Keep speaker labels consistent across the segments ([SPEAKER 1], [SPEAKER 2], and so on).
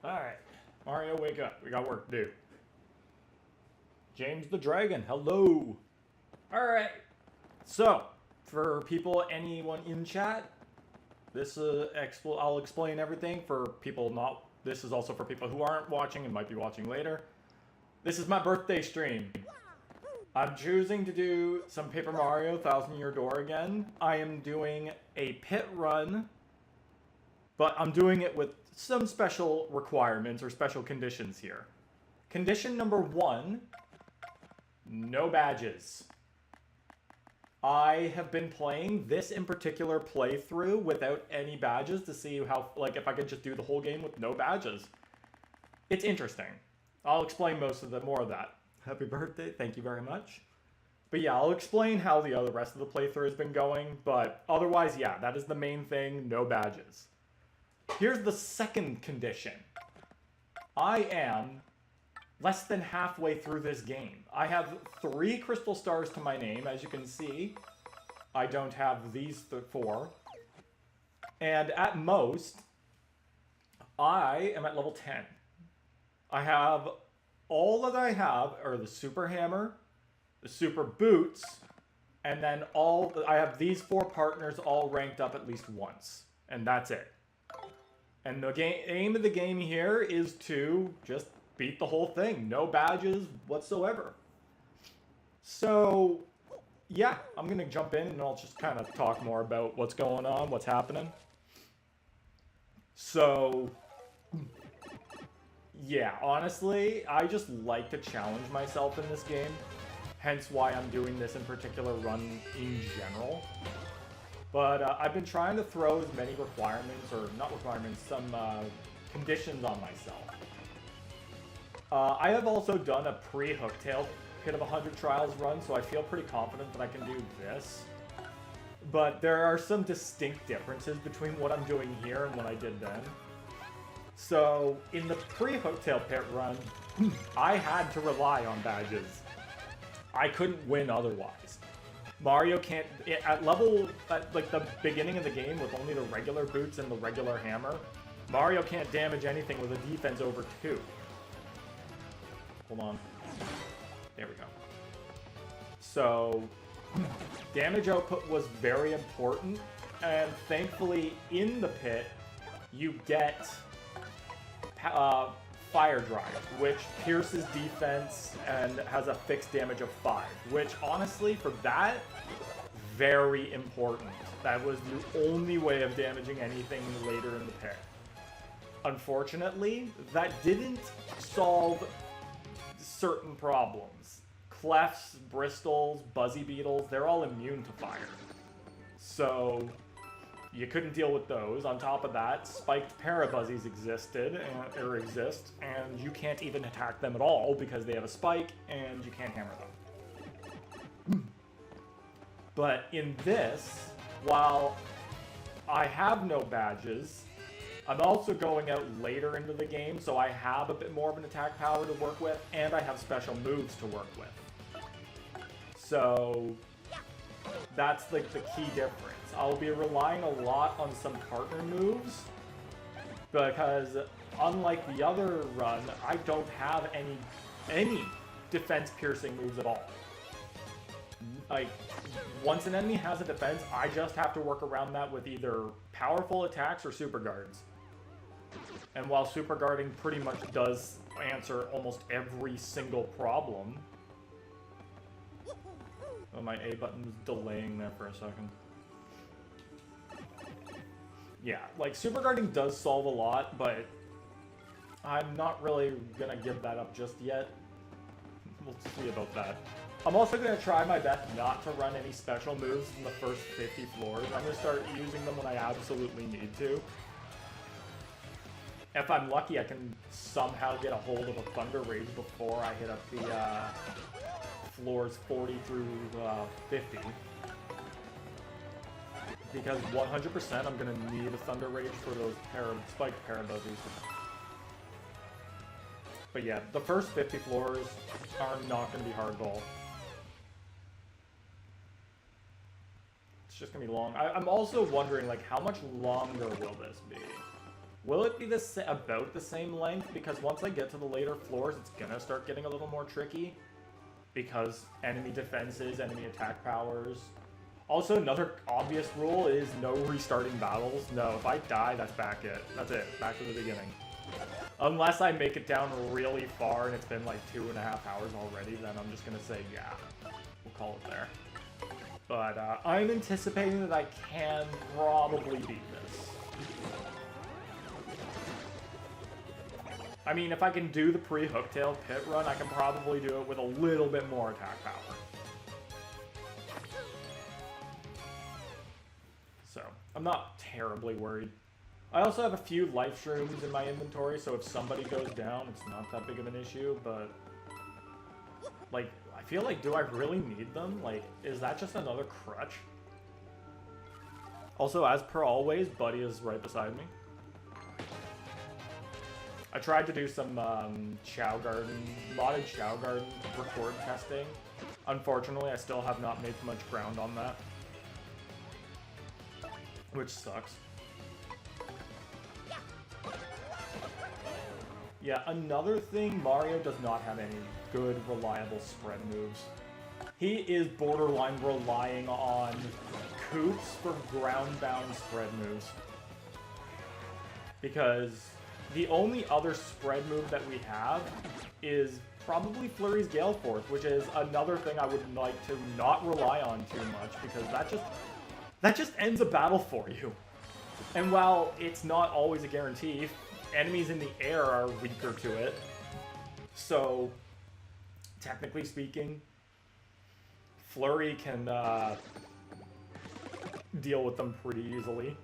[SPEAKER 1] Alright. Mario, wake up. We got work to do. James the Dragon, hello. Alright. So, for people, anyone in chat, this I'll explain everything for people not... This is also for people who aren't watching and might be watching later. This is my birthday stream. I'm choosing to do some Paper Mario Thousand Year Door again. I am doing a pit run, but I'm doing it with some special requirements or special conditions here. Condition number 1, no badges. I have been playing this in particular playthrough without any badges to see how, like, if I could just do the whole game with no badges. It's interesting. I'll explain more of that. Happy birthday, thank you very much. But yeah, I'll explain how the rest of the playthrough has been going, but otherwise, yeah, that is the main thing, no badges. Here's the second condition. I am less than halfway through this game. I have 3 crystal stars to my name, as you can see. I don't have these 4. And at most, I am at level 10. I have, all that I have are the super hammer, the super boots, and then I have these 4 partners all ranked up at least once. And that's it. And the aim of the game here is to just beat the whole thing. No badges whatsoever. So, yeah, I'm going to jump in and I'll just kind of talk more about what's going on, what's happening. So, yeah, honestly, I just like to challenge myself in this game. Hence why I'm doing this in particular run in general. But I've been trying to throw as many requirements, or not requirements, some conditions on myself. I have also done a pre-Hooktail Pit of 100 Trials run, so I feel pretty confident that I can do this. But there are some distinct differences between what I'm doing here and what I did then. So, in the pre-Hooktail Pit run, I had to rely on badges. I couldn't win otherwise. Mario can't, at like the beginning of the game with only the regular boots and the regular hammer, Mario can't damage anything with a defense over 2. Hold on. There we go. So, damage output was very important, and thankfully in the pit, you get Fire Drive, which pierces defense and has a fixed damage of 5, which honestly, for that, very important. That was the only way of damaging anything later in the pit. Unfortunately, that didn't solve certain problems. Clefs, bristles, buzzy beetles, they're all immune to fire. So, you couldn't deal with those. On top of that, spiked parabuzzies exist, and you can't even attack them at all because they have a spike and you can't hammer them. But in this, while I have no badges, I'm also going out later into the game, so I have a bit more of an attack power to work with, and I have special moves to work with. So, that's like the key difference. I'll be relying a lot on some partner moves, because unlike the other run, I don't have any defense-piercing moves at all. Like, once an enemy has a defense, I just have to work around that with either powerful attacks or super guards. And while super guarding pretty much does answer almost every single problem... Oh, my A button was delaying there for a second. Yeah, like, super guarding does solve a lot, but I'm not really gonna give that up just yet. We'll see about that. I'm also gonna try my best not to run any special moves in the first 50 floors. I'm gonna start using them when I absolutely need to. If I'm lucky, I can somehow get a hold of a Thunder Rage before I hit up the floors 40 through 50. Because 100% I'm going to need a Thunder Rage for those spiked parabuzzies. But yeah, the first 50 floors are not going to be hardball. It's just going to be long. I'm also wondering, like, how much longer will this be? Will it be about the same length? Because once I get to the later floors, it's gonna start getting a little more tricky. Because enemy defenses, enemy attack powers. Also, another obvious rule is no restarting battles. No, if I die, that's That's it. Back to the beginning. Unless I make it down really far and it's been like 2.5 hours already, then I'm just gonna say, yeah, we'll call it there. But I'm anticipating that I can probably beat this. I mean, if I can do the pre-hooktail pit run, I can probably do it with a little bit more attack power. So, I'm not terribly worried. I also have a few life shrooms in my inventory, so if somebody goes down, it's not that big of an issue, but... Like, I feel like, do I really need them? Like, is that just another crutch? Also, as per always, Buddy is right beside me. I tried to do some modded Chow Garden record testing. Unfortunately, I still have not made much ground on that. Which sucks. Yeah, another thing, Mario does not have any good, reliable spread moves. He is borderline relying on Koops for ground-bound spread moves. Because the only other spread move that we have is probably Flurry's Gale Force, which is another thing I would like to not rely on too much, because that just ends a battle for you. And while it's not always a guarantee, enemies in the air are weaker to it. So, technically speaking, Flurry can deal with them pretty easily.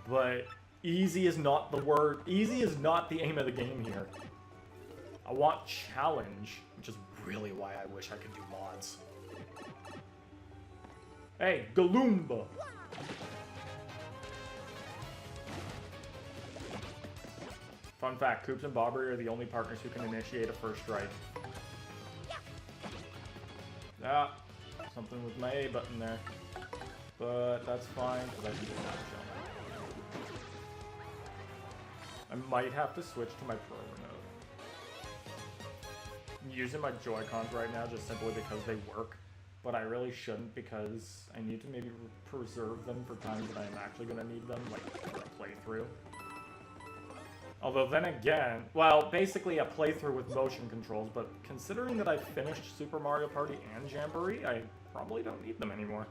[SPEAKER 1] But easy is not the word. Easy is not the aim of the game here. I want challenge, which is really why I wish I could do mods. Hey, Galoomba! Fun fact, Koops and Bobbery are the only partners who can initiate a first strike. Ah, something with my A button there. But that's fine, because I can do that jump. I might have to switch to my Pro remote. I'm using my Joy-Cons right now just simply because they work. But I really shouldn't, because I need to maybe preserve them for times that I'm actually going to need them, like for a playthrough. Although then again, well, basically a playthrough with motion controls, but considering that I've finished Super Mario Party and Jamboree, I probably don't need them anymore.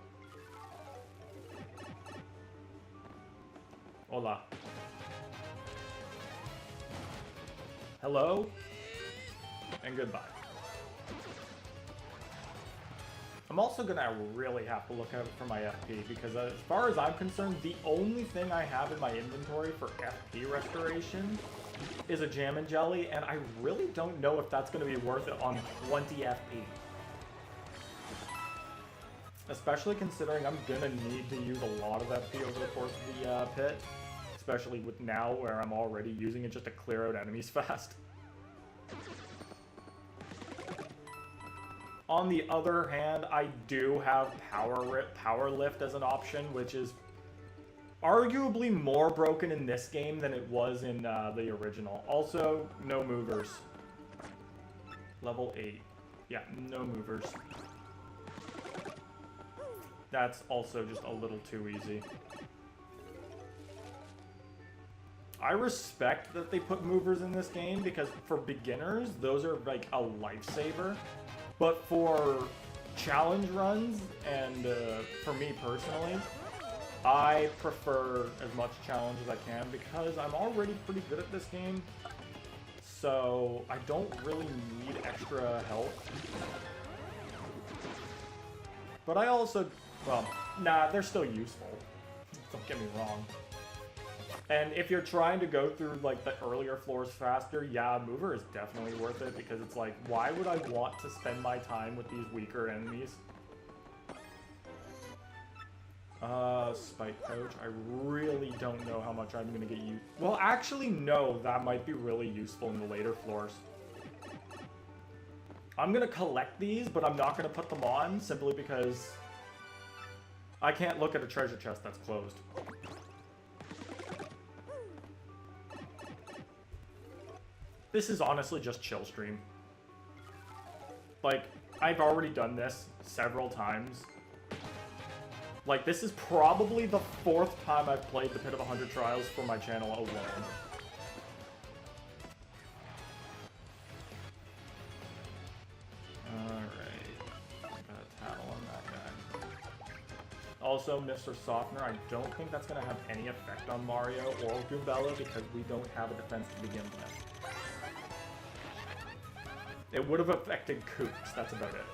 [SPEAKER 1] Hola. Hello? And goodbye. I'm also gonna really have to look out for my FP, because as far as I'm concerned, the only thing I have in my inventory for FP restoration is a Jam and Jelly, and I really don't know if that's gonna be worth it on 20 FP. Especially considering I'm gonna need to use a lot of FP over the course of the pit, especially with now where I'm already using it just to clear out enemies fast. On the other hand, I do have Power Lift as an option, which is arguably more broken in this game than it was in the original. Also, no movers. Level 8. Yeah, no movers. That's also just a little too easy. I respect that they put movers in this game, because for beginners, those are like a lifesaver. But for challenge runs, and for me personally, I prefer as much challenge as I can, because I'm already pretty good at this game. So I don't really need extra help. But I also, well, nah, they're still useful. Don't get me wrong. And if you're trying to go through, like, the earlier floors faster, yeah, Mover is definitely worth it, because it's like, why would I want to spend my time with these weaker enemies? Spike Coach, I really don't know how much I'm gonna get used. Well, actually, no, that might be really useful in the later floors. I'm gonna collect these, but I'm not gonna put them on, simply because I can't look at a treasure chest that's closed. This is honestly just chill stream. Like, I've already done this several times. Like, this is probably the 4th time I've played the Pit of 100 Trials for my channel alone. Also, Mr. Softener, I don't think that's going to have any effect on Mario or Goombella because we don't have a defense to begin with. It would have affected Kooks, that's about it.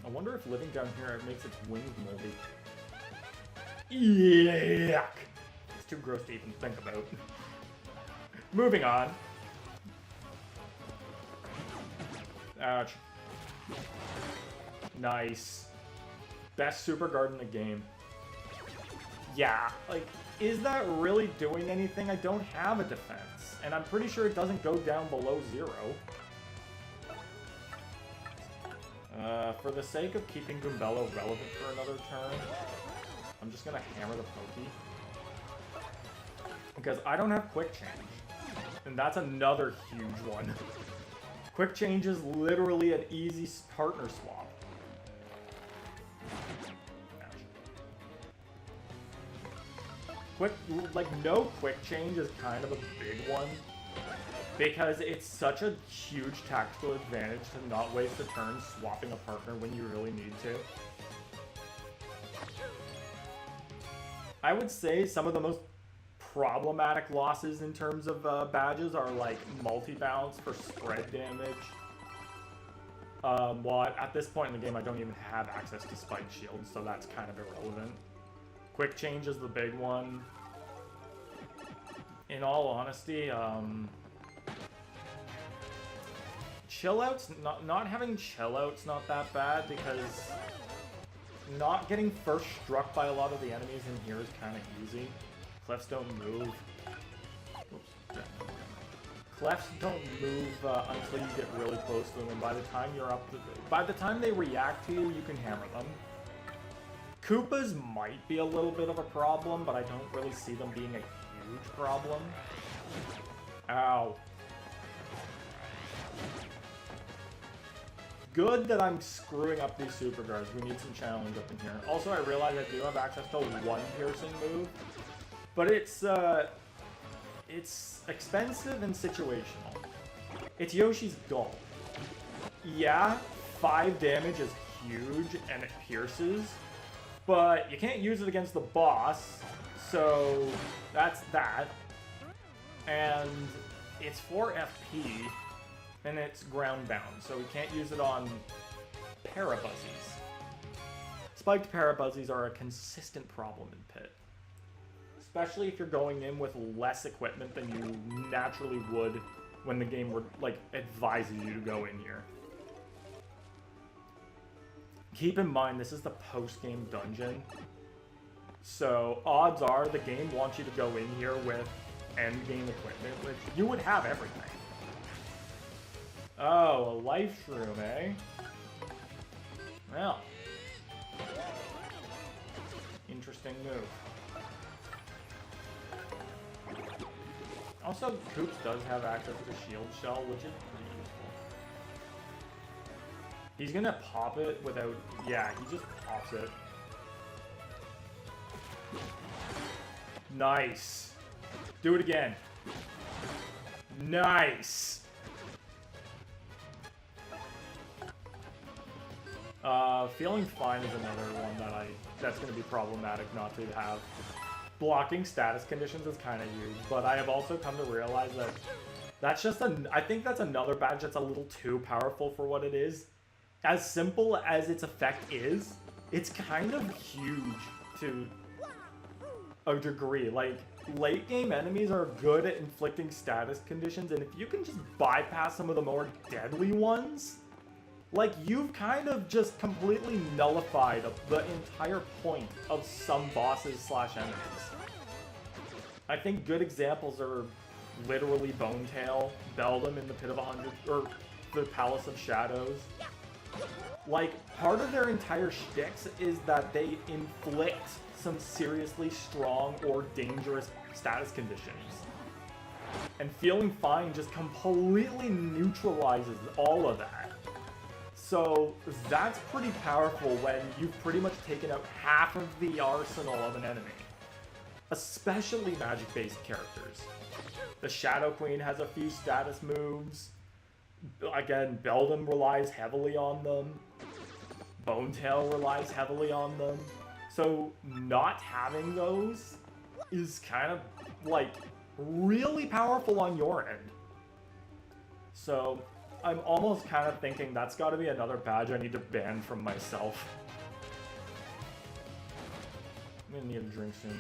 [SPEAKER 1] I wonder if living down here makes its wings moldy. Yuck! It's too gross to even think about. Moving on. Ouch. Nice. Best super guard in the game. Yeah, like, is that really doing anything? I don't have a defense, and I'm pretty sure it doesn't go down below 0. For the sake of keeping Goombella relevant for another turn, I'm just gonna hammer the Pokey. Because I don't have Quick Change. And that's another huge one. Quick Change is literally an easy partner swap. No Quick Change is kind of a big one. Because it's such a huge tactical advantage to not waste a turn swapping a partner when you really need to. I would say some of the most problematic losses in terms of badges are like multi-bounce for spread damage. Well, at this point in the game, I don't even have access to Spike Shield, so that's kind of irrelevant. Quick Change is the big one. In all honesty, Chill-Out's not having Chill-Out's not that bad because not getting first struck by a lot of the enemies in here is kind of easy. Clefs don't move. Oops. Clefs don't move until you get really close to them, and by the time you're up to by the time they react to you, you can hammer them. Koopas might be a little bit of a problem, but I don't really see them being a huge problem. Ow. Good that I'm screwing up these super guards. We need some challenge up in here. Also, I realize I do have access to one piercing move, but it's expensive and situational. It's Yoshi's Gull. Yeah, 5 damage is huge and it pierces, but you can't use it against the boss, so that's that. And it's 4 FP. And it's ground bound, so we can't use it on Parabuzzies. Spiked Parabuzzies are a consistent problem in Pit. Especially if you're going in with less equipment than you naturally would when the game advises you to go in here. Keep in mind, this is the post-game dungeon. So odds are the game wants you to go in here with end-game equipment, which you would have everything. Oh, a life shroom, eh? Well. Interesting move. Also, Koops does have access to Shield Shell, which is pretty useful. He's gonna pop it without... Yeah, he just pops it. Nice. Do it again. Nice. Feeling Fine is another one that's going to be problematic not to have. Blocking status conditions is kind of huge, but I have also come to realize that that's just I think that's another badge that's a little too powerful for what it is. As simple as its effect is, it's kind of huge to a degree. Like, late game enemies are good at inflicting status conditions, and if you can just bypass some of the more deadly ones, like, you've kind of just completely nullified the entire point of some bosses slash enemies. I think good examples are literally Bonetail, Beldum in the Pit of 100, or the Palace of Shadows. Like, part of their entire shticks is that they inflict some seriously strong or dangerous status conditions. And feeling fine just completely neutralizes all of that. So that's pretty powerful when you've pretty much taken out half of the arsenal of an enemy. Especially magic-based characters. The Shadow Queen has a few status moves. Again, Beldam relies heavily on them. Bonetail relies heavily on them. So not having those is kind of like really powerful on your end. So I'm almost kind of thinking that's got to be another badge I need to ban from myself. I'm gonna need a drink soon.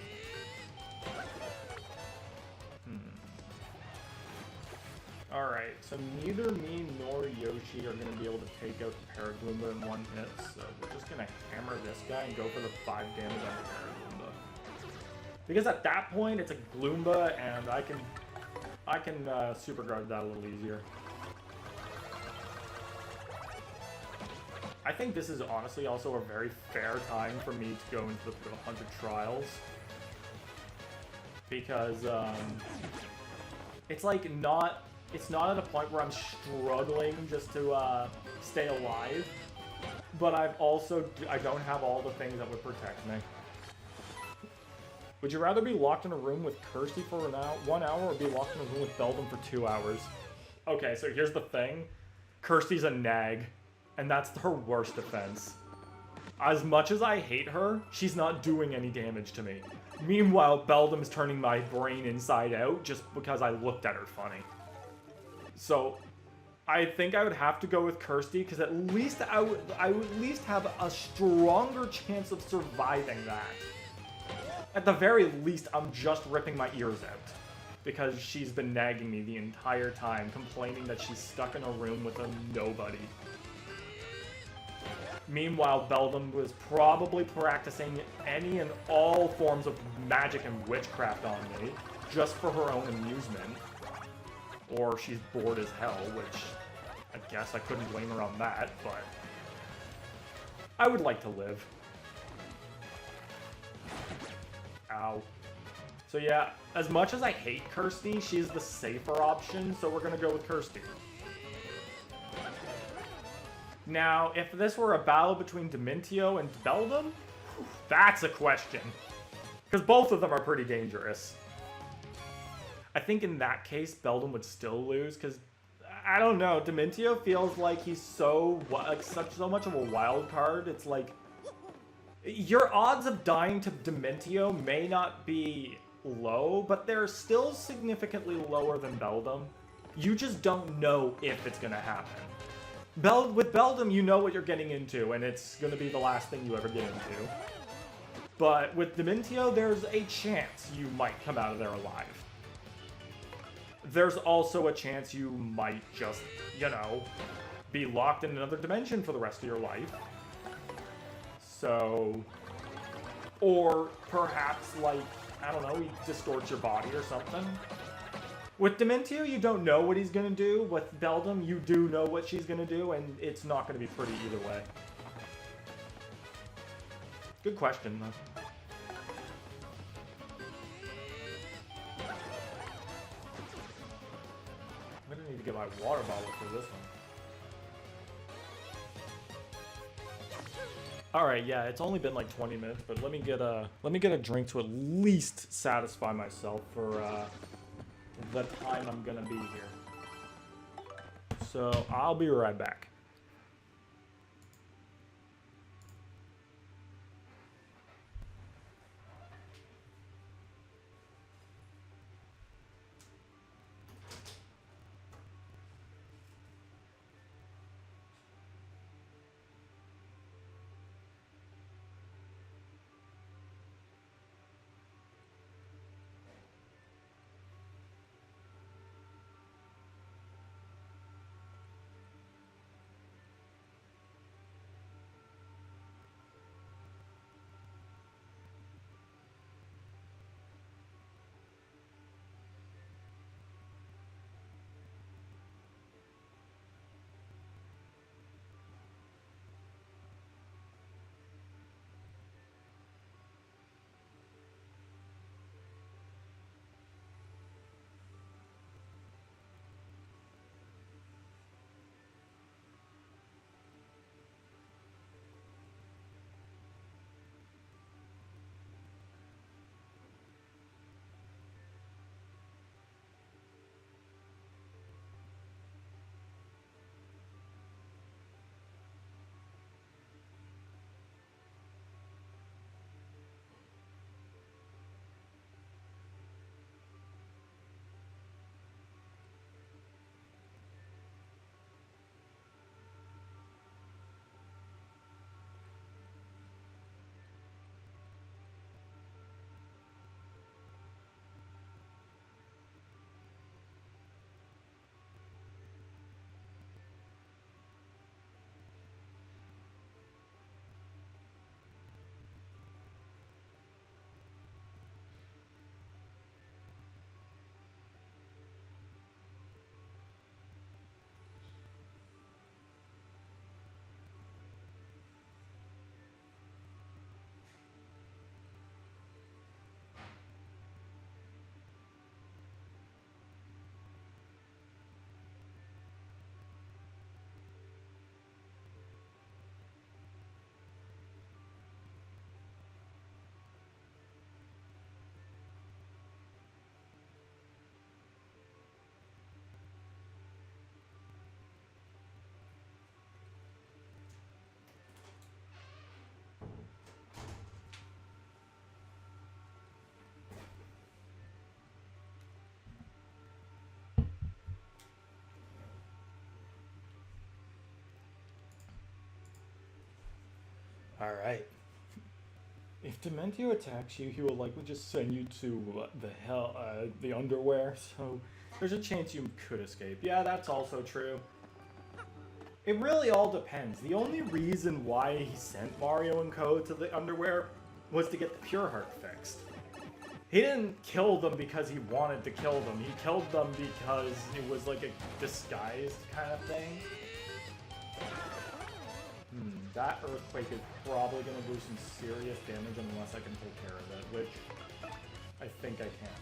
[SPEAKER 1] Alright, so neither me nor Yoshi are going to be able to take out the Paragloomba in one hit, so we're just going to hammer this guy and go for the 5 damage on the Paragloomba. Because at that point, it's a Gloomba, and I can super guard that a little easier. I think this is honestly also a very fair time for me to go into the 100 Trials. Because, it's like not... It's not at a point where I'm struggling just to stay alive, but I don't have all the things that would protect me. Would you rather be locked in a room with Kirsty for 1 hour or be locked in a room with Beldam for 2 hours? Okay, so here's the thing. Kirsty's a nag, and that's her worst defense. As much as I hate her, she's not doing any damage to me. Meanwhile, Beldam's turning my brain inside out just because I looked at her funny. So, I think I would have to go with Kirsty, because at least I would at least have a stronger chance of surviving that. At the very least, I'm just ripping my ears out. Because she's been nagging me the entire time, complaining that she's stuck in a room with a nobody. Meanwhile, Beldam was probably practicing any and all forms of magic and witchcraft on me, just for her own amusement. Or she's bored as hell, which I guess I couldn't blame her on that, but I would like to live. Ow. So yeah, as much as I hate Kirsty, she's the safer option, so we're gonna go with Kirsty. Now, if this were a battle between Dementio and Beldam, that's a question. Because both of them are pretty dangerous. I think in that case, Beldam would still lose, because, I don't know, Dementio feels like he's so much of a wild card. It's like, your odds of dying to Dementio may not be low, but they're still significantly lower than Beldam. You just don't know if it's going to happen. With Beldam, you know what you're getting into, and it's going to be the last thing you ever get into. But with Dementio, there's a chance you might come out of there alive. There's also a chance you might just, you know, be locked in another dimension for the rest of your life. So, or perhaps, like, I don't know, he distorts your body or something. With Dementio, you don't know what he's gonna do. With Beldam, you do know what she's gonna do, and it's not gonna be pretty either way. Good question, though. I'm gonna need to get my water bottle for this one. Alright, yeah, it's only been like 20 minutes, but let me get a drink to at least satisfy myself for the time I'm gonna be here. So I'll be right back. Alright. If Dementio attacks you, he will likely just send you to the underwear, so there's a chance you could escape. Yeah, that's also true. It really all depends. The only reason why he sent Mario and Co. to the underwear was to get the Pure Heart fixed. He didn't kill them because he wanted to kill them. He killed them because it was like a disguised kind of thing. That earthquake is probably going to do some serious damage unless I can take care of it, which I think I can.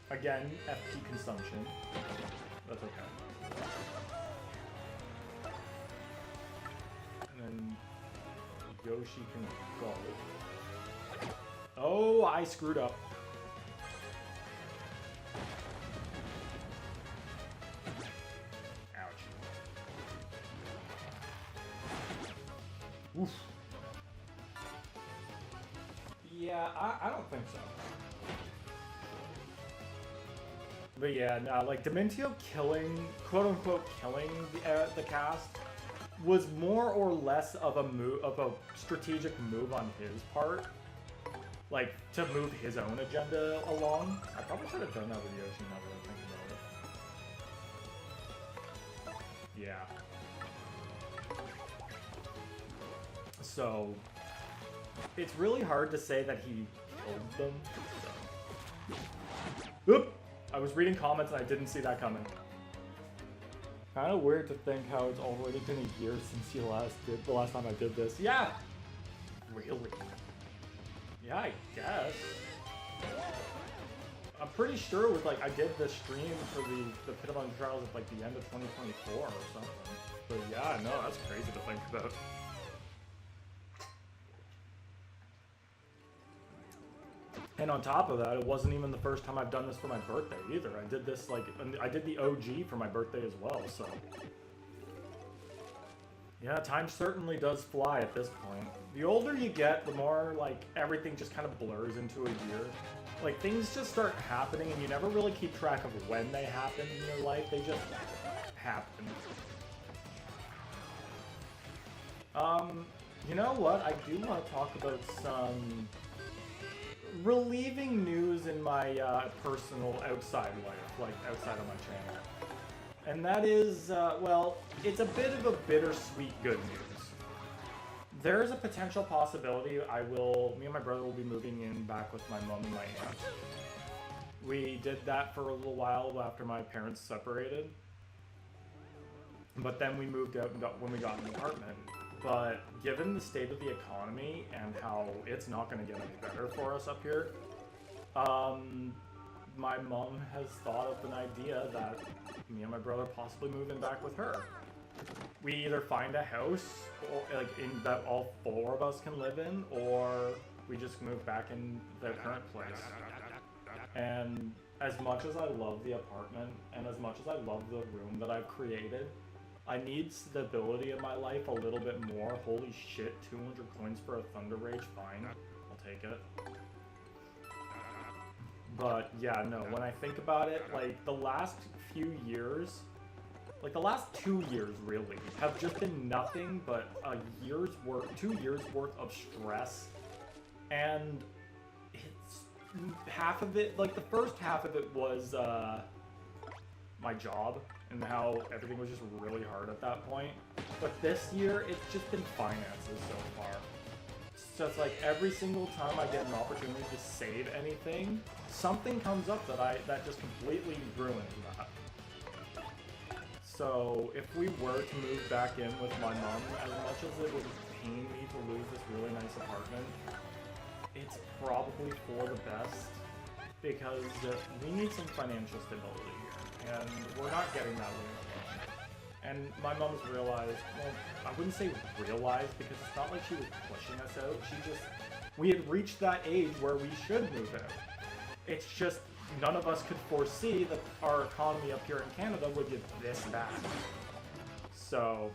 [SPEAKER 1] Again, FP consumption. That's okay. And then Yoshi can go. Oh, I screwed up. Oof. Yeah, I don't think so. But yeah, no, like Dementio killing, quote unquote, killing the cast was more or less of a strategic move on his part, like to move his own agenda along. I probably should have done that with Yoshi now that I think about it. Yeah. So, it's really hard to say that he killed them. So. Oop! I was reading comments and I didn't see that coming. Kind of weird to think how it's already been a year since the last time I did this. Yeah! Really? Yeah, I guess. I'm pretty sure with I did the stream for the Pit of Under Trials at the end of 2024 or something. But yeah, no, that's crazy to think about. And on top of that, it wasn't even the first time I've done this for my birthday either. I did this, I did the OG for my birthday as well, so. Yeah, time certainly does fly at this point. The older you get, the more, everything just kind of blurs into a year. Things just start happening, and you never really keep track of when they happen in your life. They just happen. You know what? I do want to talk about some relieving news in my personal outside life, outside of my channel. And that is, well, it's a bit of a bittersweet good news. There's a potential possibility me and my brother will be moving in back with my mom and my aunt. We did that for a little while after my parents separated. But then we moved out when we got an apartment. But given the state of the economy and how it's not going to get any better for us up here, my mom has thought of an idea that me and my brother possibly move in back with her. We either find a house or, that all four of us can live in, or we just move back in the current place. And as much as I love the apartment, and as much as I love the room that I've created, I need stability in my life a little bit more. Holy shit, 200 coins for a Thunder Rage, fine. I'll take it. But yeah, no, when I think about it, the last few years, the last 2 years really, have just been nothing but 2 years worth of stress. And it's half of it, the first half of it was my job, and how everything was just really hard at that point. But this year, it's just been finances so far. So it's every single time I get an opportunity to save anything, something comes up that just completely ruins that. So if we were to move back in with my mom, as much as it would pain me to lose this really nice apartment, it's probably for the best, because we need some financial stability here. And we're not getting that way. And my mom's realized, well, I wouldn't say realized, because it's not like she was pushing us out. We had reached that age where we should move out. It's just, none of us could foresee that our economy up here in Canada would get this bad. So,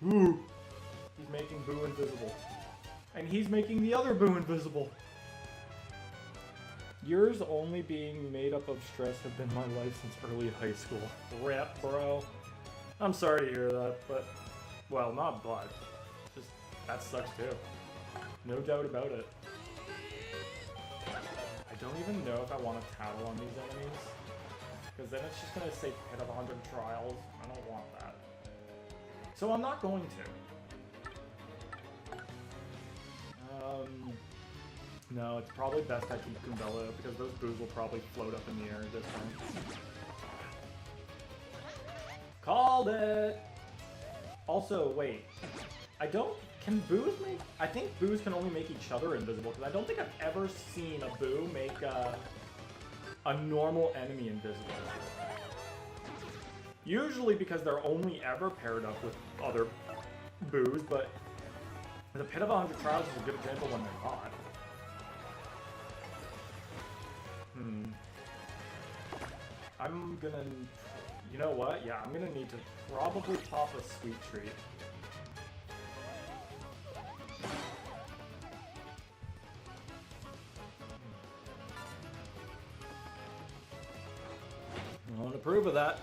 [SPEAKER 1] ooh, he's making Boo invisible. And he's making the other Boo invisible. Years only being made up of stress have been my life since early high school. Rip, bro. I'm sorry to hear that, but... Well, not but. Just, that sucks too. No doubt about it. I don't even know if I want to tattle on these enemies. Because then it's just going to say Pit of 100 Trials. I don't want that. So I'm not going to. No, it's probably best I keep Goombella because those boos will probably float up in the air this time. Called it! Also, wait. Can boos make... I think boos can only make each other invisible, because I don't think I've ever seen a boo make a normal enemy invisible. Usually because they're only ever paired up with other boos, but the Pit of 100 Trials is a good example when they're not. I'm gonna... You know what? Yeah, I'm gonna need to probably pop a sweet treat. I want to approve of that.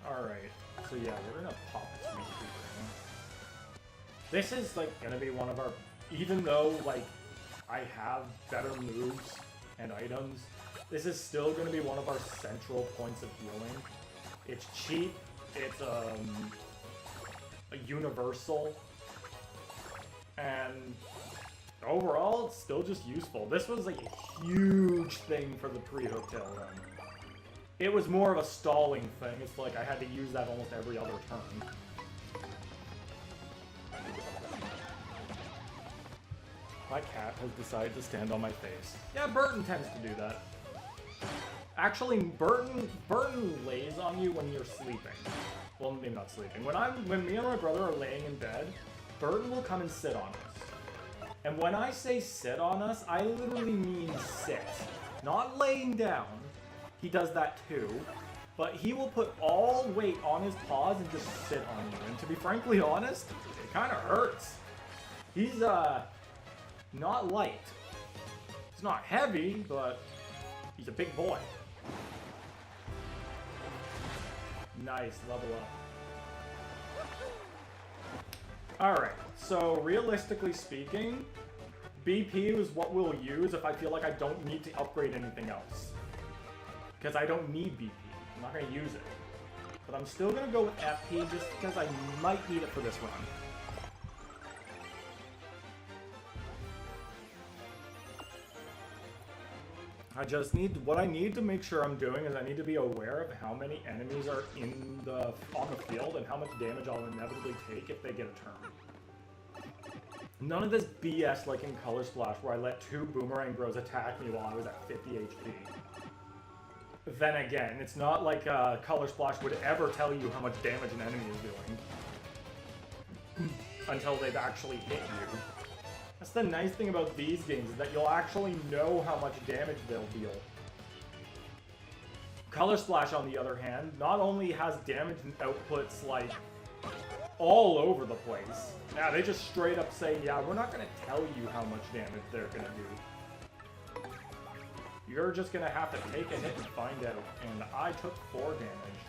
[SPEAKER 1] Alright, so yeah, we're gonna pop a sweet treat right now. This is like gonna be one of our... Even though, like, I have better moves and items, this is still going to be one of our central points of healing. It's cheap, it's a universal, and overall it's still just useful. This was like a huge thing for the pre-Hooktail run. It was more of a stalling thing. It's like I had to use that almost every other turn. My cat has decided to stand on my face. Yeah, Burton tends to do that. Actually, Burton lays on you when you're sleeping. Well, maybe not sleeping. When me and my brother are laying in bed, Burton will come and sit on us. And when I say sit on us, I literally mean sit. Not laying down. He does that too. But he will put all weight on his paws and just sit on you. And to be frankly honest, it kind of hurts. He's, not light. He's not heavy, but he's a big boy. Nice, level up. Alright, so realistically speaking, BP is what we'll use if I feel like I don't need to upgrade anything else. Because I don't need BP. I'm not going to use it. But I'm still going to go with FP just because I might need it for this run. What I need to make sure I'm doing is I need to be aware of how many enemies are on the field and how much damage I'll inevitably take if they get a turn. None of this BS like in Color Splash where I let 2 Boomerang Bros attack me while I was at 50 HP. Then again, it's not like Color Splash would ever tell you how much damage an enemy is doing until they've actually hit you. That's the nice thing about these games, is that you'll actually know how much damage they'll deal. Color Splash, on the other hand, not only has damage outputs, like, all over the place. Yeah, they just straight up say, yeah, we're not going to tell you how much damage they're going to do. You're just going to have to take a hit and find out. And I took 4 damage.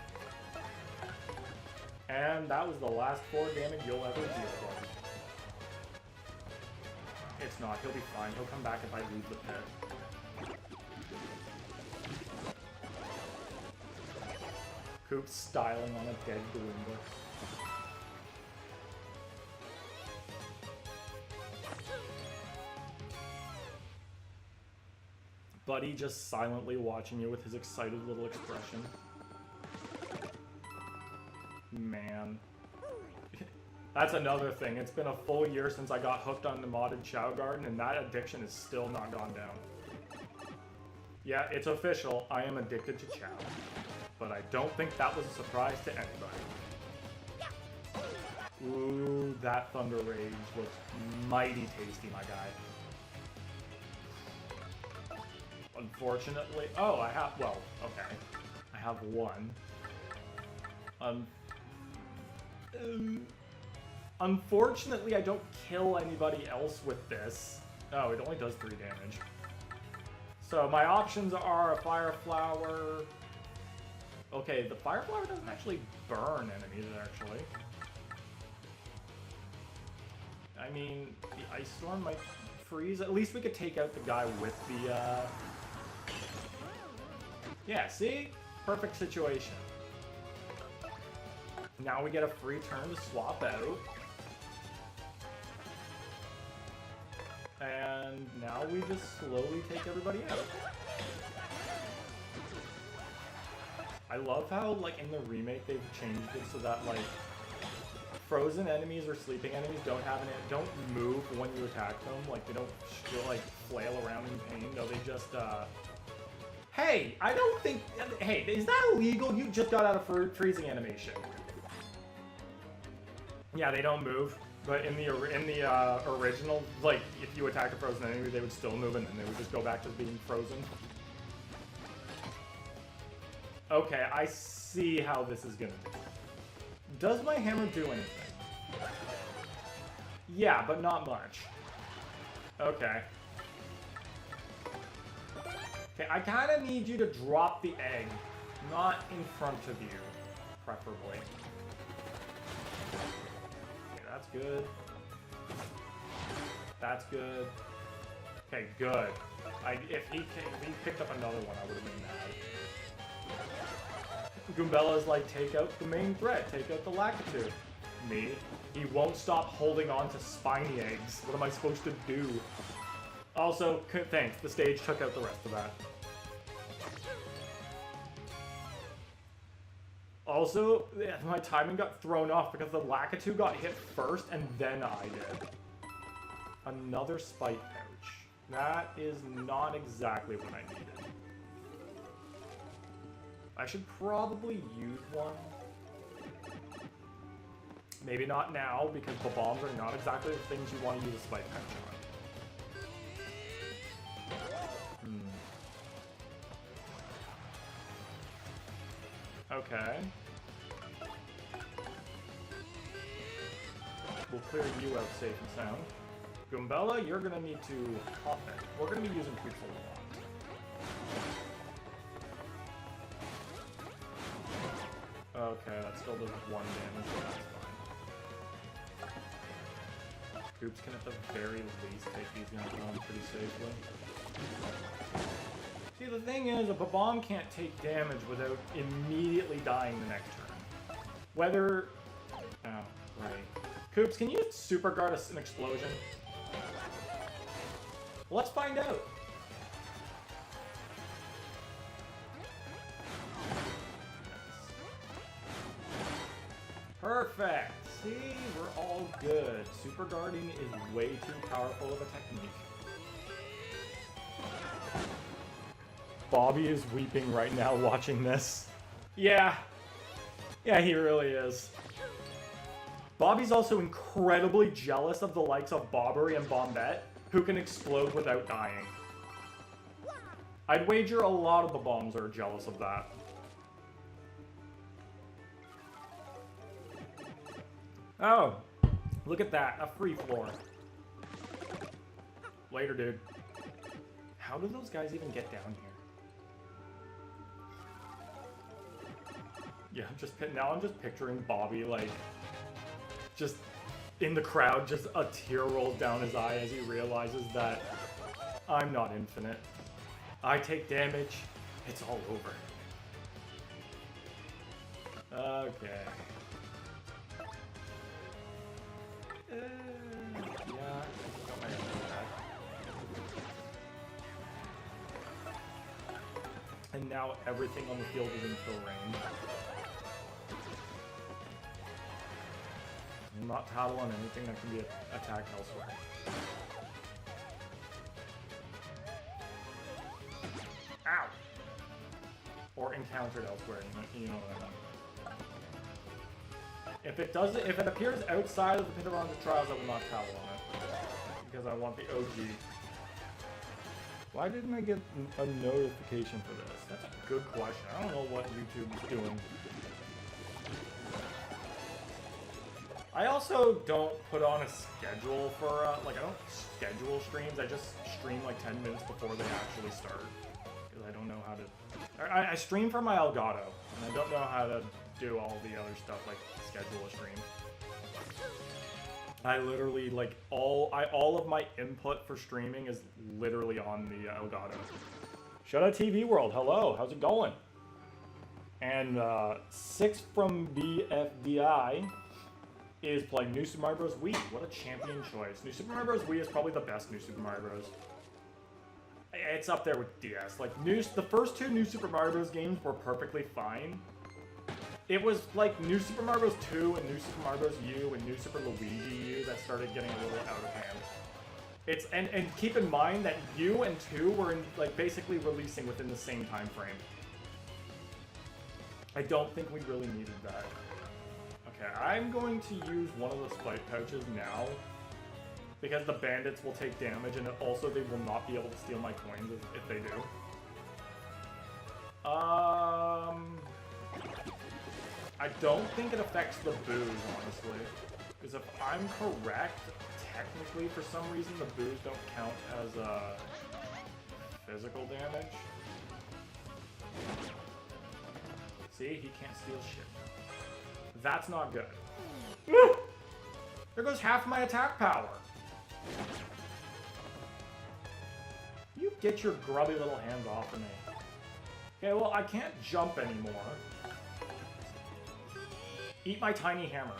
[SPEAKER 1] And that was the last 4 damage you'll ever deal with. It's not. He'll be fine. He'll come back if I leave the pit. Coop's styling on a dead Goomba. Buddy just silently watching you with his excited little expression. Man. That's another thing. It's been a full year since I got hooked on the modded Chow Garden, and that addiction has still not gone down. Yeah, it's official. I am addicted to Chow. But I don't think that was a surprise to anybody. Ooh, that Thunder Rage looks mighty tasty, my guy. Unfortunately... Oh, I have... Well, okay. I have 1. Unfortunately, I don't kill anybody else with this. Oh, it only does 3 damage. So my options are a Fire Flower, Okay, the fire flower doesn't actually burn enemies, actually. I mean, the ice storm might freeze. At least we could take out the guy with the, Yeah, see? Perfect situation. Now we get a free turn to swap out. And now we just slowly take everybody out. I love how, like, in the remake they've changed it so that, like, frozen enemies or sleeping enemies don't move when you attack them. Like, they don't like flail around in pain. No, they just Hey, I don't think. Hey, is that illegal? You just got out of freezing animation. Yeah, they don't move. But in the original, like, if you attack a frozen enemy, they would still move, and then they would just go back to being frozen. Okay, I see how this is gonna be. Does my hammer do anything? Yeah, but not much. Okay. Okay, I kind of need you to drop the egg, not in front of you, preferably. Okay, that's good. That's good. Okay, good. If he picked up another one, I would have been mad. Goombella's like, take out the main threat, take out the Lakitu. Me? He won't stop holding on to spiny eggs. What am I supposed to do? Also, thanks, the stage took out the rest of that. Also, my timing got thrown off because the Lakitu got hit first and then I did. Another spite pouch. That is not exactly what I needed. I should probably use one. Maybe not now, because the bombs are not exactly the things you want to use a spite pouch on. Okay. We'll clear you out safe and sound. Goombella, you're gonna need to hop it. We're gonna be using Pixel a lot. Okay, that still does 1 damage, but that's fine. Goops can at the very least take these guys on pretty safely. See, the thing is, a bomb can't take damage without immediately dying the next turn. Whether... Oh, right. Koops, can you super guard an explosion? Let's find out. Perfect! See, we're all good. Super guarding is way too powerful of a technique. Bobby is weeping right now watching this. Yeah. Yeah, he really is. Bobby's also incredibly jealous of the likes of Bobbery and Bombette, who can explode without dying. I'd wager a lot of the bombs are jealous of that. Oh, look at that, a free floor. Later, dude. How do those guys even get down here? Yeah, now I'm just picturing Bobby, like, just in the crowd, just a tear rolls down his eye as he realizes that I'm not infinite. I take damage, it's all over. Okay. Yeah, I got my own back. And now everything on the field is in kill range. And not tattle on anything that can be attacked elsewhere. Ow! Or encountered elsewhere, you know what I mean. If it appears outside of the Pit of Arms Trials, I will not tattle on it. Because I want the OG. Why didn't I get a notification for this? That's a good question. I don't know what YouTube is doing. I also don't put on a schedule for, like, I don't schedule streams. I just stream like 10 minutes before they actually start. because I don't know how to... I stream from my Elgato, and I don't know how to do all the other stuff, like schedule a stream. I literally, like, all of my input for streaming is literally on the Elgato. Shout out TV World, hello, how's it going? And 6 from BFDI is playing New Super Mario Bros. Wii. What a champion choice. New Super Mario Bros. Wii is probably the best New Super Mario Bros. It's up there with DS. Like, the first 2 New Super Mario Bros. Games were perfectly fine. It was like New Super Mario Bros. 2 and New Super Mario Bros. U and New Super Luigi U that started getting a little out of hand. And keep in mind that U and 2 were like basically releasing within the same time frame. I don't think we really needed that. Okay, I'm going to use one of the spike pouches now, because the bandits will take damage, and also they will not be able to steal my coins if they do. I don't think it affects the boos, honestly. Because if I'm correct, technically, for some reason, the boos don't count as physical damage. See, he can't steal shit. That's not good. Woo! There goes half my attack power. You get your grubby little hands off of me. Okay, well, I can't jump anymore. Eat my tiny hammer.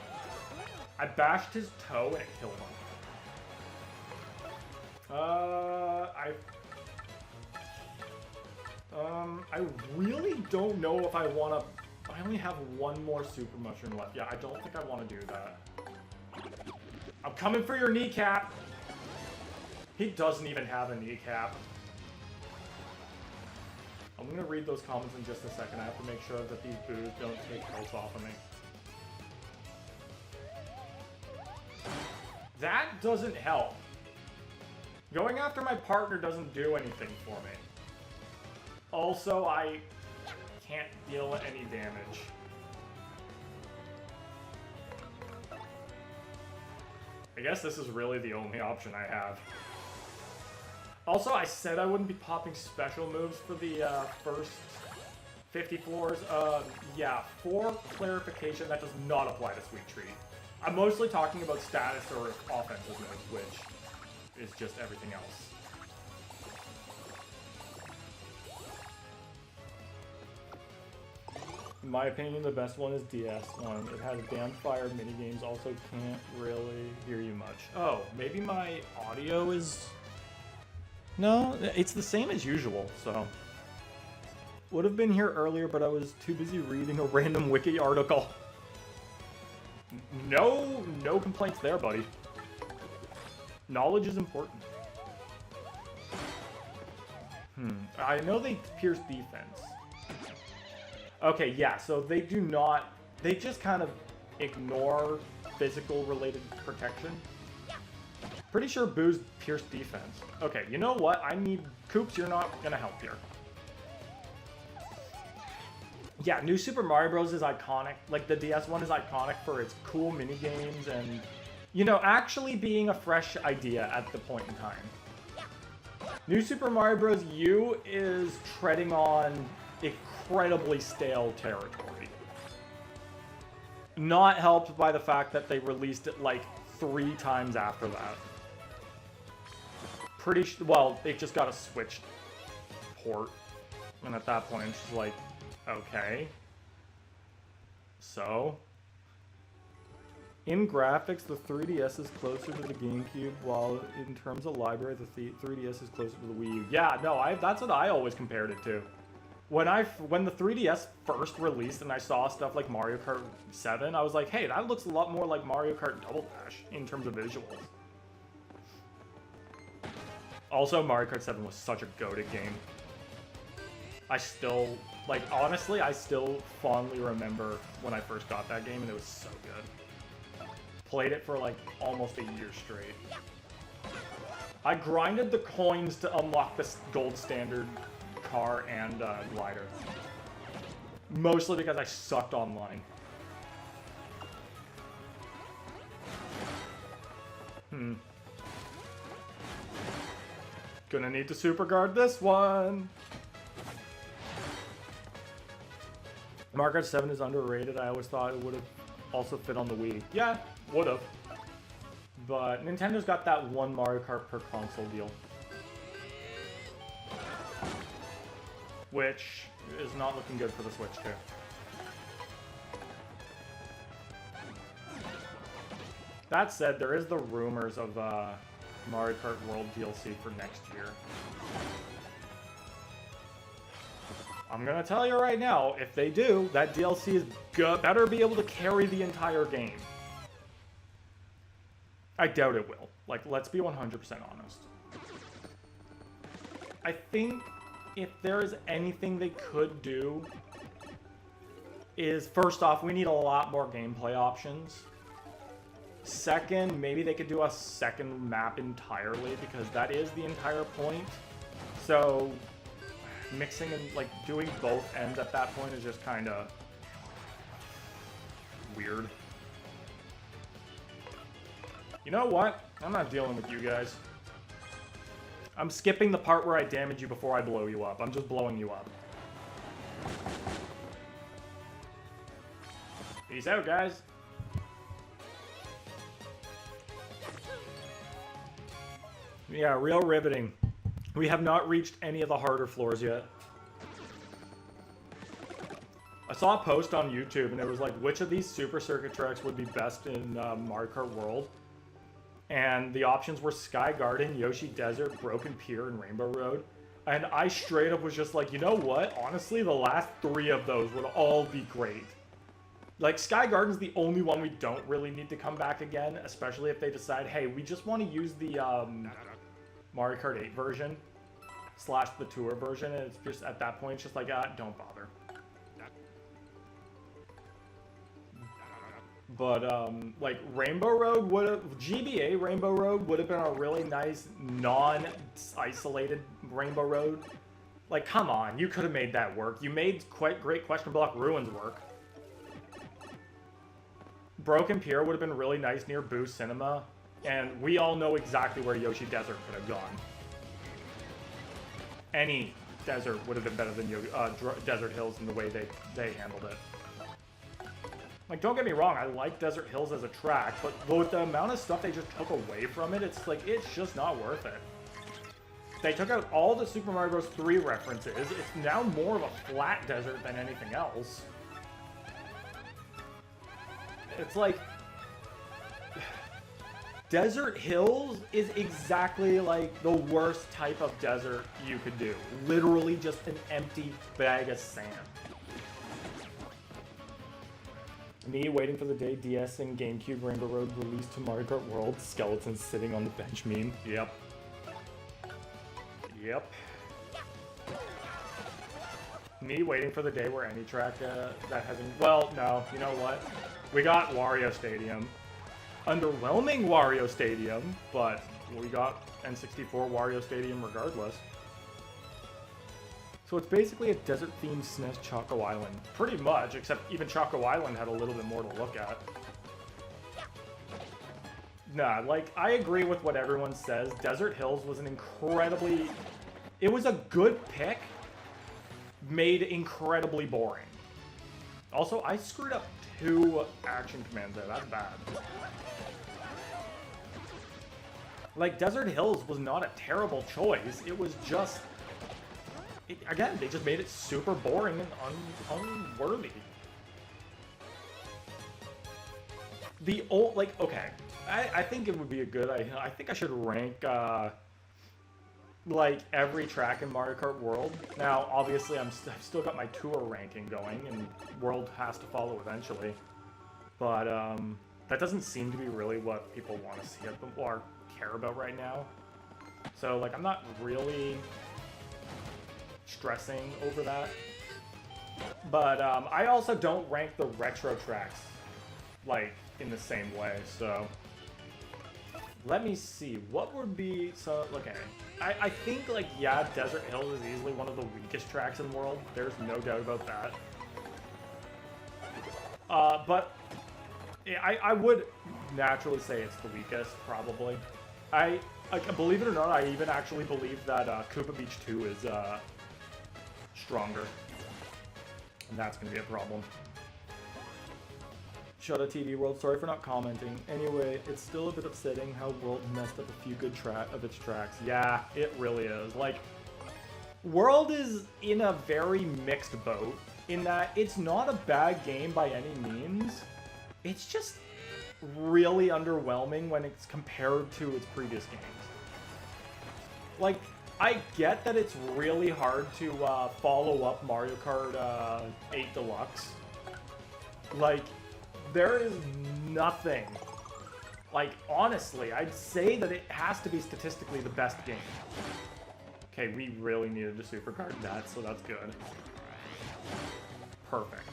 [SPEAKER 1] I bashed his toe and it killed him. I really don't know if I want to... I only have one more super mushroom left. Yeah, I don't think I want to do that. I'm coming for your kneecap! He doesn't even have a kneecap. I'm gonna read those comments in just a second. I have to make sure that these boos don't take health off of me. That doesn't help. Going after my partner doesn't do anything for me. Also, I can't deal any damage. I guess this is really the only option I have. Also, I said I wouldn't be popping special moves for the first 50 floors. Yeah, for clarification, that does not apply to Sweet Treat. I'm mostly talking about status or offensive moves, which is just everything else. In my opinion, the best one is DS one. It has damn fire minigames, also can't really hear you much. Oh, maybe my audio is... No, it's the same as usual, so... Would have been here earlier, but I was too busy reading a random wiki article. No complaints there, buddy. Knowledge is important. I know they pierce defense. Okay, yeah, so they do not... They just kind of ignore physical-related protection. Pretty sure boos pierce defense. Okay, you know what? I need... Koops, you're not gonna help here. Yeah, New Super Mario Bros. Is iconic. Like, the DS one is iconic for its cool minigames and... You know, actually being a fresh idea at the point in time. New Super Mario Bros. U is treading on incredibly stale territory. Not helped by the fact that they released it like 3 times after that. Well, they just got a Switch port. And at that point, it's just like, okay. So... In graphics, the 3DS is closer to the GameCube, while in terms of library, the 3DS is closer to the Wii U. Yeah, no, that's what I always compared it to. When the 3DS first released and I saw stuff like Mario Kart 7, I was like, hey, that looks a lot more like Mario Kart Double Dash in terms of visuals. Also, Mario Kart 7 was such a goated game. I still, like, honestly, I still fondly remember when I first got that game and it was so good. Played it for like almost a year straight. I grinded the coins to unlock the gold standard car and glider. Mostly because I sucked online. Gonna need to super guard this one. Mario Kart 7 is underrated. I always thought it would have also fit on the Wii. Yeah, would have. But Nintendo's got that one Mario Kart per console deal. Which is not looking good for the Switch, too. That said, there is the rumors of Mario Kart World DLC for next year. I'm gonna tell you right now, if they do, that DLC is better be able to carry the entire game. I doubt it will. Like, let's be 100% honest. I think if there is anything they could do is, first off, we need a lot more gameplay options. Second, maybe they could do a second map entirely, because that is the entire point. So mixing and like doing both ends at that point is just kind of weird. You know what? I'm not dealing with you guys. I'm skipping the part where I damage you before I blow you up. I'm just blowing you up. Peace out, guys. Yeah, real riveting. We have not reached any of the harder floors yet. I saw a post on YouTube and it was like, which of these Super Circuit tracks would be best in Mario Kart World? And the options were Sky Garden, Yoshi Desert, Broken Pier, and Rainbow Road. And I straight up was just like, you know what? Honestly, the last three of those would all be great. Like, Sky Garden's the only one we don't really need to come back again, especially if they decide, hey, we just want to use the Mario Kart 8 version / the tour version, and it's just, at that point, it's just like, don't bother. But, like, Rainbow Road would have, GBA Rainbow Road would have been a really nice, non-isolated Rainbow Road. Like, come on, you could have made that work. You made quite great Question Block Ruins work. Broken Pier would have been really nice near Boo Cinema, and we all know exactly where Yoshi Desert could have gone. Any desert would have been better than Desert Hills in the way they handled it. Like, don't get me wrong, I like Desert Hills as a track, but with the amount of stuff they just took away from it, it's like, it's just not worth it. They took out all the Super Mario Bros. 3 references. It's now more of a flat desert than anything else. It's like, Desert Hills is exactly like the worst type of desert you could do. Literally just an empty bag of sand. Me waiting for the day DS and GameCube Rainbow Road released to Mario Kart World. Skeletons sitting on the bench meme. Yep. Yep. Me waiting for the day where any track that hasn't... Well, no. You know what? We got Wario Stadium. Underwhelming Wario Stadium, but we got N64 Wario Stadium regardless. So it's basically a desert-themed SNES Choco Island. Pretty much, except even Choco Island had a little bit more to look at. Nah, like, I agree with what everyone says. Desert Hills was an incredibly... It was a good pick, made incredibly boring. Also, I screwed up 2 action commands there. That's bad. Like, Desert Hills was not a terrible choice. It was just... Again, they just made it super boring and unworthy. The old... Like, okay. I think it would be a good idea. I think I should rank, like, every track in Mario Kart World. Now, obviously, I've still got my tour ranking going, and World has to follow eventually. But, that doesn't seem to be really what people want to see or care about right now. So, like, I'm not really stressing over that. But, I also don't rank the retro tracks, like, in the same way, so... Let me see, what would be, so, okay, I think, like, yeah, Desert Hills is easily one of the weakest tracks in the world, there's no doubt about that. But, I would naturally say it's the weakest, probably. Believe it or not, I even actually believe that Koopa Beach 2 is, stronger. that's going to be a problem. Shut a TV World, sorry for not commenting. Anyway, it's still a bit upsetting how World messed up a few good of its tracks. Yeah, it really is. Like, World is in a very mixed boat in that it's not a bad game by any means. It's just really underwhelming when it's compared to its previous games. Like, I get that it's really hard to follow up Mario Kart 8 Deluxe. Like, there is nothing. Like, honestly, I'd say that it has to be statistically the best game. Okay, we really needed to supercard that, so that's good. Perfect.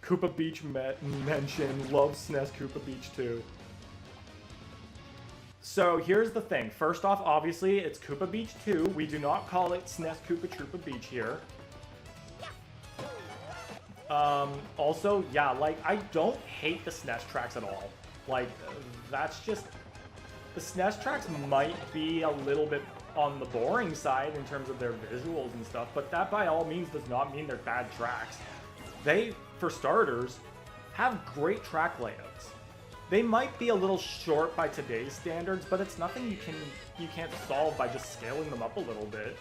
[SPEAKER 1] Koopa Beach mention. Love SNES Koopa Beach too. So here's the thing. First off, obviously, it's Koopa Beach 2. We do not call it SNES Koopa Troopa Beach here. Also, yeah, like, I don't hate the SNES tracks at all. Like, that's just... The SNES tracks might be a little bit on the boring side in terms of their visuals and stuff, but that by all means does not mean they're bad tracks. They, for starters, have great track layouts. They might be a little short by today's standards, but it's nothing you can't solve by just scaling them up a little bit.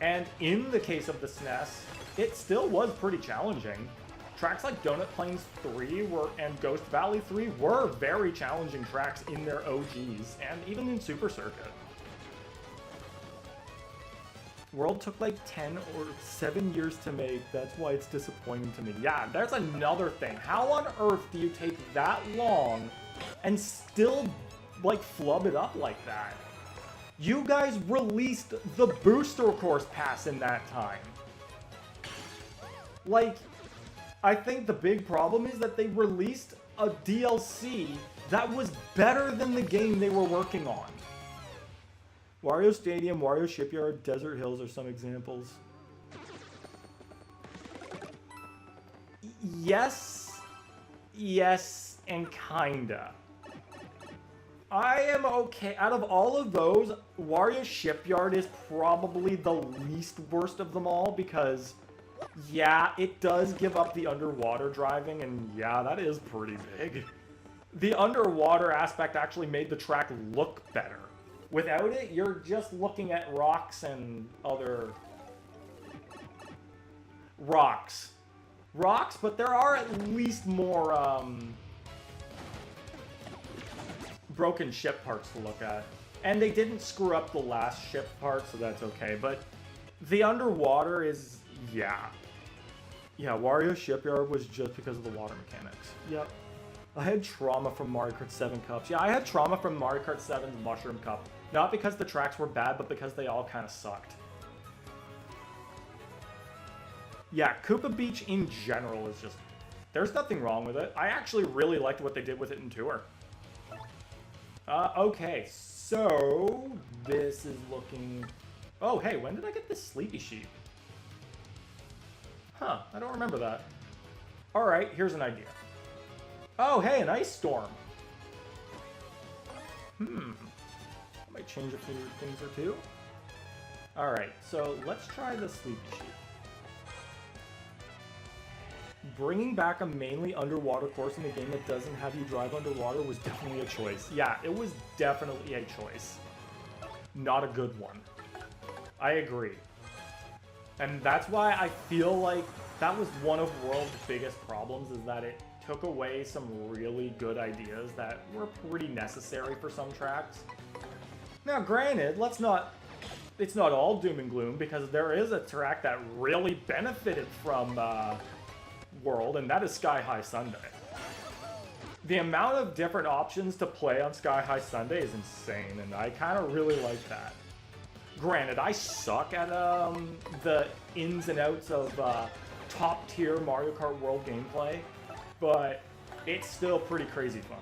[SPEAKER 1] And in the case of the SNES, it still was pretty challenging. Tracks like Donut Plains 3 and Ghost Valley 3 were very challenging tracks in their OGs, and even in Super Circuit. World took like 10 or 7 years to make, that's why it's disappointing to me. Yeah, there's another thing. How on earth do you take that long and still, like, flub it up like that? You guys released the Booster Course Pass in that time. Like, I think the big problem is that they released a DLC that was better than the game they were working on. Wario Stadium, Wario Shipyard, Desert Hills are some examples. Yes, and kinda. I am okay. Out of all of those, Wario Shipyard is probably the least worst of them all because, yeah, it does give up the underwater driving, and yeah, that is pretty big. The underwater aspect actually made the track look better. Without it, you're just looking at rocks and other... Rocks, but there are at least more, broken ship parts to look at. And they didn't screw up the last ship part, so that's okay. But the underwater is... yeah. Yeah, Wario Shipyard was just because of the water mechanics. Yep. I had trauma from Mario Kart 7 Cups. Yeah, I had trauma from Mario Kart 7's Mushroom Cup. Not because the tracks were bad, but because they all kind of sucked. Yeah, Koopa Beach in general is just... There's nothing wrong with it. I actually really liked what they did with it in Tour. Okay, so... This is looking... Oh, hey, when did I get this Sleepy Sheep? Huh, I don't remember that. Alright, here's an idea. Oh, hey, an ice storm. Might change a few things or two. Alright, so let's try the Sleepy Sheep. Bringing back a mainly underwater course in a game that doesn't have you drive underwater was definitely a choice. Yeah, it was definitely a choice. Not a good one. I agree. And that's why I feel like that was one of World's biggest problems, is that it took away some really good ideas that were pretty necessary for some tracks. Now, granted, it's not all doom and gloom, because there is a track that really benefited from World, and that is Sky High Sunday. The amount of different options to play on Sky High Sunday is insane, and I kind of really like that. Granted, I suck at the ins and outs of top-tier Mario Kart World gameplay, but it's still pretty crazy fun.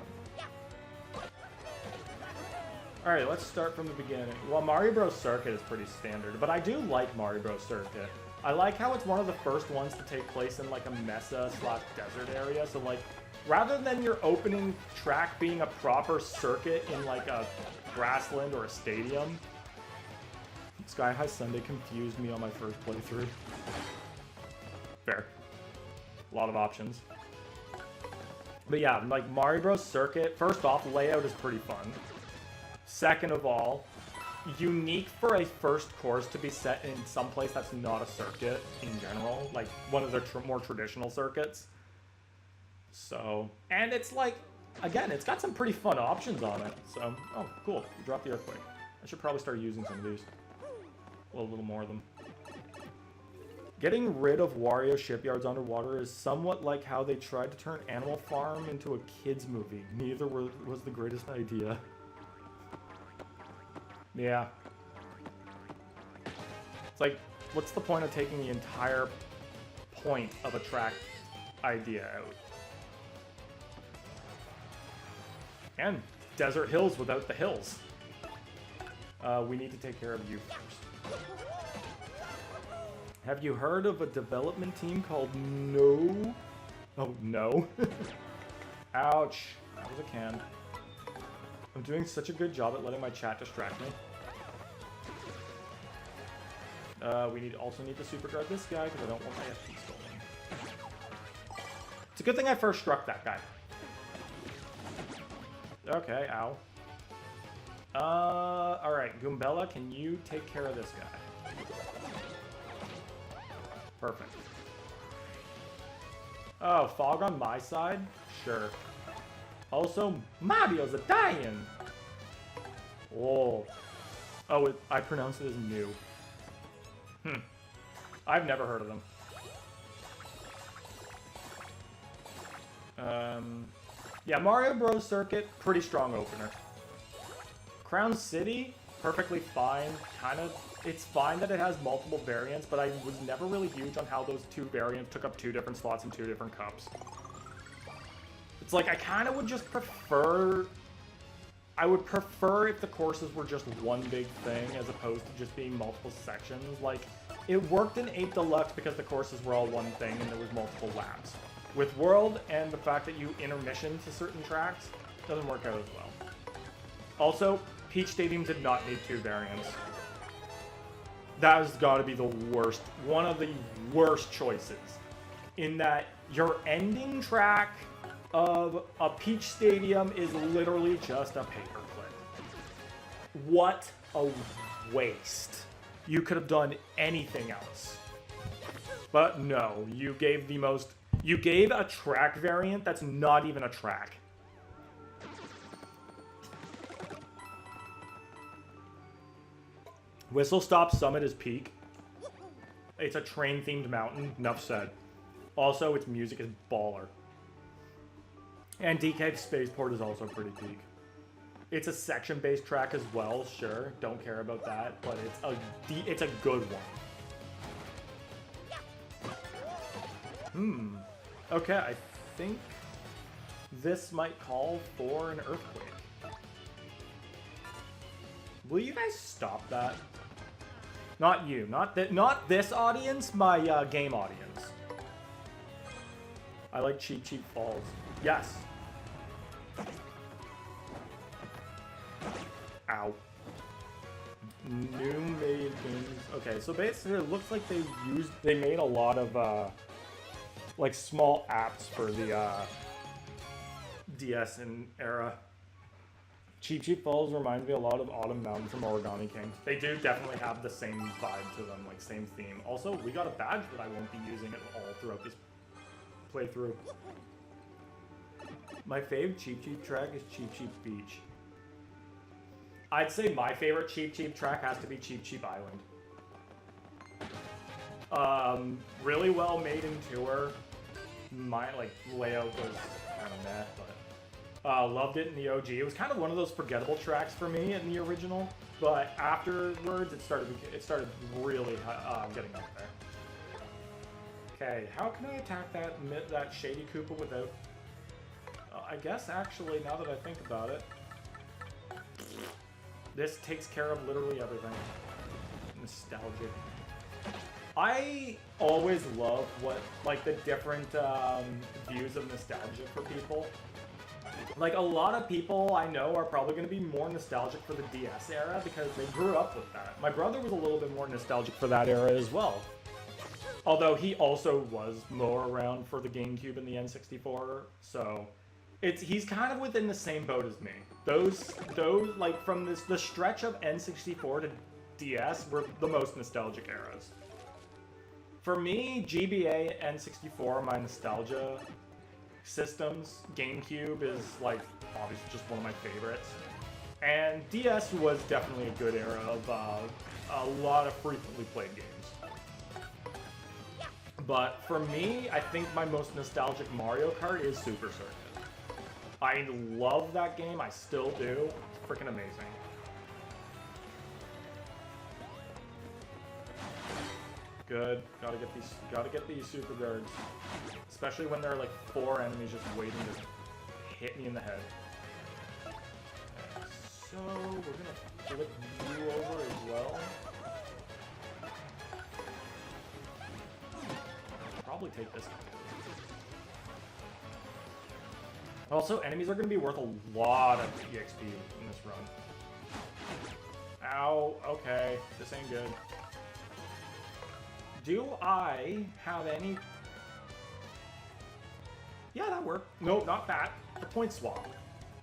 [SPEAKER 1] Alright, let's start from the beginning. Well, Mario Bros. Circuit is pretty standard, but I do like Mario Bros. Circuit. I like how it's one of the first ones to take place in like a mesa/desert area, so like, rather than your opening track being a proper circuit in like a grassland or a stadium, Sky High Sunday confused me on my first playthrough. Fair. A lot of options. But yeah, like Mario Bros. Circuit, first off, layout is pretty fun. Second of all, unique for a first course to be set in some place that's not a circuit in general, like one of their more traditional circuits. So, and it's like, again, it's got some pretty fun options on it. So, oh, cool. You dropped the earthquake. I should probably start using some of these. A little more of them. Getting rid of Wario shipyards underwater is somewhat like how they tried to turn Animal Farm into a kids movie. Neither was the greatest idea. Yeah. It's like, what's the point of taking the entire point of a track idea out? And desert hills without the hills. We need to take care of you first. Have you heard of a development team called No? Oh, no. Ouch. That was a can. I'm doing such a good job at letting my chat distract me. We also need to super guard this guy because I don't want my FP stolen. It's a good thing I first struck that guy. Okay, ow. Alright, Goombella, can you take care of this guy? Perfect. Oh, fog on my side? Sure. Also, Mario's a dying! Oh. Oh, I pronounce it as new. I've never heard of them. Yeah, Mario Bros. Circuit, pretty strong opener. Crown City, perfectly fine. It's fine that it has multiple variants, but I was never really huge on how those two variants took up 2 different slots in 2 different cups. It's like, I kind of would just prefer... I would prefer if the courses were just one big thing, as opposed to just being multiple sections. Like, it worked in 8 Deluxe because the courses were all one thing and there was multiple laps. With World and the fact that you intermission to certain tracks, it doesn't work out as well. Also, Peach Stadium did not need 2 variants. That has got to be the worst, one of the worst choices. In that your ending track of a Peach Stadium is literally just a paperclip. What a waste. You could have done anything else. But no, you gave a track variant that's not even a track. Whistle Stop Summit is peak. It's a train-themed mountain, enough said. Also, its music is baller. And DK Spaceport is also pretty peak. It's a section-based track as well, sure. Don't care about that, but it's a good one. Okay, I think this might call for an earthquake. Will you guys stop that? Not you, not this audience, my game audience. I like Cheap Cheap Falls. Yes. Ow. New made games. Okay, so basically it looks like they made a lot of like small apps for the DS and era. Cheap Cheap Falls reminds me a lot of Autumn Mountain from Origami King. They do definitely have the same vibe to them, like same theme. Also, we got a badge that I won't be using at all throughout this playthrough. My fave Cheap Cheap track is Cheap Cheap Beach. I'd say my favorite Cheap Cheap track has to be Cheap Cheap Island. Really well made in tour. My layout was kind of meh, but loved it in the OG. It was kind of one of those forgettable tracks for me in the original, but afterwards it started really getting up there. Okay, how can I attack that Shady Koopa without? I guess actually, now that I think about it, this takes care of literally everything. Nostalgic. I always love the different views of nostalgia for people. Like, a lot of people I know are probably going to be more nostalgic for the DS era because they grew up with that. My brother was a little bit more nostalgic for that era as well. Although he also was more around for the GameCube and the N64, so he's kind of within the same boat as me. Those like from the stretch of N64 to DS were the most nostalgic eras. For me, GBA, N64 are my nostalgia systems. GameCube is like obviously just one of my favorites. And DS was definitely a good era of a lot of frequently played games. But for me, I think my most nostalgic Mario Kart is Super Circuit. I love that game, I still do. It's freaking amazing. Good. Gotta get these super guards. Especially when there are like 4 enemies just waiting to hit me in the head. Okay, so we're gonna flip you over as well. Probably take this. Also, enemies are gonna be worth a lot of EXP in this run. Ow, okay, this ain't good. Do I have any... Yeah, that worked. No, not that. The point swap.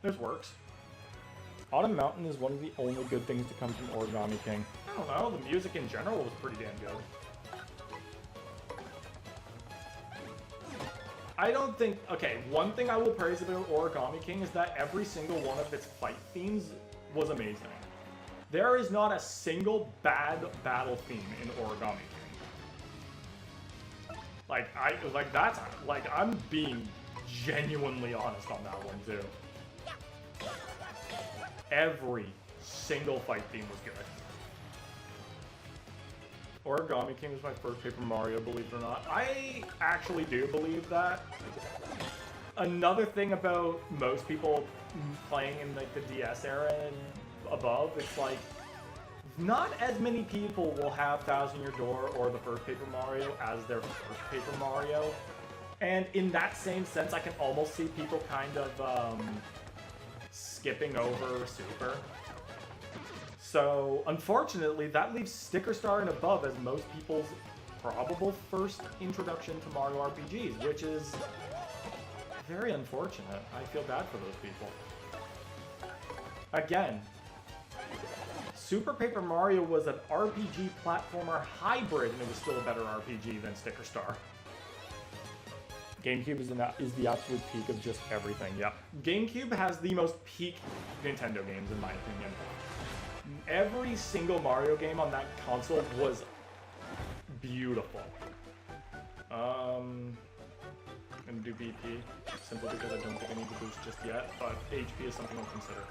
[SPEAKER 1] This works. Autumn Mountain is one of the only good things to come from Origami King. I don't know, the music in general was pretty damn good. I don't think... Okay, one thing I will praise about Origami King is that every single one of its fight themes was amazing. There is not a single bad battle theme in Origami King. I'm being genuinely honest on that one too. Every single fight theme was good. Origami King was my first Paper Mario, believe it or not. I actually do believe that. Another thing about most people playing in like the DS era and above, it's like not as many people will have Thousand Year Door or the first Paper Mario as their first Paper Mario. And in that same sense, I can almost see people kind of skipping over Super. So, unfortunately, that leaves Sticker Star and above as most people's probable first introduction to Mario RPGs, which is very unfortunate. I feel bad for those people. Again, Super Paper Mario was an RPG platformer hybrid, and it was still a better RPG than Sticker Star. GameCube is the absolute peak of just everything, yep. GameCube has the most peak Nintendo games, in my opinion. Every single Mario game on that console was beautiful. I'm gonna do BP, simply because I don't think I need to boost just yet, but HP is something I'll consider.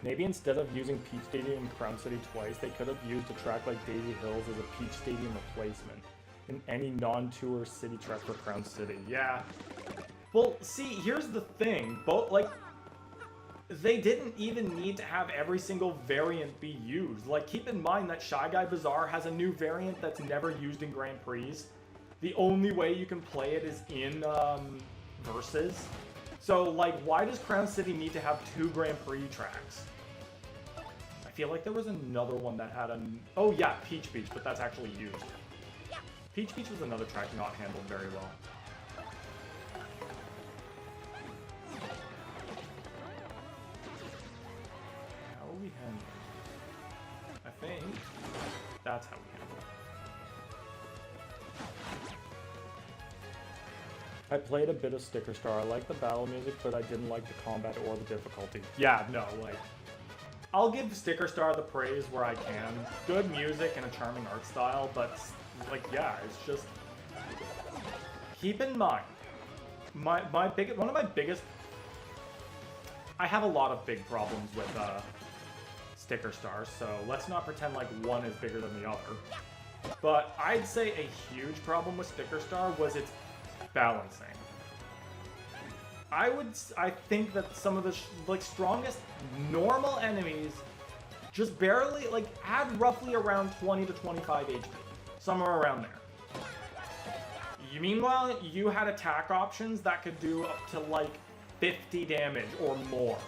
[SPEAKER 1] Maybe instead of using Peach Stadium and Crown City twice, they could have used a track like Daisy Hills as a Peach Stadium replacement in any non-tour city track for Crown City. Yeah. Well, see, here's the thing. They didn't even need to have every single variant be used. Like, keep in mind that Shy Guy Bazaar has a new variant that's never used in Grand Prix. The only way you can play it is in Versus. So, like, why does Crown City need to have 2 Grand Prix tracks? I feel like there was another one that had oh yeah, Peach Beach, but that's actually used. Peach Beach was another track not handled very well. How are we handling? I think that's how we handle it. I played a bit of Sticker Star. I liked the battle music, but I didn't like the combat or the difficulty. Yeah, no, like... I'll give Sticker Star the praise where I can. Good music and a charming art style, but, like, yeah, it's just... Keep in mind, one of my biggest... I have a lot of big problems with Sticker Star, so let's not pretend like one is bigger than the other. But I'd say a huge problem with Sticker Star was its balancing. I think that some of the strongest normal enemies just barely had roughly around 20 to 25 HP, somewhere around there. Meanwhile, you had attack options that could do up to 50 damage or more.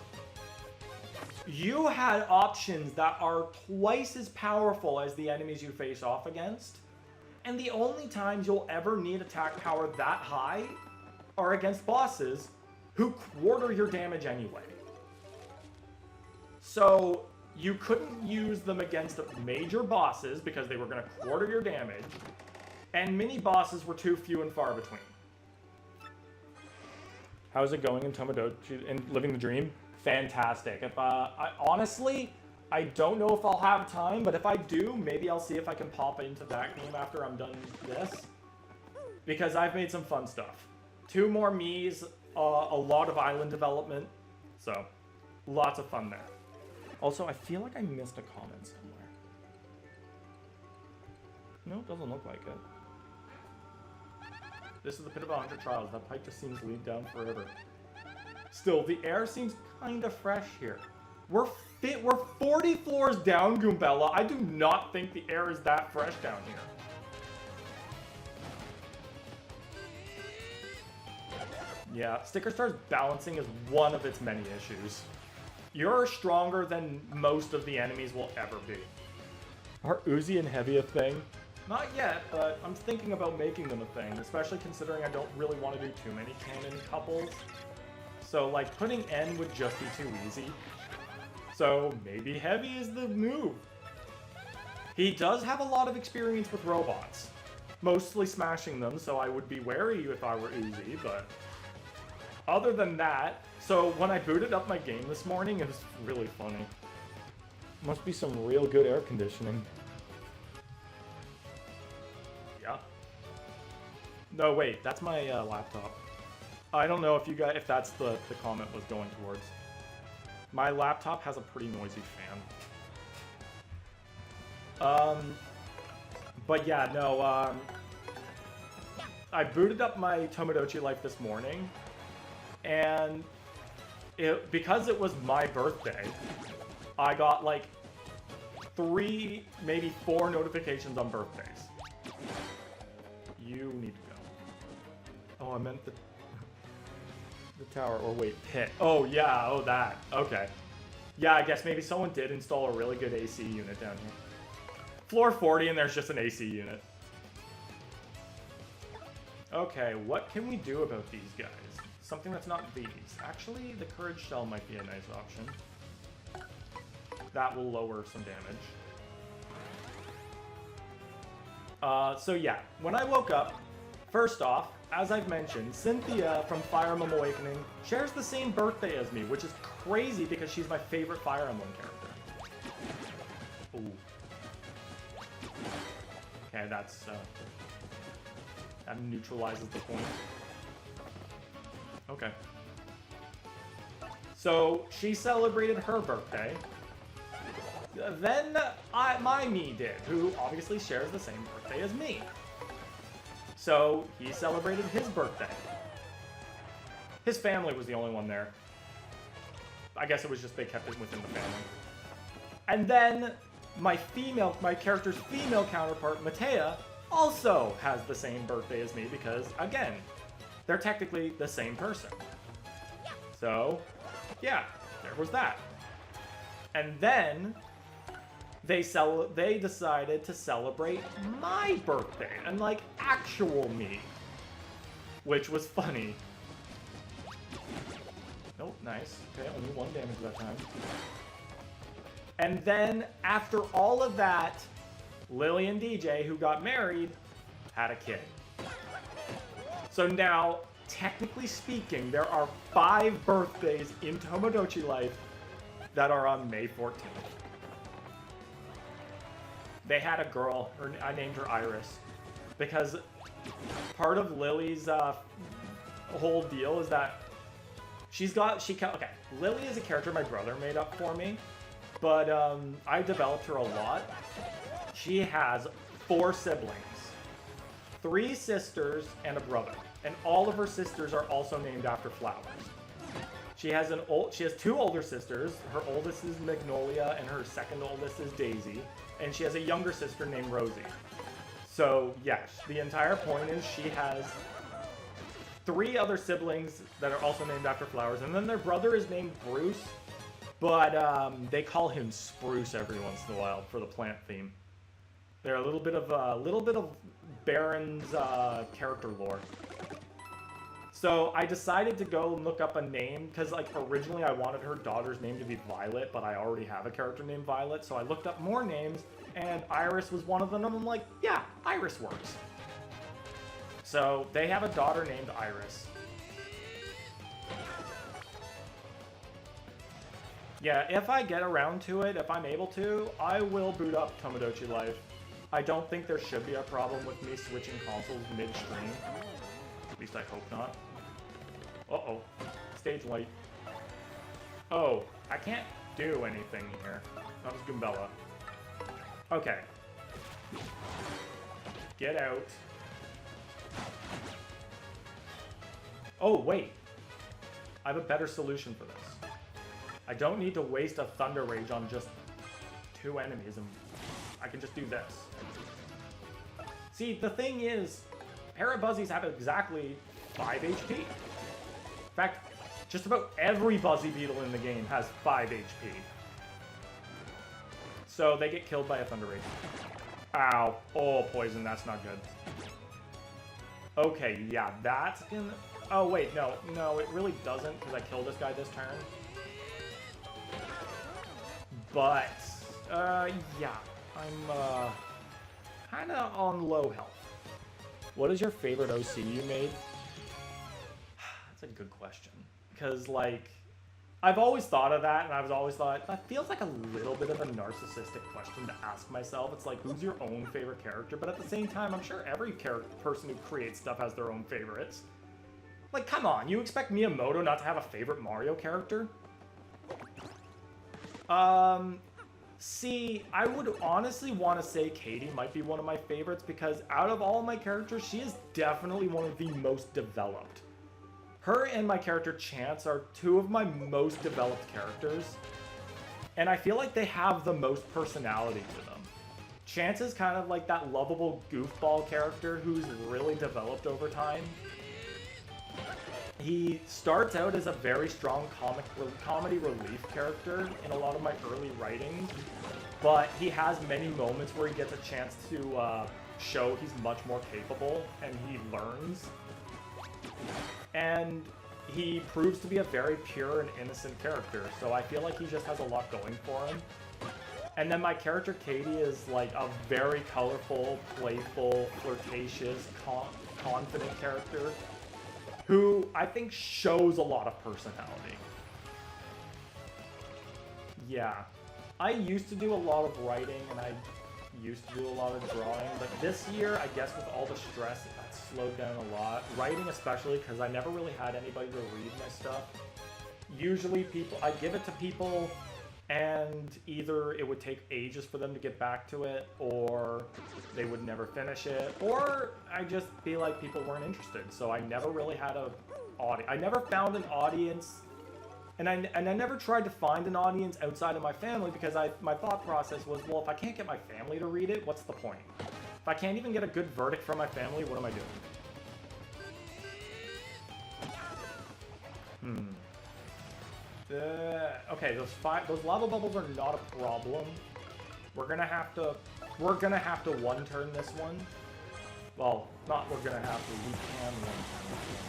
[SPEAKER 1] You had options that are twice as powerful as the enemies you face off against, And the only times you'll ever need attack power that high are against bosses who quarter your damage anyway. So you couldn't use them against major bosses because they were going to quarter your damage, and mini bosses were too few and far between. How's it going in Tomodachi and Living the Dream? Fantastic. If honestly, I don't know if I'll have time, but if I do, maybe I'll see if I can pop into that game after I'm done this. Because I've made some fun stuff. 2 more Miis, a lot of island development, so lots of fun there. Also, I feel like I missed a comment somewhere. No, it doesn't look like it. This is the pit of 100 trials. That pipe just seems to lead down forever. Still, the air seems kind of fresh here. We're 40 floors down, Goombella. I do not think the air is that fresh down here. Yeah, Sticker Star's balancing is one of its many issues. You're stronger than most of the enemies will ever be. Are Uzi and Heavy a thing? Not yet, but I'm thinking about making them a thing, especially considering I don't really want to do too many canon couples. So, like, putting N would just be too easy. So, maybe Heavy is the move. He does have a lot of experience with robots. Mostly smashing them, so I would be wary if I were Uzi, but... Other than that, so when I booted up my game this morning, it was really funny. Must be some real good air conditioning. Yeah. No, wait, that's my laptop. I don't know if you guys, if that's the comment was going towards. My laptop has a pretty noisy fan. But yeah, no, I booted up my Tomodachi Life this morning, and because it was my birthday, I got like 3, maybe 4 notifications on birthdays. You need to go. Oh, I meant the tower, or wait, pit. Oh yeah, oh that, okay. Yeah, I guess maybe someone did install a really good AC unit down here. Floor 40 and there's just an AC unit. Okay, what can we do about these guys? Something that's not these. Actually, the Courage Shell might be a nice option. That will lower some damage. So yeah, when I woke up, first off, as I've mentioned, Cynthia from Fire Emblem Awakening shares the same birthday as me, which is crazy because she's my favorite Fire Emblem character. Ooh. Okay, that's, that neutralizes the point. Okay. So, she celebrated her birthday. Then, my Mii did, who obviously shares the same birthday as me. So, he celebrated his birthday. His family was the only one there. I guess it was just they kept it within the family. And then, my character's female counterpart, Matea, also has the same birthday as me because, again, they're technically the same person. So, yeah, there was that. And then they decided to celebrate my birthday and like actual me, which was funny. Nope, nice. Okay, only 1 damage that time. And then after all of that, Lily and DJ, who got married, had a kid. So now, technically speaking, there are 5 birthdays in Tomodachi Life that are on May 14th. They had a girl, or I named her Iris, because part of Lily's whole deal is that okay, Lily is a character my brother made up for me, but I developed her a lot. She has 4 siblings, 3 sisters and a brother, and all of her sisters are also named after flowers. She has 2 older sisters. Her oldest is Magnolia, and her second oldest is Daisy, and she has a younger sister named Rosie. So yes, the entire point is she has 3 other siblings that are also named after flowers, and then their brother is named Bruce, but they call him Spruce every once in a while for the plant theme. They're a little bit of Baron's character lore. So I decided to go and look up a name because like originally I wanted her daughter's name to be Violet, but I already have a character named Violet. So I looked up more names, and Iris was one of them. And I'm like, yeah, Iris works. So they have a daughter named Iris. Yeah, if I get around to it, if I'm able to, I will boot up Tomodachi Life. I don't think there should be a problem with me switching consoles mid-stream. At least I hope not. Uh-oh. Stage light. Oh, I can't do anything here. That was Goombella. Okay. Get out. Oh, wait. I have a better solution for this. I don't need to waste a Thunder Rage on just 2 enemies, and I can just do this. See, the thing is, Parabuzzies have exactly 5 HP. In fact, just about every Buzzy Beetle in the game has 5 HP. So they get killed by a Thunder Rage. Ow. Oh, poison, that's not good. Okay, yeah, that's gonna... Oh, wait, no, it really doesn't, because I killed this guy this turn. But, yeah, I'm, kinda on low health. What is your favorite OC you made? That's a good question. Because, like, I've always thought of that, and I've always thought, that feels like a little bit of a narcissistic question to ask myself. It's like, who's your own favorite character? But at the same time, I'm sure every person who creates stuff has their own favorites. Like, come on, you expect Miyamoto not to have a favorite Mario character? See, I would honestly want to say Katie might be one of my favorites because out of all my characters, she is definitely one of the most developed. Her and my character Chance are 2 of my most developed characters, and I feel like they have the most personality to them. Chance is kind of like that lovable goofball character who's really developed over time. He starts out as a very strong comedy relief character in a lot of my early writings, but he has many moments where he gets a chance to show he's much more capable, and he learns. And he proves to be a very pure and innocent character, so I feel like he just has a lot going for him. And then my character Katie is like a very colorful, playful, flirtatious, confident character who I think shows a lot of personality. Yeah. I used to do a lot of writing, and I used to do a lot of drawing, but this year, I guess with all the stress, that slowed down a lot. Writing especially, because I never really had anybody to read my stuff. Usually I give it to people, and either it would take ages for them to get back to it, or they would never finish it, or I just feel like people weren't interested. So I never really had a audience. I never found an audience, and I never tried to find an audience outside of my family because my thought process was, well, if I can't get my family to read it, what's the point? If I can't even get a good verdict from my family, what am I doing? Okay, those lava bubbles are not a problem. We're gonna have to one-turn this one. Well, not we're gonna have to, we can one-turn this one.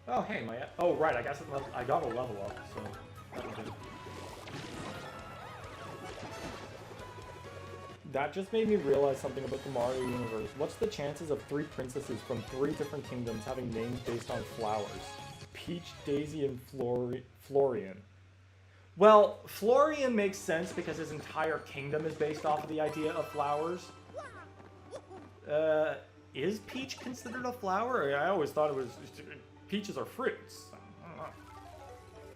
[SPEAKER 1] Oh, hey, oh, right, I guess I got a level up, so that was good. That just made me realize something about the Mario universe. What's the chances of 3 princesses from 3 different kingdoms having names based on flowers? Peach, Daisy, and Florian. Well, Florian makes sense because his entire kingdom is based off of the idea of flowers. Is Peach considered a flower? I always thought it was... Peaches are fruits. I don't know.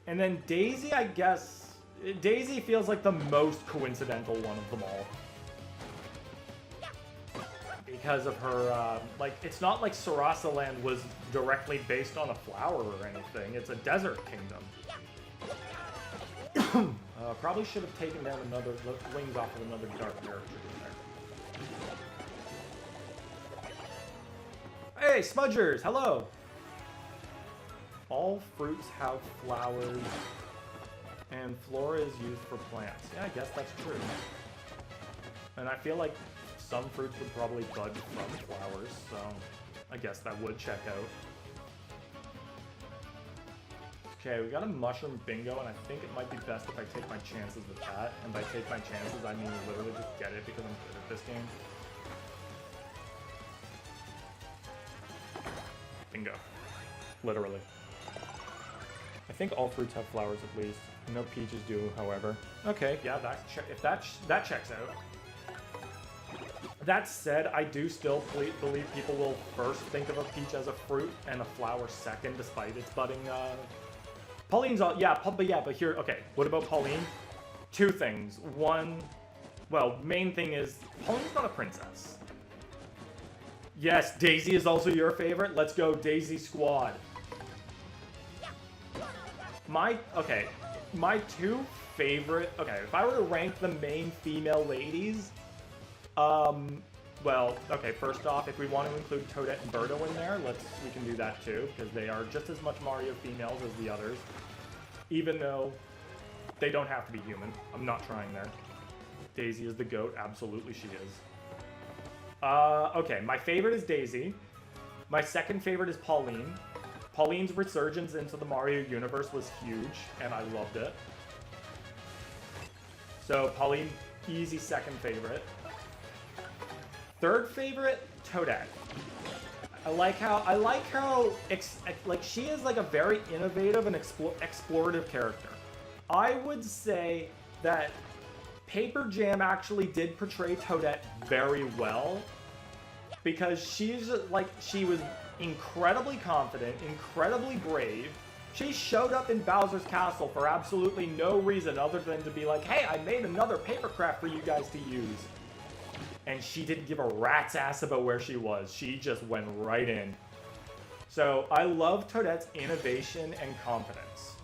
[SPEAKER 1] And then Daisy, I guess... Daisy feels like the most coincidental one of them all. Because of her, like, it's not like Sarasa Land was directly based on a flower or anything. It's a desert kingdom. Probably should have taken down wings off of another dark character in there. Hey, Smudgers, hello! All fruits have flowers, and flora is used for plants. Yeah, I guess that's true. And I feel like some fruits would probably bud from flowers, so I guess that would check out. Okay, we got a mushroom bingo, and I think it might be best if I take my chances with that. And by take my chances, I mean literally just get it because I'm good at this game. Bingo. Literally. I think all fruits have flowers at least. No peaches do, however. Okay, yeah, if that checks out. That said, I do still believe people will first think of a peach as a fruit and a flower second, despite its budding. Pauline's all, yeah, but here, okay, what about Pauline? Two things. One, well, main thing is, Pauline's not a princess. Yes, Daisy is also your favorite. Let's go, Daisy Squad. My two favorite, okay, if I were to rank the main female ladies, well, okay, first off, if we want to include Toadette and Birdo in there, we can do that too, because they are just as much Mario females as the others, even though they don't have to be human. I'm not trying there. Daisy is the GOAT, absolutely she is. Okay, my favorite is Daisy. My second favorite is Pauline. Pauline's resurgence into the Mario universe was huge, and I loved it. So Pauline, easy second favorite. Third favorite, Toadette. I like how like she is like a very innovative and explorative character. I would say that Paper Jam actually did portray Toadette very well, because she was incredibly confident, incredibly brave. She showed up in Bowser's Castle for absolutely no reason other than to be like, hey, I made another paper craft for you guys to use. And she didn't give a rat's ass about where she was. She just went right in. So I love Toadette's innovation and confidence.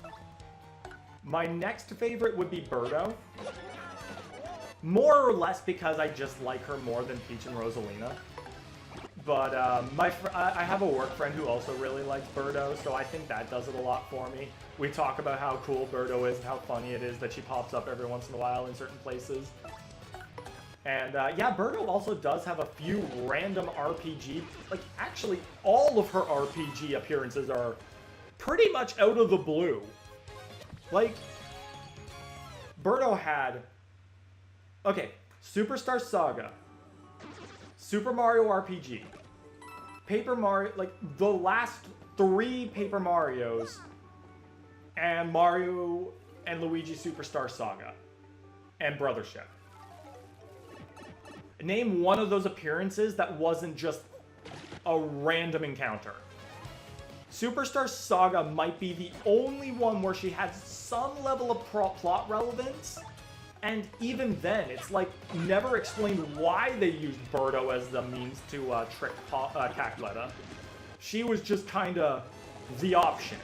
[SPEAKER 1] My next favorite would be Birdo. More or less because I just like her more than Peach and Rosalina. But I have a work friend who also really likes Birdo, so I think that does it a lot for me. We talk about how cool Birdo is and how funny it is that she pops up every once in a while in certain places. And yeah, Birdo also does have a few random RPG, like actually all of her RPG appearances are pretty much out of the blue. Like, Birdo had, okay, Superstar Saga, Super Mario RPG, Paper Mario, like the last 3 Paper Marios, and Mario and Luigi Superstar Saga, and Brothership. Name one of those appearances that wasn't just a random encounter. Superstar Saga might be the only one where she has some level of plot relevance, and even then, it's like never explained why they used Birdo as the means to trick Cackletta. She was just kinda the option.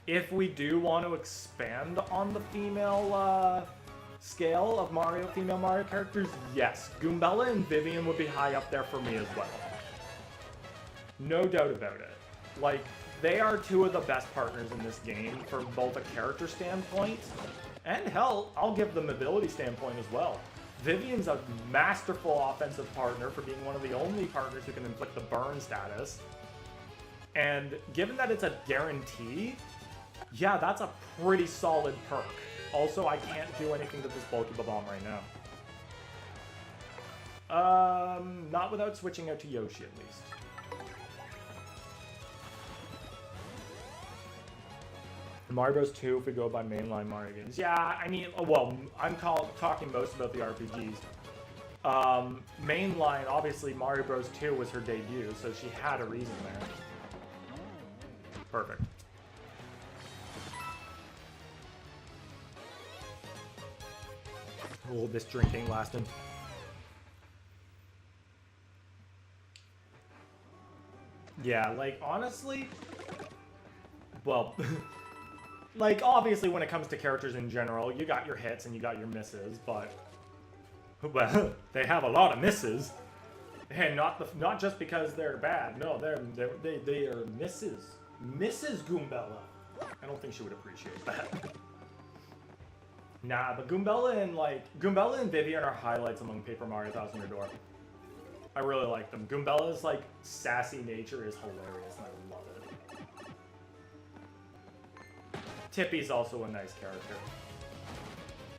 [SPEAKER 1] If we do want to expand on the female scale of female Mario characters, yes, Goombella and Vivian would be high up there for me as well. No doubt about it. Like, they are 2 of the best partners in this game from both a character standpoint, and hell, I'll give them ability standpoint as well. Vivian's a masterful offensive partner for being one of the only partners who can inflict the burn status. And given that it's a guarantee, yeah, that's a pretty solid perk. Also, I can't do anything to this Bulky Bomb right now. Not without switching out to Yoshi, at least. Mario Bros. 2, if we go by mainline Mario games. Yeah, I mean, well, I'm talking most about the RPGs. Mainline, obviously, Mario Bros. 2 was her debut, so she had a reason there. Perfect. Oh, this drink ain't lasting. Yeah, like, honestly, well, like, obviously when it comes to characters in general, you got your hits and you got your misses, but, well, they have a lot of misses, and not just because they're bad. No, they are misses. Mrs. Goombella. I don't think she would appreciate that. Nah, but Goombella and Vivian are highlights among Paper Mario Thousand Year Door. I really like them. Goombella's like sassy nature is hilarious, and I love it. Tippy's also a nice character.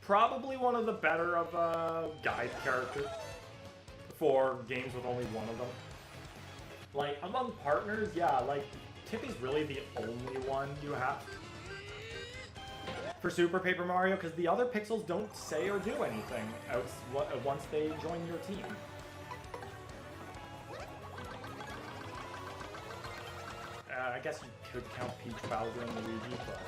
[SPEAKER 1] Probably one of the better of guide characters for games with only one of them. Like among partners, yeah, like Tippy's really the only one you have for Super Paper Mario, because the other pixels don't say or do anything once they join your team. I guess you could count Peach, Bowser, and Luigi, but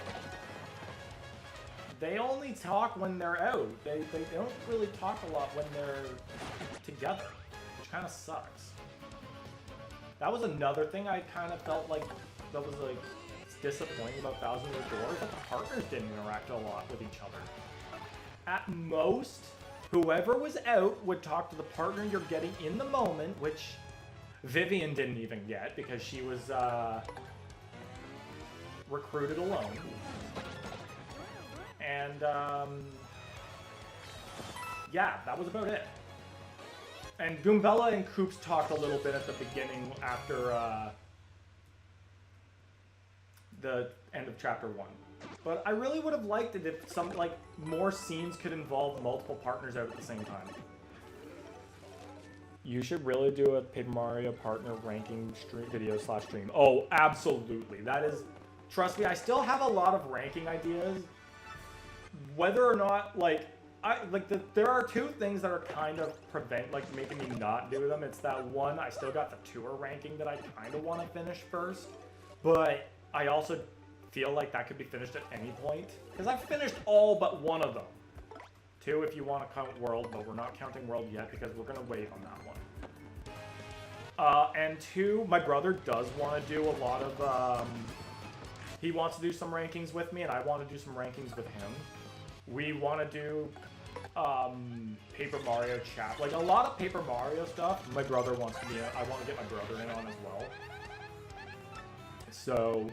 [SPEAKER 1] they only talk when they're out. They don't really talk a lot when they're together, which kind of sucks. That was another thing I kind of felt like that was like disappointing about Thousand Year Door, is that the partners didn't interact a lot with each other. At most, whoever was out would talk to the partner you're getting in the moment, which Vivian didn't even get because she was recruited alone. And yeah, that was about it. And Goombella and Koops talked a little bit at the beginning after the end of Chapter 1. But I really would have liked it if some more scenes could involve multiple partners out at the same time. You should really do a Paper Mario partner ranking video/stream. Oh, absolutely. That is, trust me, I still have a lot of ranking ideas. Whether or not, there are two things that are kind of making me not do them. It's that one, I still got the tour ranking that I kind of want to finish first, but I also feel like that could be finished at any point, because I've finished all but one of them. Two, if you want to count World, but we're not counting World yet because we're going to wait on that one. And two, my brother does want to do a lot of, he wants to do some rankings with me, and I want to do some rankings with him. We want to do Paper Mario chat, like a lot of Paper Mario stuff. My brother wants to be in. I want to get my brother in on as well. So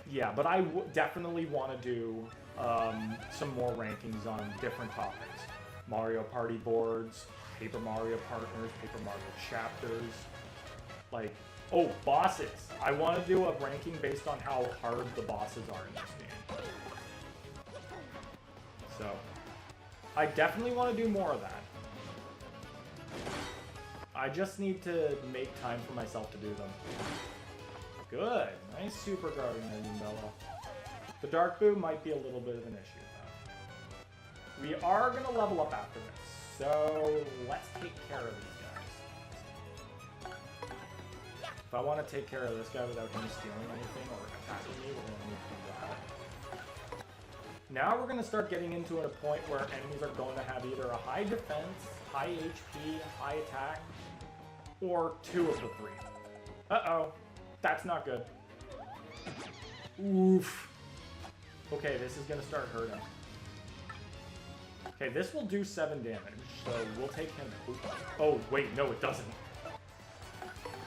[SPEAKER 1] yeah, but I definitely want to do some more rankings on different topics. Mario Party boards, Paper Mario partners, Paper Mario chapters, bosses. I want to do a ranking based on how hard the bosses are in this game. So, I definitely want to do more of that. I just need to make time for myself to do them. Good. Nice super guarding there, Goombella. The Dark Boo might be a little bit of an issue, though. We are going to level up after this, so let's take care of these guys. If I want to take care of this guy without him stealing anything or attacking me, we're going to need to do that. Now we're going to start getting into a point where enemies are going to have either a high defense, high HP, high attack, or two of the three. Uh-oh. That's not good. Oof. Okay, this is going to start hurting. Okay, this will do 7 damage, so we'll take him. Oh, wait, no, it doesn't.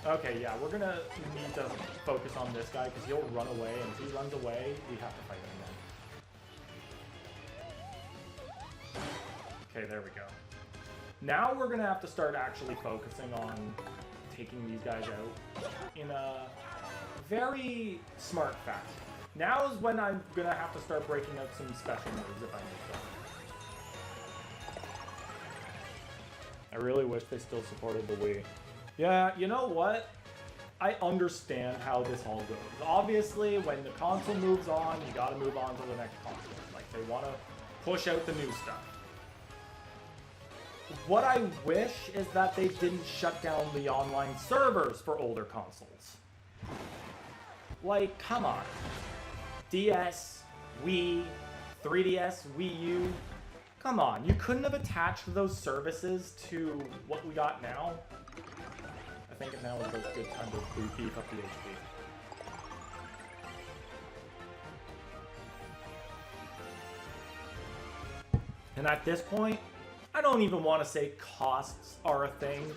[SPEAKER 1] Okay, yeah, we're going to need to focus on this guy because he'll run away, and if he runs away, we have to fight him again. Okay, there we go. Now we're going to have to start actually focusing on taking these guys out in a very smart fashion. Now is when I'm going to have to start breaking out some special moves if I need them. I really wish they still supported the Wii. Yeah, you know what? I understand how this all goes. Obviously, when the console moves on, you gotta move on to the next console. Like, they want to push out the new stuff. What I wish is that they didn't shut down the online servers for older consoles. Like, come on. DS, Wii, 3DS, Wii U. Come on, you couldn't have attached those services to what we got now? I think now is a good time to beef up the HP. And at this point, I don't even want to say costs are a thing.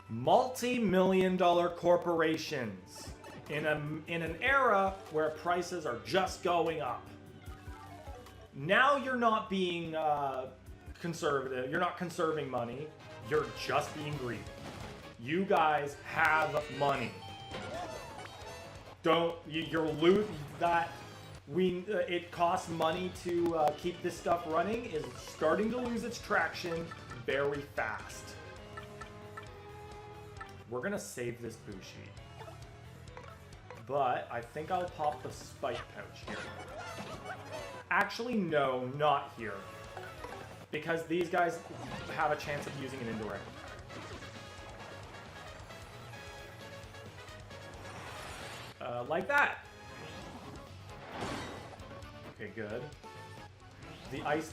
[SPEAKER 1] Multi-million-dollar corporations in an era where prices are just going up. Now you're not being conservative. You're not conserving money. You're just being greedy. You guys have money. You're losing that. It costs money to keep this stuff running. Is starting to lose its traction very fast. We're gonna save this Bushi. But I think I'll pop the spike pouch here. Actually, no, not here. Because these guys have a chance of using an indirect. Like that. Okay, good.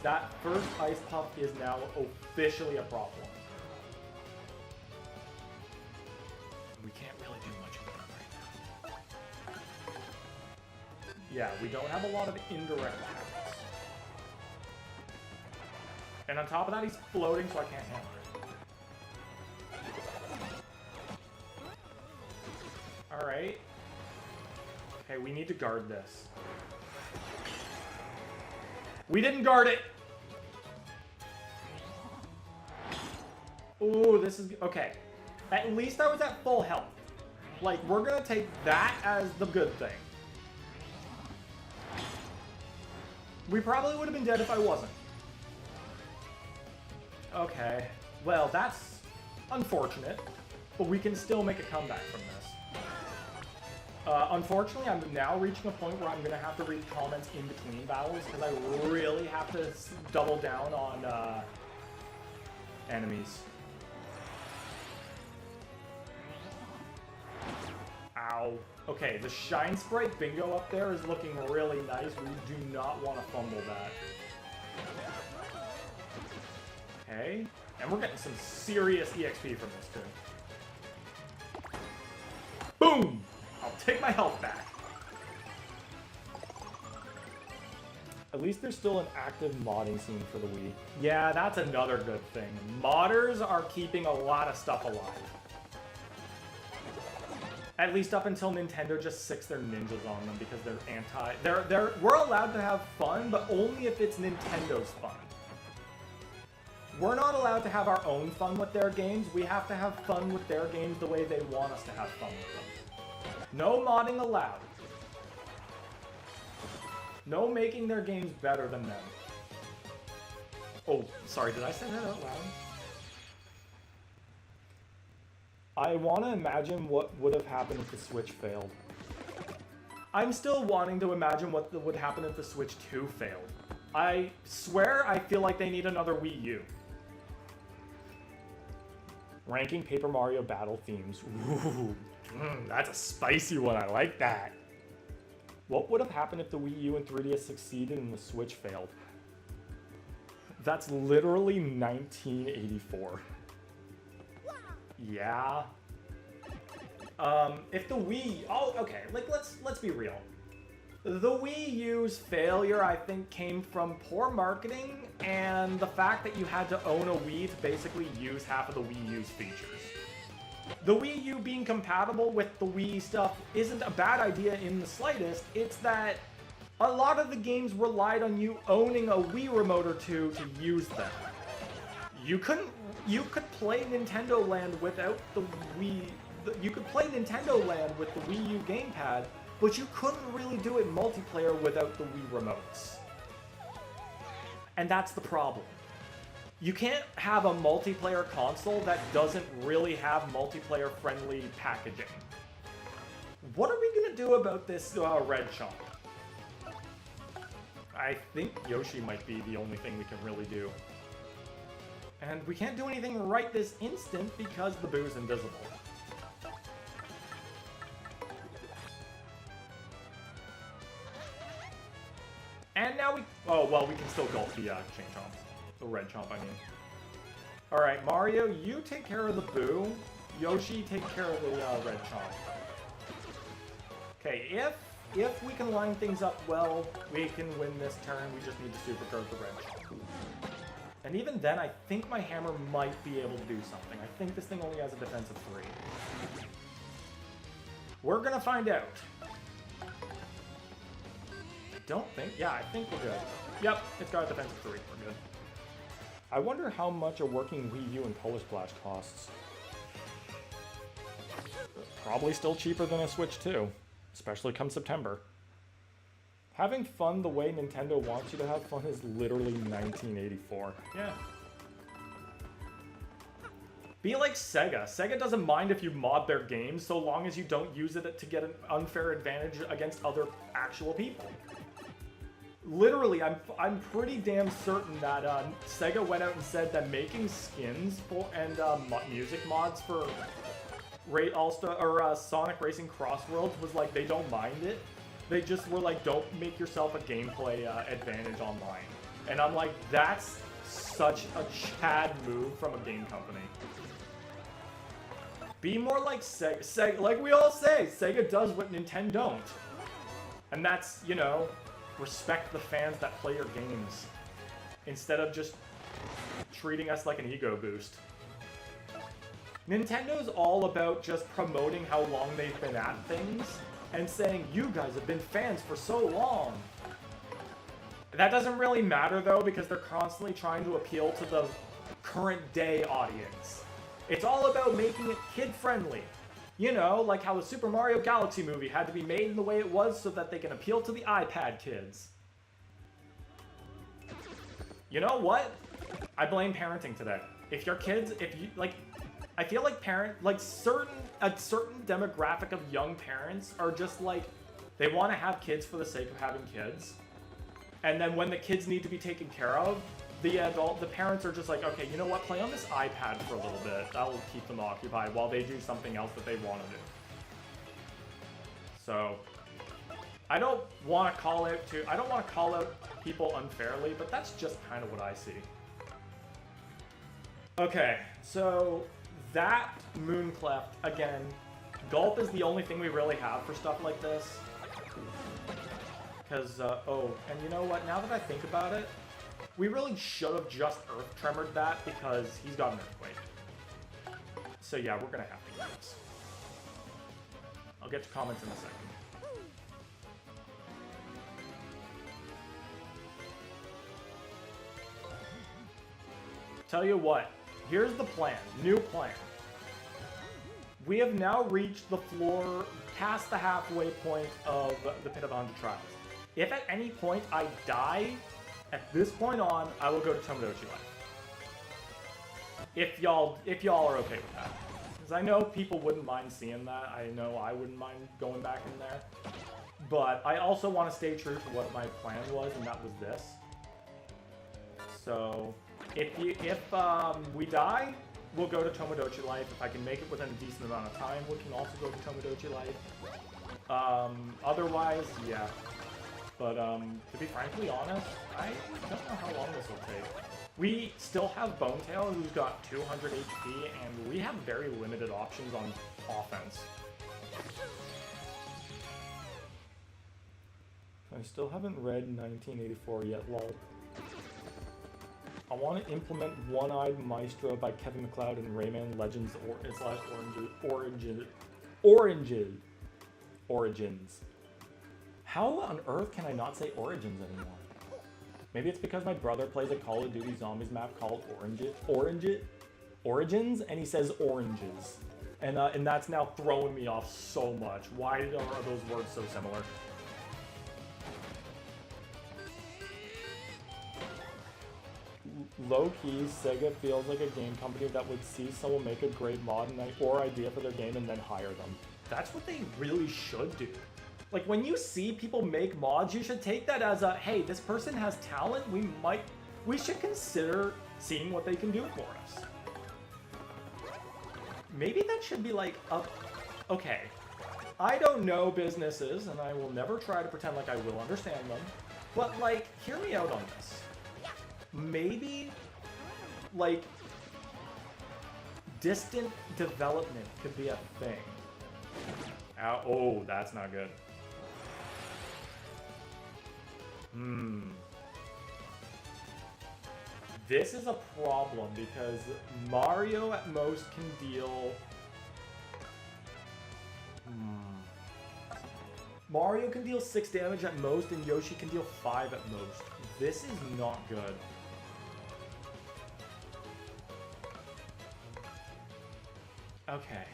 [SPEAKER 1] That first ice puff is now officially a problem. We can't really do much about it right now. Yeah, we don't have a lot of indirect attacks. And on top of that, he's floating, so I can't hammer it. Alright. Okay, we need to guard this. We didn't guard it! Ooh, this is... Okay. At least I was at full health. Like, we're gonna take that as the good thing. We probably would have been dead if I wasn't. Okay. Well, that's unfortunate. But we can still make a comeback from this. Unfortunately, I'm now reaching a point where I'm going to have to read comments in between battles because I really have to double down on enemies. Ow. Okay, the Shine Sprite bingo up there is looking really nice. We do not want to fumble that. Okay, and we're getting some serious EXP from this too. Boom! I'll take my health back. At least there's still an active modding scene for the Wii. Yeah, that's another good thing. Modders are keeping a lot of stuff alive. At least up until Nintendo just sicks their ninjas on them because they're we're allowed to have fun, but only if it's Nintendo's fun. We're not allowed to have our own fun with their games. We have to have fun with their games the way they want us to have fun with them. No modding allowed. No making their games better than them. Oh, sorry, did I say that out loud? I want to imagine what would have happened if the Switch failed. I'm still wanting to imagine what would happen if the Switch 2 failed. I swear I feel like they need another Wii U. Ranking Paper Mario battle themes. Ooh. That's a spicy one, I like that. What would have happened if the Wii U and 3DS succeeded and the Switch failed? That's literally 1984. Yeah. If the Wii... Oh, okay, like, let's be real. The Wii U's failure, I think, came from poor marketing and the fact that you had to own a Wii to basically use half of the Wii U's features. The Wii U being compatible with the Wii stuff isn't a bad idea in the slightest. It's that a lot of the games relied on you owning a Wii remote or two to use them. You could play Nintendo Land without the Wii. You could play Nintendo Land with the Wii U gamepad, but you couldn't really do it multiplayer without the Wii remotes. And that's the problem. You can't have a multiplayer console that doesn't really have multiplayer-friendly packaging. What are we gonna do about this red chomp? I think Yoshi might be the only thing we can really do. And we can't do anything right this instant because the Boo's invisible. And now we... Oh, well, we can still gulp the chain chomp. The red chomp, I mean. Alright, Mario, you take care of the Boo. Yoshi, take care of the red chomp. Okay, if we can line things up well, we can win this turn. We just need to supercharge the red chomp. And even then, I think my hammer might be able to do something. I think this thing only has a defense of 3. We're gonna find out. don't think... Yeah, I think we're good. Yep, it's got a defensive 3. We're good. I wonder how much a working Wii U and Color Splash costs. Probably still cheaper than a Switch 2, especially come September. Having fun the way Nintendo wants you to have fun is literally 1984. Yeah. Be like Sega. Sega doesn't mind if you mod their games so long as you don't use it to get an unfair advantage against other actual people. Literally, I'm pretty damn certain that Sega went out and said that making skins for and music mods for Sonic Racing Crossworlds was like they don't mind it. They just were like, don't make yourself a gameplay advantage online. And I'm like, that's such a Chad move from a game company. Be more like Sega. Like we all say, Sega does what Nintendo don't. And that's, you know, respect the fans that play your games. Instead of just treating us like an ego boost. Nintendo's all about just promoting how long they've been at things. And saying, you guys have been fans for so long. That doesn't really matter though, because they're constantly trying to appeal to the current day audience. It's all about making it kid-friendly. You know, like how the Super Mario Galaxy movie had to be made in the way it was so that they can appeal to the iPad kids. You know what? I blame parenting today. If your kids, I feel like a certain demographic of young parents are just like, they want to have kids for the sake of having kids. And then when the kids need to be taken care of, the parents are just like, okay, you know what, play on this iPad for a little bit. That will keep them occupied while they do something else that they want to do. So, I don't want to call out people unfairly, but that's just kind of what I see. Okay, so that Mooncleft, again, Gulp is the only thing we really have for stuff like this. Because, oh, and you know what, now that I think about it, we really should have just Earth Tremored that because he's got an Earthquake. So yeah, we're gonna have to do this. I'll get to comments in a second. Tell you what, here's the plan, new plan. We have now reached the floor past the halfway point of the Pit of 100 Trials. If at any point I die, at this point on, I will go to Tomodachi Life. If y'all are okay with that. Because I know people wouldn't mind seeing that. I know I wouldn't mind going back in there. But I also want to stay true to what my plan was, and that was this. So, if we die, we'll go to Tomodachi Life. If I can make it within a decent amount of time, we can also go to Tomodachi Life. Otherwise, yeah. But, to be frankly honest, I don't know how long this will take. We still have Bonetail, who's got 200 HP, and we have very limited options on offense. I still haven't read 1984 yet, lol. I want to implement One-Eyed Maestro by Kevin MacLeod in Rayman Legends Origins. How on earth can I not say Origins anymore? Maybe it's because my brother plays a Call of Duty Zombies map called Origins, and he says oranges. And that's now throwing me off so much. Why are those words so similar? Low-key, Sega feels like a game company that would see someone make a great mod or idea for their game and then hire them. That's what they really should do. Like, when you see people make mods, you should take that as a, hey, this person has talent, we should consider seeing what they can do for us. Maybe that should be like, okay, I don't know businesses, and I will never try to pretend like I will understand them, but, like, hear me out on this. Maybe, like, distant development could be a thing. Ow, oh, that's not good. This is a problem because Mario at most can deal... Mario can deal 6 damage at most, and Yoshi can deal 5 at most. This is not good. Okay.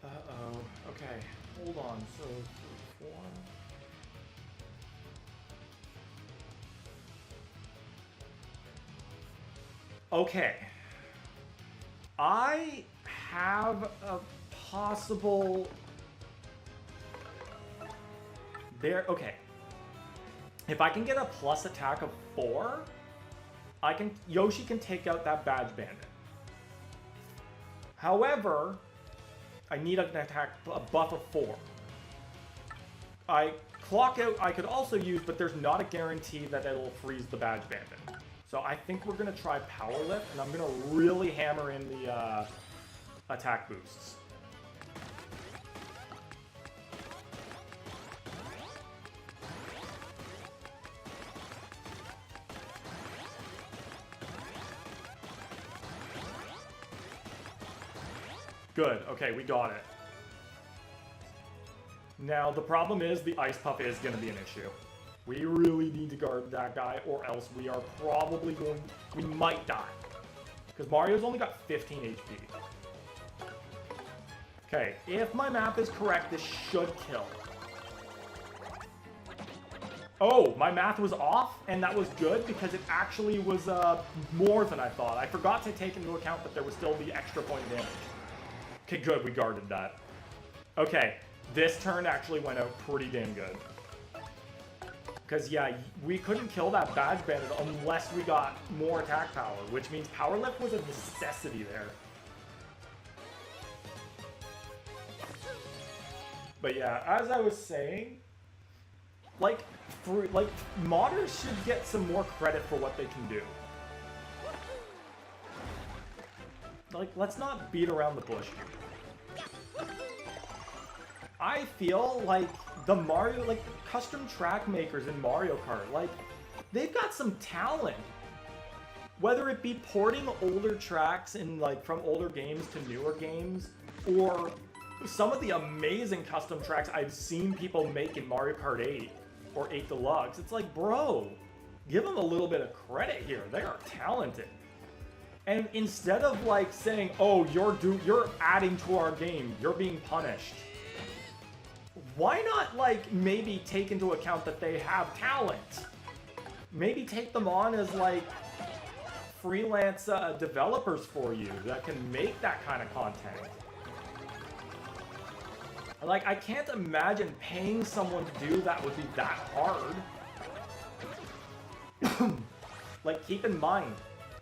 [SPEAKER 1] Uh-oh. Okay. Hold on. So, 4... Okay. I have a possible... There, okay. If I can get a plus attack of 4, Yoshi can take out that Badge Bandit. However, I need an attack, a buff of 4. Clock Out I could also use, but there's not a guarantee that it'll freeze the Badge Bandit. So I think we're gonna try Power Lift, and I'm gonna really hammer in the attack boosts. Good, okay, we got it. Now, the problem is the Ice Puff is going to be an issue. We really need to guard that guy, or else we are probably we might die. Because Mario's only got 15 HP. Okay, if my map is correct, this should kill. Oh, my math was off, and that was good, because it actually was more than I thought. I forgot to take into account that there was still the extra point of damage. Okay, good, we guarded that. Okay, this turn actually went out pretty damn good. Because, yeah, we couldn't kill that Badge Bandit unless we got more attack power, which means Power Lift was a necessity there. But yeah, as I was saying, like modders should get some more credit for what they can do. Like, let's not beat around the bush here. I feel like the Mario, like the custom track makers in Mario Kart, like, they've got some talent. Whether it be porting older tracks in, like, from older games to newer games, or some of the amazing custom tracks I've seen people make in Mario Kart 8 or 8 Deluxe. It's like, bro, give them a little bit of credit here. They are talented. And instead of like saying, "Oh, you're adding to our game, you're being punished," why not like maybe take into account that they have talent? Maybe take them on as like freelance developers for you that can make that kind of content. Like, I can't imagine paying someone to do that would be that hard. Like, keep in mind,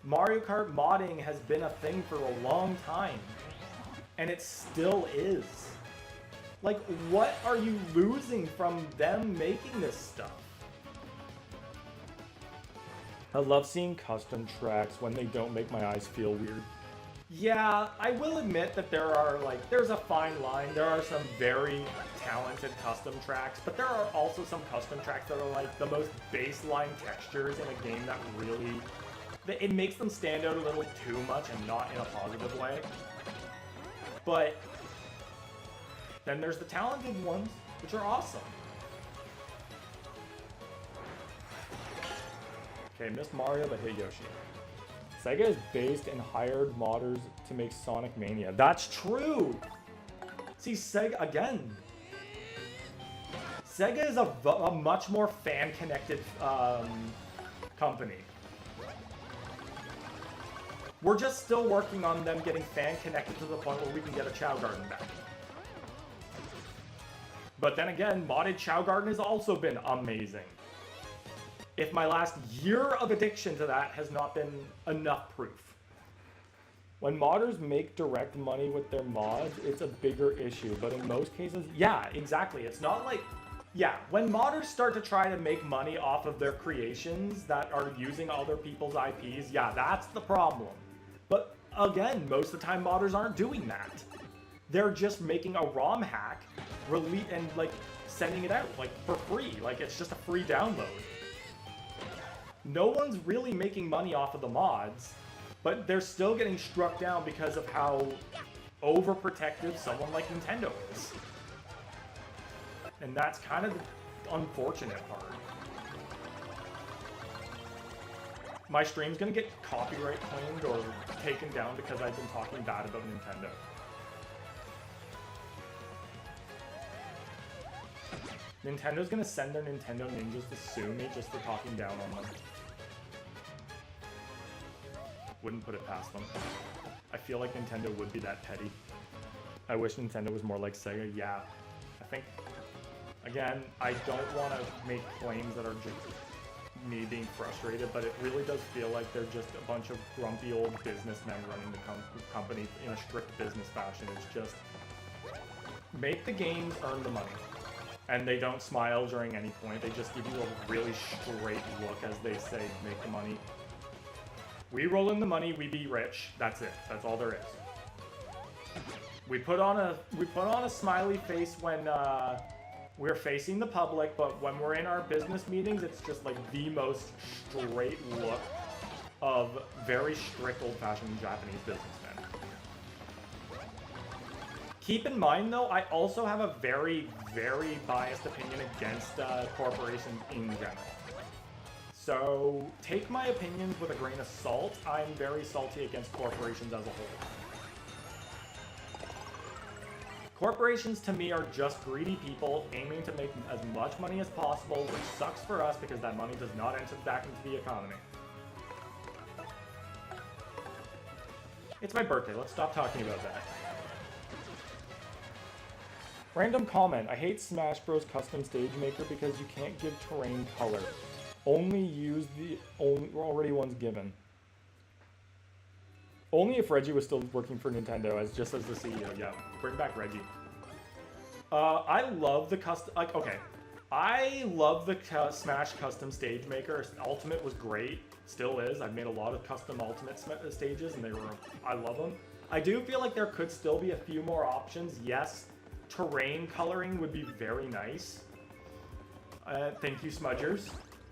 [SPEAKER 1] Mario Kart modding has been a thing for a long time. And it still is. Like, what are you losing from them making this stuff? I love seeing custom tracks when they don't make my eyes feel weird. Yeah, I will admit that there's a fine line. There are some very talented custom tracks, but there are also some custom tracks that are like the most baseline textures in a game that really... It makes them stand out a little too much and not in a positive way. But then there's the talented ones, which are awesome. Okay, missed Mario, but hit Yoshi. Sega is based and hired modders to make Sonic Mania. That's true! See, Sega, again. Sega is a much more fan-connected company. We're just still working on them getting fan-connected to the point where we can get a Chow Garden back. But then again, modded Chow Garden has also been amazing. If my last year of addiction to that has not been enough proof. When modders make direct money with their mods, it's a bigger issue, but in most cases, yeah, exactly. It's not like, yeah, when modders start to try to make money off of their creations that are using other people's IPs, yeah, that's the problem. But again, most of the time modders aren't doing that. They're just making a ROM hack, and like sending it out, like, for free. Like, it's just a free download. No one's really making money off of the mods, but they're still getting struck down because of how overprotective someone like Nintendo is. And that's kind of the unfortunate part. My stream's gonna get copyright claimed or taken down because I've been talking bad about Nintendo. Nintendo's gonna send their Nintendo ninjas to sue me just for talking down on them. Wouldn't put it past them. I feel like Nintendo would be that petty. I wish Nintendo was more like Sega. Yeah, I think, again, I don't want to make claims that are just me being frustrated, but it really does feel like they're just a bunch of grumpy old businessmen running the company in a strict business fashion. It's just, make the games earn the money. And they don't smile during any point. They just give you a really straight look as they say, make the money. We roll in the money, we be rich. That's it. That's all there is. We put on a smiley face when we're facing the public, but when we're in our business meetings, it's just like the most straight look of very strict old-fashioned Japanese businessmen. Keep in mind, though, I also have a very, very biased opinion against corporations in general. So take my opinions with a grain of salt. I'm very salty against corporations as a whole. Corporations, to me, are just greedy people aiming to make as much money as possible, which sucks for us because that money does not enter back into the economy. It's my birthday. Let's stop talking about that. Random comment. I hate Smash Bros. Custom Stage Maker because you can't give terrain color. Only use the already ones given. Only if Reggie was still working for Nintendo, just as the CEO. Yeah, bring back Reggie. I love the custom. Like, okay, I love the Smash Custom Stage Maker. Ultimate was great, still is. I've made a lot of custom Ultimate stages, and I love them. I do feel like there could still be a few more options. Yes, terrain coloring would be very nice. Thank you, Smudgers.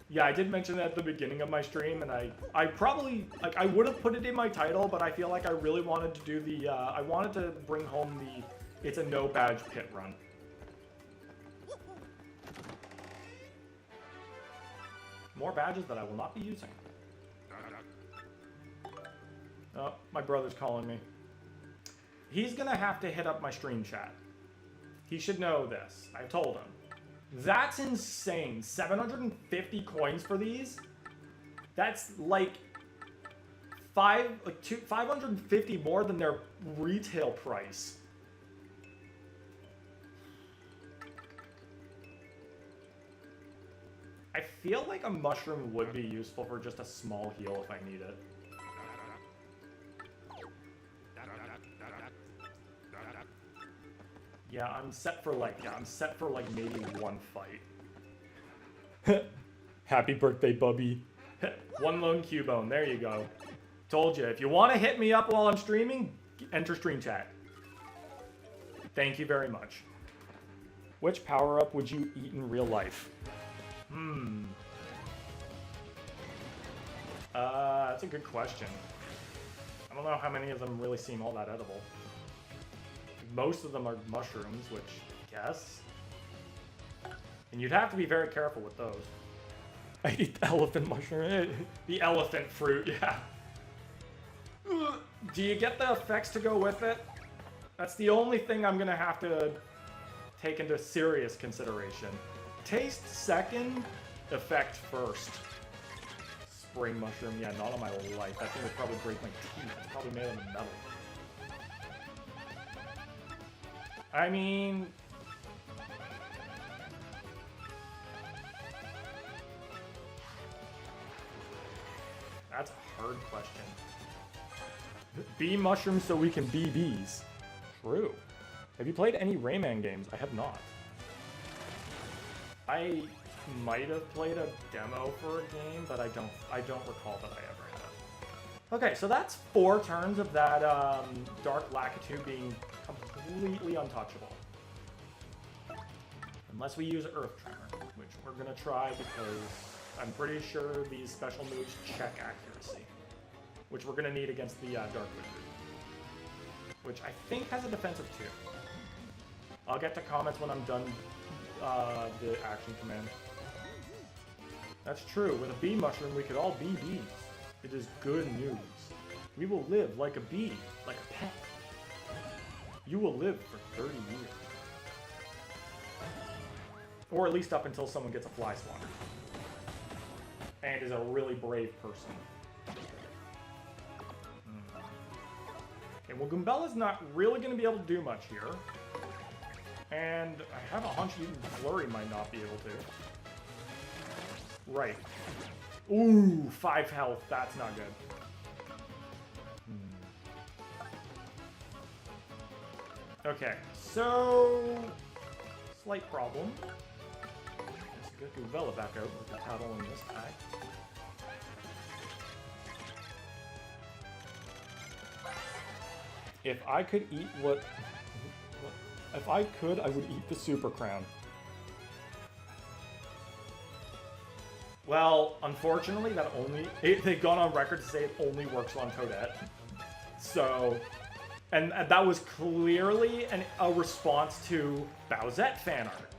[SPEAKER 1] Yeah, I did mention that at the beginning of my stream, and I probably, like, I would have put it in my title, but I feel like I really wanted to do the, I wanted to bring home the, it's a no badge pit run. More badges that I will not be using. Oh, my brother's calling me. He's gonna have to hit up my stream chat. He should know this. I told him. That's insane. 750 coins for these? That's like 550 more than their retail price. I feel like a mushroom would be useful for just a small heal if I need it. Yeah, I'm set for like maybe one fight. Happy birthday, Bubby. One lone Cubone, there you go. Told you, if you want to hit me up while I'm streaming, enter stream chat. Thank you very much. Which power-up would you eat in real life? That's a good question. I don't know how many of them really seem all that edible. Most of them are mushrooms, which I guess. And you'd have to be very careful with those. I eat the elephant mushroom. The elephant fruit, yeah. Do you get the effects to go with it? That's the only thing I'm gonna have to take into serious consideration. Taste second, effect first. Spring mushroom, yeah, not on my life. That thing would probably break my teeth. It's probably made out of metal. I mean... That's a hard question. Bee mushrooms so we can be bees. True. Have you played any Rayman games? I have not. I might have played a demo for a game, but I don't recall that I ever have. Okay, so that's 4 turns of that Dark Lakitu being completely untouchable. Unless we use Earth Tremor, which we're gonna try because I'm pretty sure these special moves check accuracy. Which we're gonna need against the Dark Wizard. Which I think has a defensive 2. I'll get to comments when I'm done the action command. That's true. With a bee mushroom, we could all be bees. It is good news. We will live like a bee, like a pet. You will live for 30 years. Or at least up until someone gets a fly swatter. And is a really brave person. Okay, well, Goombella's not really going to be able to do much here. And I have a hunch even Flurry might not be able to. Right. Ooh, 5 health. That's not good. Okay, so... Slight problem. Let's get Goomella back out with the tattle in this guy. If I could eat what... If I could, I would eat the Super Crown. Well, unfortunately, that only... They've gone on record to say it only works on Toadette. So... And that was clearly a response to Bowsette fan art.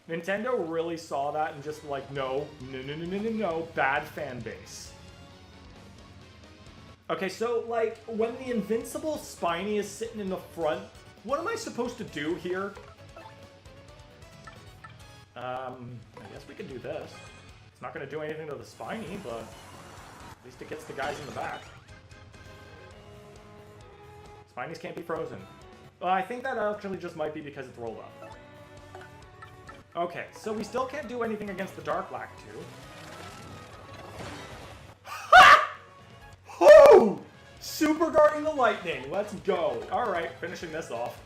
[SPEAKER 1] Nintendo really saw that and just like, no, bad fan base. Okay, so, like, when the invincible Spiny is sitting in the front, what am I supposed to do here? I guess we could do this. It's not going to do anything to the Spiny, but at least it gets the guys in the back. Spinies can't be frozen. Well, I think that actually just might be because it's rolled up. Okay, so we still can't do anything against the Dark Black 2. Woo! Super guarding the lightning. Let's go. All right, finishing this off.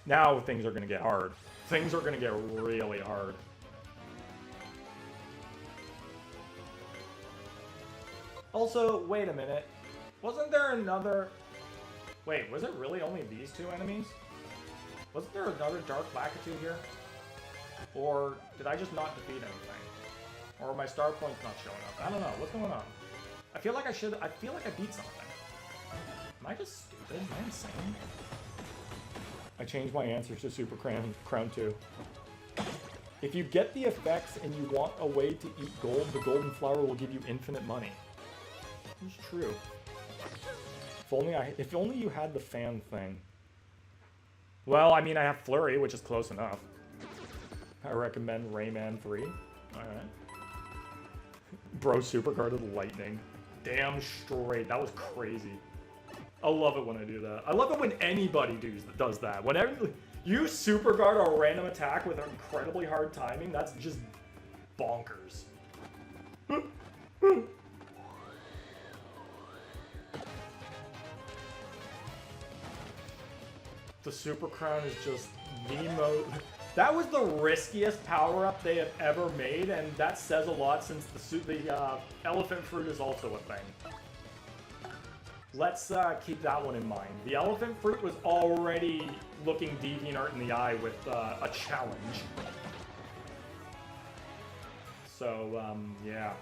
[SPEAKER 1] Now things are going to get hard. Things are going to get really hard. Also, wait a minute. Wasn't there another... Wait, was it really only these 2 enemies? Wasn't there another Dark Lakitu here? Or did I just not defeat anything? Or are my star points not showing up? I don't know. What's going on? I feel like I beat something. Am I just stupid? Am I insane? I changed my answers to Super Crown 2. If you get the effects and you want a way to eat gold, the golden flower will give you infinite money. It's true. If only you had the fan thing. Well, I mean, I have Flurry, which is close enough. I recommend Rayman 3. Alright. Bro supercarded lightning. Damn straight. That was crazy. I love it when I do that. I love it when anybody does that. Whenever you superguard a random attack with incredibly hard timing, that's just bonkers. The Super Crown is just the most... That was the riskiest power-up they have ever made, and that says a lot since the Elephant Fruit is also a thing. Let's keep that one in mind. The Elephant Fruit was already looking DeviantArt in the eye with a challenge. So, yeah.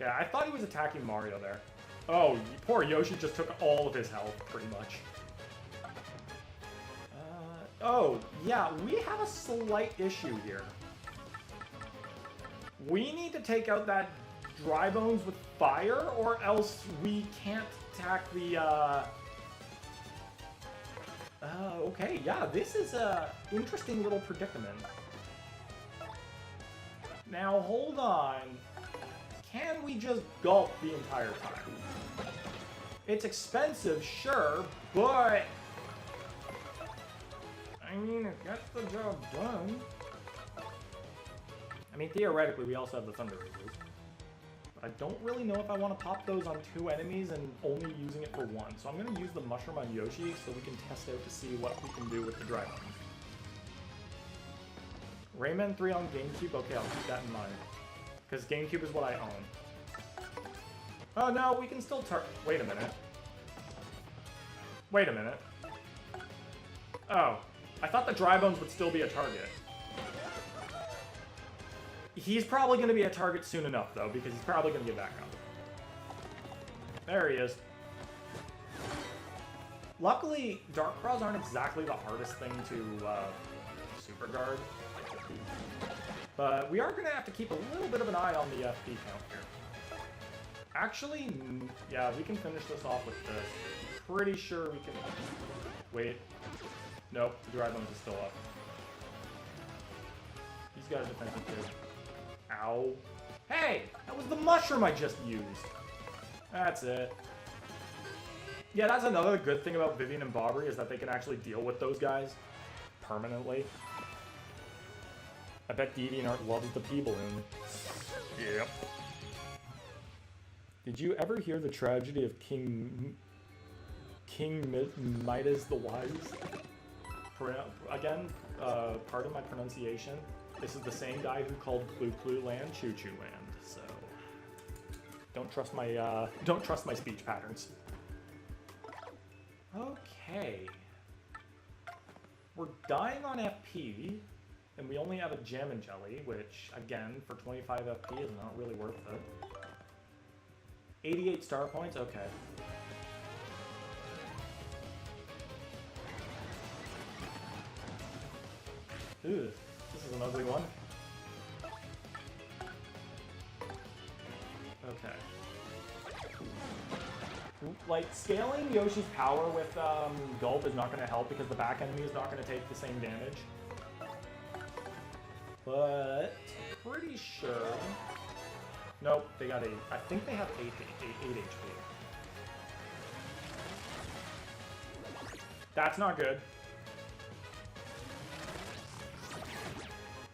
[SPEAKER 1] Yeah, I thought he was attacking Mario there. Oh, poor Yoshi just took all of his health, pretty much. Oh, yeah, we have a slight issue here. We need to take out that Dry Bones with fire, or else we can't attack the, okay, yeah, this is a interesting little predicament. Now, hold on. Can we just gulp the entire time? It's expensive, sure, but... I mean, it gets the job done. I mean, theoretically, we also have the Thunder Reapers. But I don't really know if I want to pop those on 2 enemies and only using it for 1. So I'm going to use the Mushroom on Yoshi so we can test out to see what we can do with the Dry Bones. Rayman 3 on GameCube? Okay, I'll keep that in mind. Because GameCube is what I own. Oh no, we can still wait a minute. Wait a minute. Oh, I thought the dry bones would still be a target. He's probably going to be a target soon enough, though, because he's probably going to get back up. There he is. Luckily, Dark Claws aren't exactly the hardest thing to super guard. But we are going to have to keep a little bit of an eye on the FP count here. Actually, yeah, we can finish this off with this. Pretty sure we can... Wait. Nope, the dry bones is still up. These guys are defensive too. Ow. Hey! That was the mushroom I just used. That's it. Yeah, that's another good thing about Vivian and Bobbery is that they can actually deal with those guys permanently. I bet DeviantArt loves the P-Balloon. Yep. Did you ever hear the tragedy of King Midas the Wise? Again, pardon my pronunciation. This is the same guy who called Clue Clue Land Choo Choo Land, so don't trust my speech patterns. Okay, we're dying on FP, and we only have a Gem and Jelly, which again for 25 FP is not really worth it. 88 star points, okay. Ooh, this is an ugly one. Okay. Like, scaling Yoshi's power with Gulp is not going to help because the back enemy is not going to take the same damage. But, pretty sure... Nope, they got 8. I think they have 8 HP. That's not good.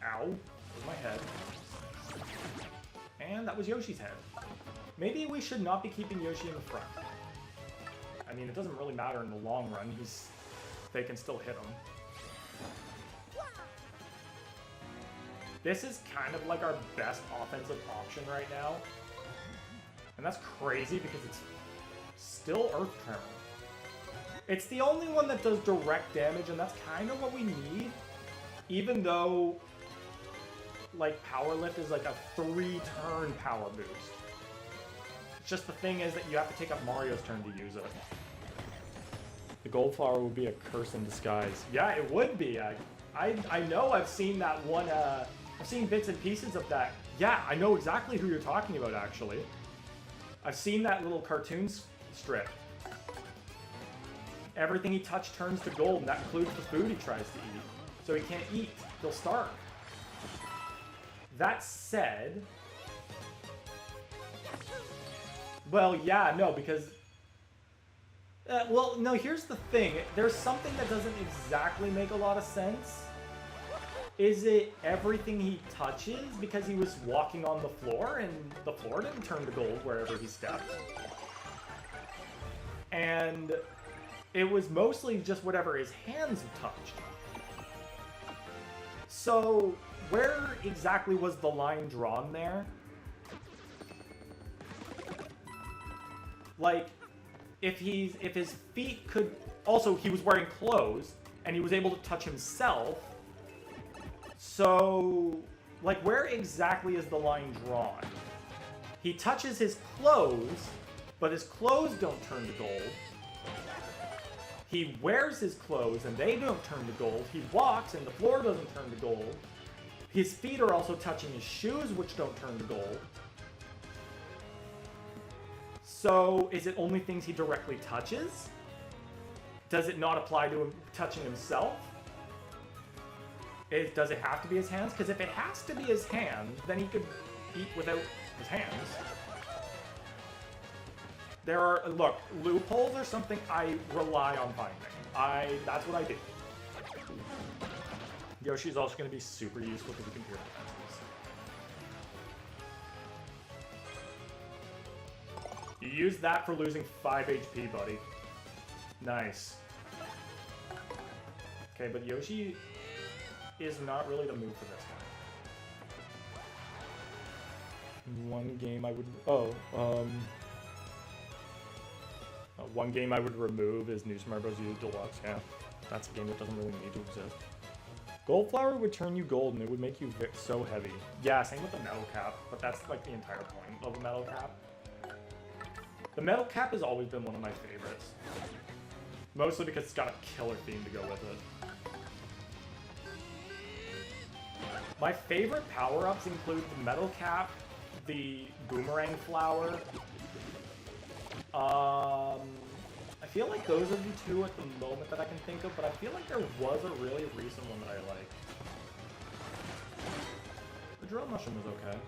[SPEAKER 1] Ow. There's my head. And that was Yoshi's head. Maybe we should not be keeping Yoshi in the front. I mean, it doesn't really matter in the long run. They can still hit him. This is kind of like our best offensive option right now. And that's crazy because it's still Earth Tremor. It's the only one that does direct damage, and that's kind of what we need. Even though, like, Power Lift is like a 3-turn power boost. It's just the thing is that you have to take up Mario's turn to use it. The Gold Flower would be a curse in disguise. Yeah, it would be. I know I've seen that one, I've seen bits and pieces of that. Yeah, I know exactly who you're talking about, actually. I've seen that little cartoon strip. Everything he touched turns to gold, and that includes the food he tries to eat. So he can't eat. He'll starve. That said... Well, yeah, no, because... well, no, here's the thing. There's something that doesn't exactly make a lot of sense. Is it everything he touches? Because he was walking on the floor, and the floor didn't turn to gold wherever he stepped. And it was mostly just whatever his hands touched. So, where exactly was the line drawn there? Like, if his feet could... Also, he was wearing clothes, and he was able to touch himself. So, like, where exactly is the line drawn? He touches his clothes, but his clothes don't turn to gold. He wears his clothes, and they don't turn to gold. He walks, and the floor doesn't turn to gold. His feet are also touching his shoes, which don't turn to gold. So, is it only things he directly touches? Does it not apply to him touching himself? Does it have to be his hands? Because if it has to be his hands, then he could eat without his hands. There are, look, loopholes are something I rely on finding. That's what I do. Yoshi's also going to be super useful to the computer defenses. You used that for losing 5 HP, buddy. Nice. Okay, but Yoshi is not really the move for this one. One game I would... Oh, One game I would remove is New Super Mario Bros. U Deluxe. Yeah, that's a game that doesn't really need to exist. Gold Flower would turn you gold and it would make you so heavy. Yeah, same with the metal cap, but that's like the entire point of a metal cap. The metal cap has always been one of my favorites. Mostly because it's got a killer theme to go with it. My favorite power-ups include the metal cap, the boomerang flower. I feel like those are the two at the moment that I can think of, but I feel like there was a really recent one that I liked. The drill mushroom was okay.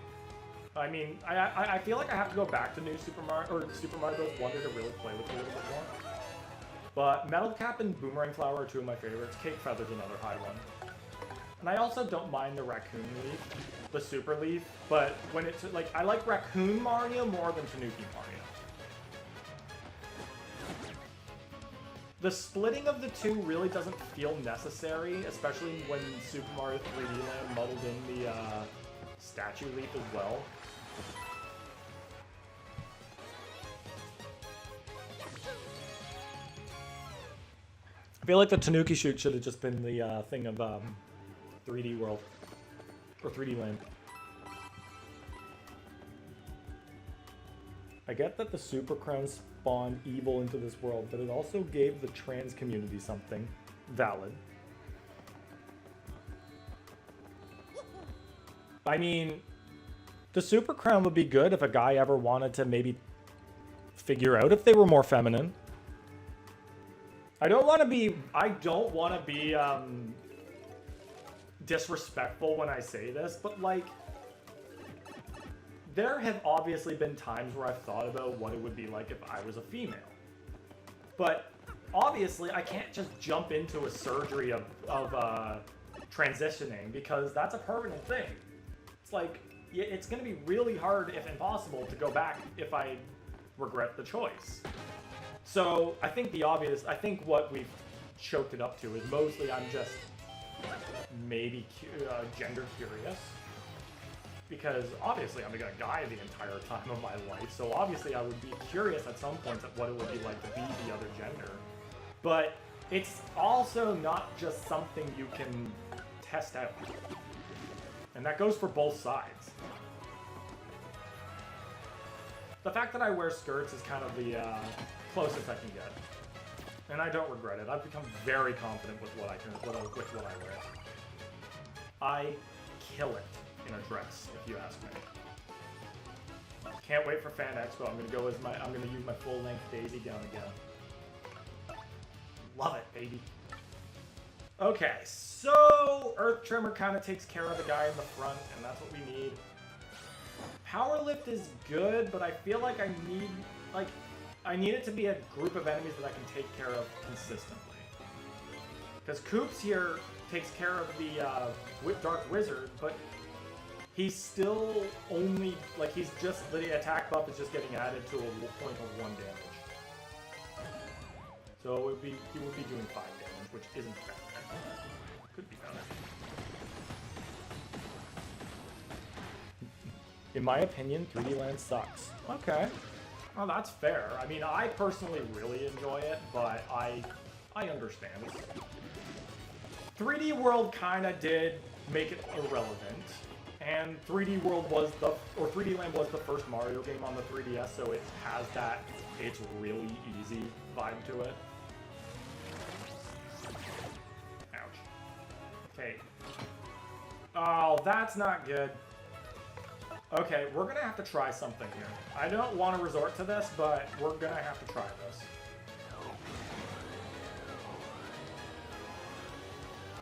[SPEAKER 1] I mean, I feel like I have to go back to New Super Mario or Super Mario Bros. Wonder to really play with it a little bit more. But metal cap and boomerang flower are two of my favorites. Cake feather's another high one. And I also don't mind the raccoon leaf, the super leaf, but when it's like, I like raccoon Mario more than Tanuki Mario. The splitting of the two really doesn't feel necessary, especially when Super Mario 3D Land muddled in the statue leaf as well. I feel like the Tanuki shoot should have just been the thing of 3D World, or 3D Land. I get that the Super Crown spawned evil into this world, but it also gave the trans community something valid. I mean, the Super Crown would be good if a guy ever wanted to maybe figure out if they were more feminine. I don't want to be disrespectful when I say this, but like, there have obviously been times where I've thought about what it would be like if I was a female. But obviously I can't just jump into a surgery of transitioning, because that's a permanent thing. It's like, it's going to be really hard, if impossible, to go back if I regret the choice. So I think what we've choked it up to is mostly I'm just maybe gender curious. Because obviously I'm a guy the entire time of my life, so obviously I would be curious at some points at what it would be like to be the other gender. But it's also not just something you can test out. And that goes for both sides. The fact that I wear skirts is kind of the closest I can get. And I don't regret it. I've become very confident with what I wear. I kill it in a dress, if you ask me. Can't wait for Fan Expo. I'm gonna use my full-length Daisy gown again. Love it, baby. Okay, so Earth Trimmer kind of takes care of the guy in the front, and that's what we need. Power Lift is good, but I feel like I need it to be a group of enemies that I can take care of consistently. Because Koops here takes care of the Dark Wizard, but he's still only, like, the attack buff is just getting added to a point of 1 damage. So he would be doing 5 damage, which isn't bad. Could be better. In my opinion, 3D Land sucks. Okay. Well, that's fair. I mean, I personally really enjoy it, but I understand. 3D World kinda did make it irrelevant. And 3D Land was the first Mario game on the 3DS, so it has that it's really easy vibe to it. Ouch. Okay. Oh, that's not good. Okay, we're gonna have to try something here. I don't want to resort to this, but we're gonna have to try this.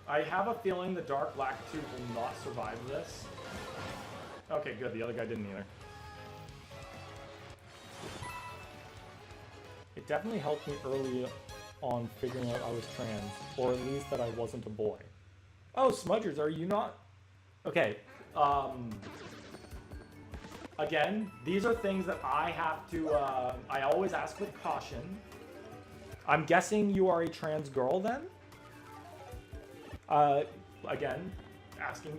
[SPEAKER 1] I have a feeling the Dark Lakitu will not survive this. Okay, good. The other guy didn't either. It definitely helped me early on figuring out I was trans, or at least that I wasn't a boy. Oh, Smudgers, are you not? Okay, again, these are things that I have to, I always ask with caution. I'm guessing you are a trans girl then? Again,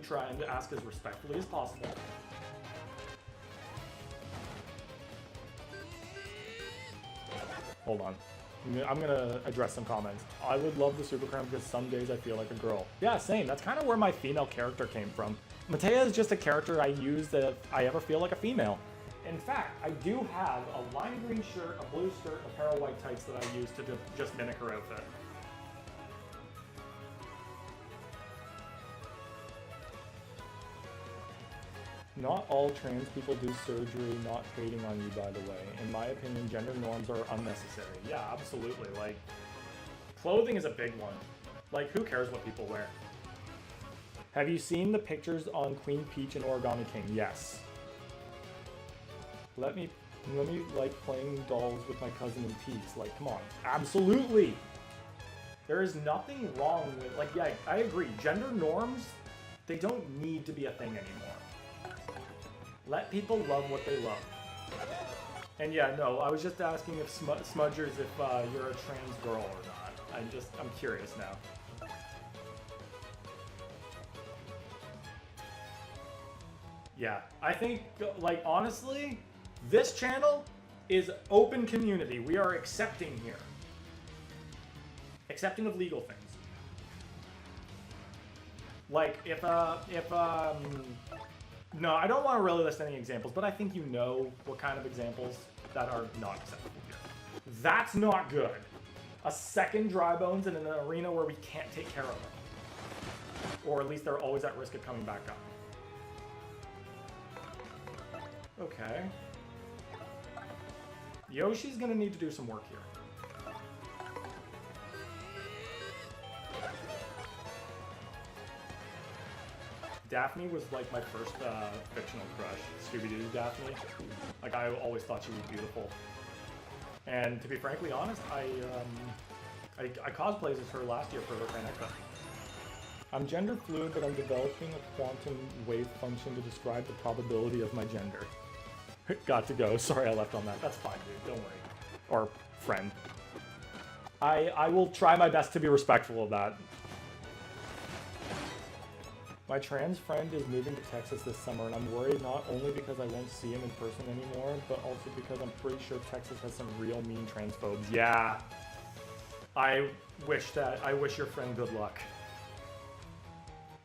[SPEAKER 1] trying to ask as respectfully as possible. Hold on. I'm gonna address some comments. I would love the Super Crown because some days I feel like a girl. Yeah, same. That's kind of where my female character came from. Matea is just a character I use that if I ever feel like a female. In fact, I do have a lime green shirt, a blue skirt, and a pair of white tights that I use to just mimic her outfit. Not all trans people do surgery, not hating on you, by the way. In my opinion, gender norms are unnecessary. Yeah, absolutely. Like, clothing is a big one. Like, who cares what people wear? Have you seen the pictures on Queen Peach and Origami King? Yes. Let me like playing dolls with my cousin in peace. Like, come on. Absolutely! There is nothing wrong with, like, yeah, I agree. Gender norms, they don't need to be a thing anymore. Let people love what they love. And yeah, no, I was just asking if Smudgers, if you're a trans girl or not. I'm curious now. Yeah, I think, like, honestly, this channel is open community. We are accepting here. Accepting of legal things. Like, no, I don't want to really list any examples, but I think you know what kind of examples that are not acceptable here. That's not good. A second dry bones in an arena where we can't take care of them. Or at least they're always at risk of coming back up. Okay. Yoshi's gonna need to do some work here. Daphne was like my first fictional crush, Scooby-Doo Daphne. Like, I always thought she was beautiful. And to be frankly honest, I cosplayed as her last year for her Fan Expo. I'm gender fluid, but I'm developing a quantum wave function to describe the probability of my gender. Got to go. Sorry I left on that. That's fine, dude. Don't worry. Or friend. I will try my best to be respectful of that. My trans friend is moving to Texas this summer, and I'm worried not only because I won't see him in person anymore, but also because I'm pretty sure Texas has some real mean transphobes. Yeah. I wish your friend good luck.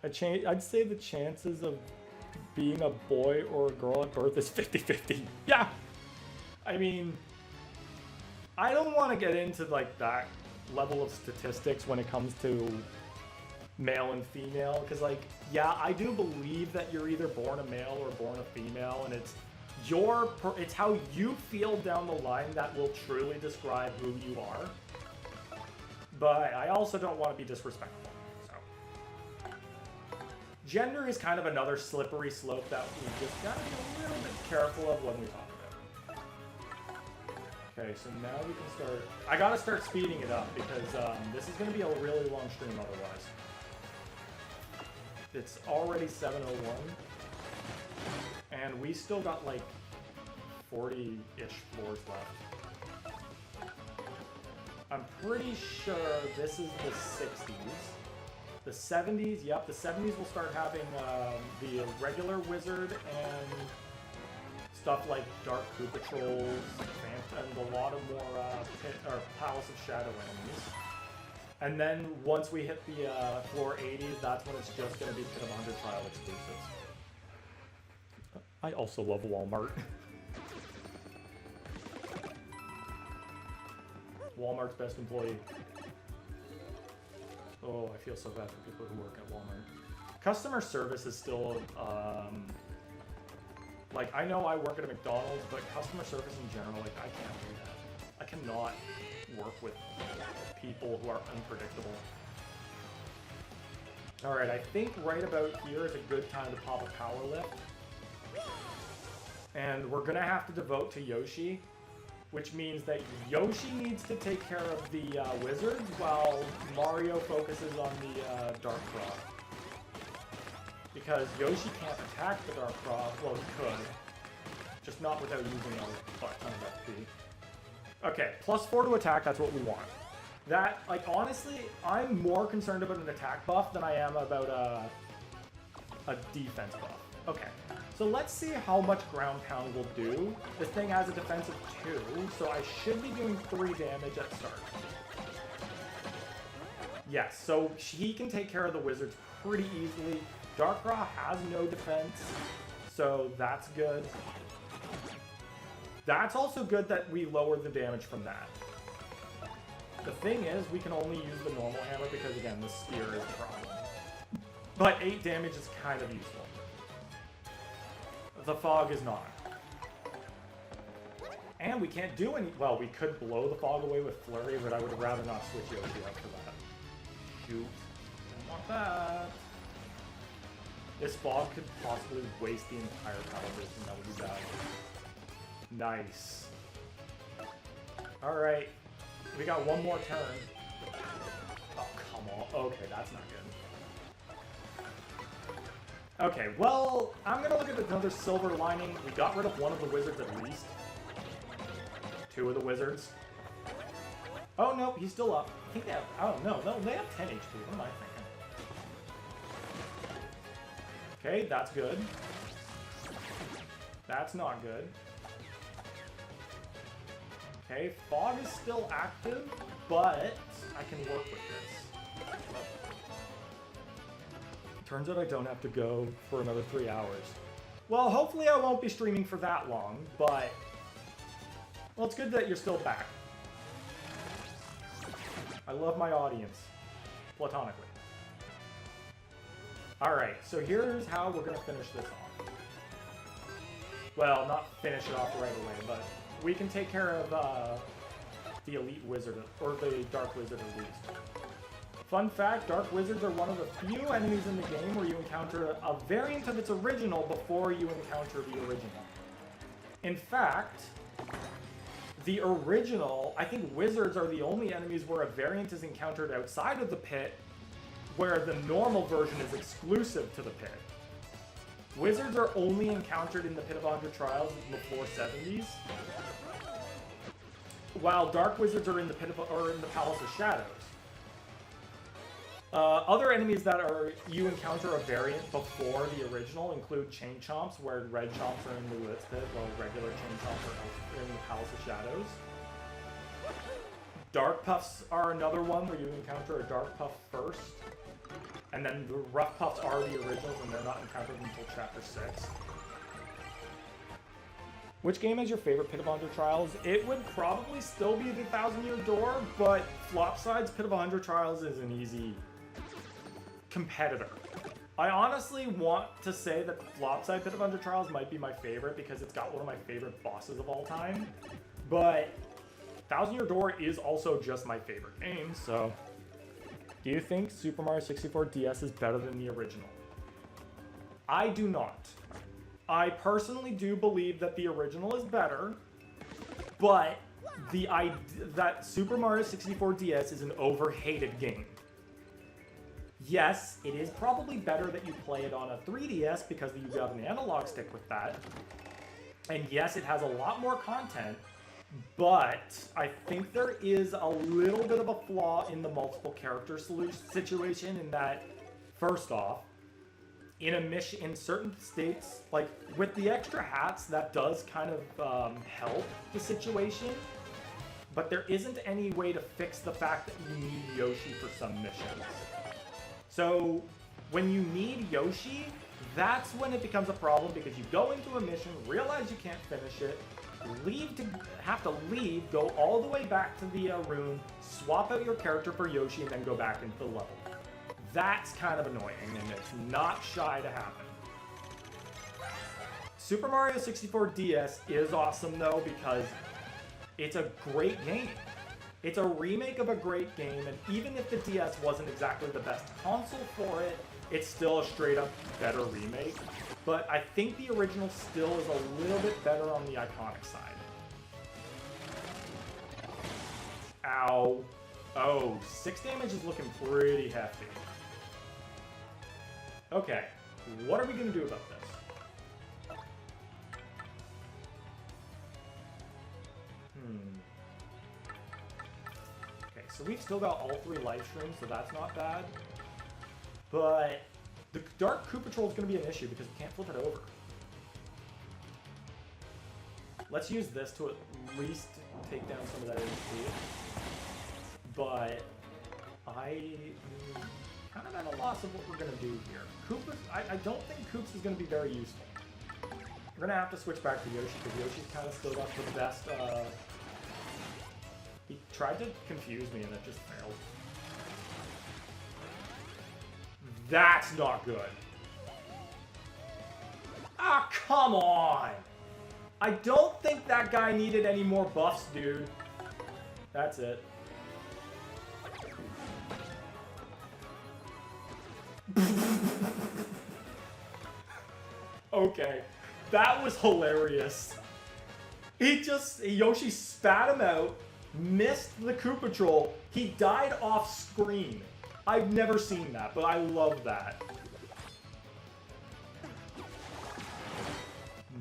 [SPEAKER 1] I'd say the chances of being a boy or a girl at birth is 50-50. Yeah. I mean, I don't want to get into like that level of statistics when it comes to male and female, because like, yeah, I do believe that you're either born a male or born a female, and it's how you feel down the line that will truly describe who you are. But I also don't want to be disrespectful. So gender is kind of another slippery slope that we just gotta be a little bit careful of when we talk about it. Okay, so now we can start. I gotta start speeding it up because this is gonna be a really long stream otherwise. It's already 7:01, and we still got like 40-ish floors left. I'm pretty sure this is the 60s. The 70s, yep, the 70s will start having the regular wizard and stuff like Dark Crew Patrols and a lot of more Palace of Shadow enemies. And then once we hit the floor 80s, that's when it's just going to be Pit of 100 Trial exclusives. I also love Walmart. Walmart's best employee. Oh, I feel so bad for people who work at Walmart. Customer service is still, like, I know I work at a McDonald's, but customer service in general, like, I can't do that. I cannot work with people who are unpredictable. Alright, I think right about here is a good time to pop a power lift. And we're gonna have to devote to Yoshi, which means that Yoshi needs to take care of the wizards while Mario focuses on the Dark Claw. Because Yoshi can't attack the Dark Claw, well, he could, just not without using a butt ton of FP. Okay, +4 to attack, that's what we want. That, like, honestly, I'm more concerned about an attack buff than I am about a defense buff. Okay, So let's see how much ground pound will do. This thing has a defense of 2, so I should be doing 3 damage at start. Yes, so he can take care of the wizards pretty easily. Darkra has no defense, so that's good. That's also good that we lowered the damage from that. The thing is, we can only use the normal hammer because, again, the spear is a problem. But 8 damage is kind of useful. The fog is not. And we can't do any... Well, we could blow the fog away with Flurry, but I would rather not switch Yoshi up for that. Shoot. Don't want that. This fog could possibly waste the entire power boost, and that would be bad. Nice. Alright. We got one more turn. Oh, come on. Okay, that's not good. Okay, well, I'm gonna look at another silver lining. We got rid of one of the wizards at least. 2 of the wizards. Oh, no, he's still up. I think they have... Oh, no, they have 10 HP. What am I thinking? Okay, that's good. That's not good. Okay, fog is still active, but I can work with this. Turns out I don't have to go for another 3 hours. Well, hopefully I won't be streaming for that long, but... Well, it's good that you're still back. I love my audience. Platonically. Alright, so here's how we're going to finish this off. Well, not finish it off right away, but we can take care of the Elite Wizard, or the Dark Wizard at least. Fun fact, Dark Wizards are one of the few enemies in the game where you encounter a variant of its original before you encounter the original. In fact, the original, I think wizards are the only enemies where a variant is encountered outside of the pit, where the normal version is exclusive to the pit. Wizards are only encountered in the Pit of 100 Trials in the 470s, while Dark Wizards are in the Palace of Shadows. Other enemies that you encounter a variant before the original include Chain Chomps, where Red Chomps are in the Blitz Pit, while regular Chain Chomps are in the Palace of Shadows. Dark Puffs are another one where you encounter a Dark Puff first, and then the Rough Puffs are the originals, and they're not encountered until Chapter 6. Which game is your favorite Pit of 100 Trials? It would probably still be the Thousand Year Door, but Flopside's Pit of 100 Trials is an easy competitor. I honestly want to say that Flopside Pit of 100 Trials might be my favorite because it's got one of my favorite bosses of all time, but Thousand Year Door is also just my favorite game, so... Do you think Super Mario 64 DS is better than the original? I do not. I personally do believe that the original is better, but that Super Mario 64 DS is an overhated game. Yes, it is probably better that you play it on a 3DS because you have an analog stick with that. And yes, it has a lot more content, but I think there is a little bit of a flaw in the multiple character situation in that, first off, in a mission, in certain states, like with the extra hats, that does kind of help the situation, but there isn't any way to fix the fact that you need Yoshi for some missions. So when you need Yoshi, that's when it becomes a problem because you go into a mission, realize you can't finish it, have to leave, go all the way back to the room, swap out your character for Yoshi, and then go back into the level. That's kind of annoying, and it's not shy to happen. Super Mario 64 DS is awesome, though, because it's a great game. It's a remake of a great game, and even if the DS wasn't exactly the best console for it, it's still a straight-up better remake. But I think the original still is a little bit better on the iconic side. Ow. Oh, 6 damage is looking pretty hefty. Okay, what are we going to do about this? Okay, so we've still got all 3 life streams, so that's not bad. But the Dark Koopa Troll is going to be an issue because we can't flip it over. Let's use this to at least take down some of that HP. But I'm kind of at a loss of what we're going to do here. Koopa's, I don't think Koops is going to be very useful. We're going to have to switch back to Yoshi, because Yoshi's kind of still got the best... He tried to confuse me, and it just failed. That's not good. Ah, come on! I don't think that guy needed any more buffs, dude. That's it. Okay, that was hilarious. Yoshi spat him out, missed the Koopa Troll, he died off screen. I've never seen that, but I love that.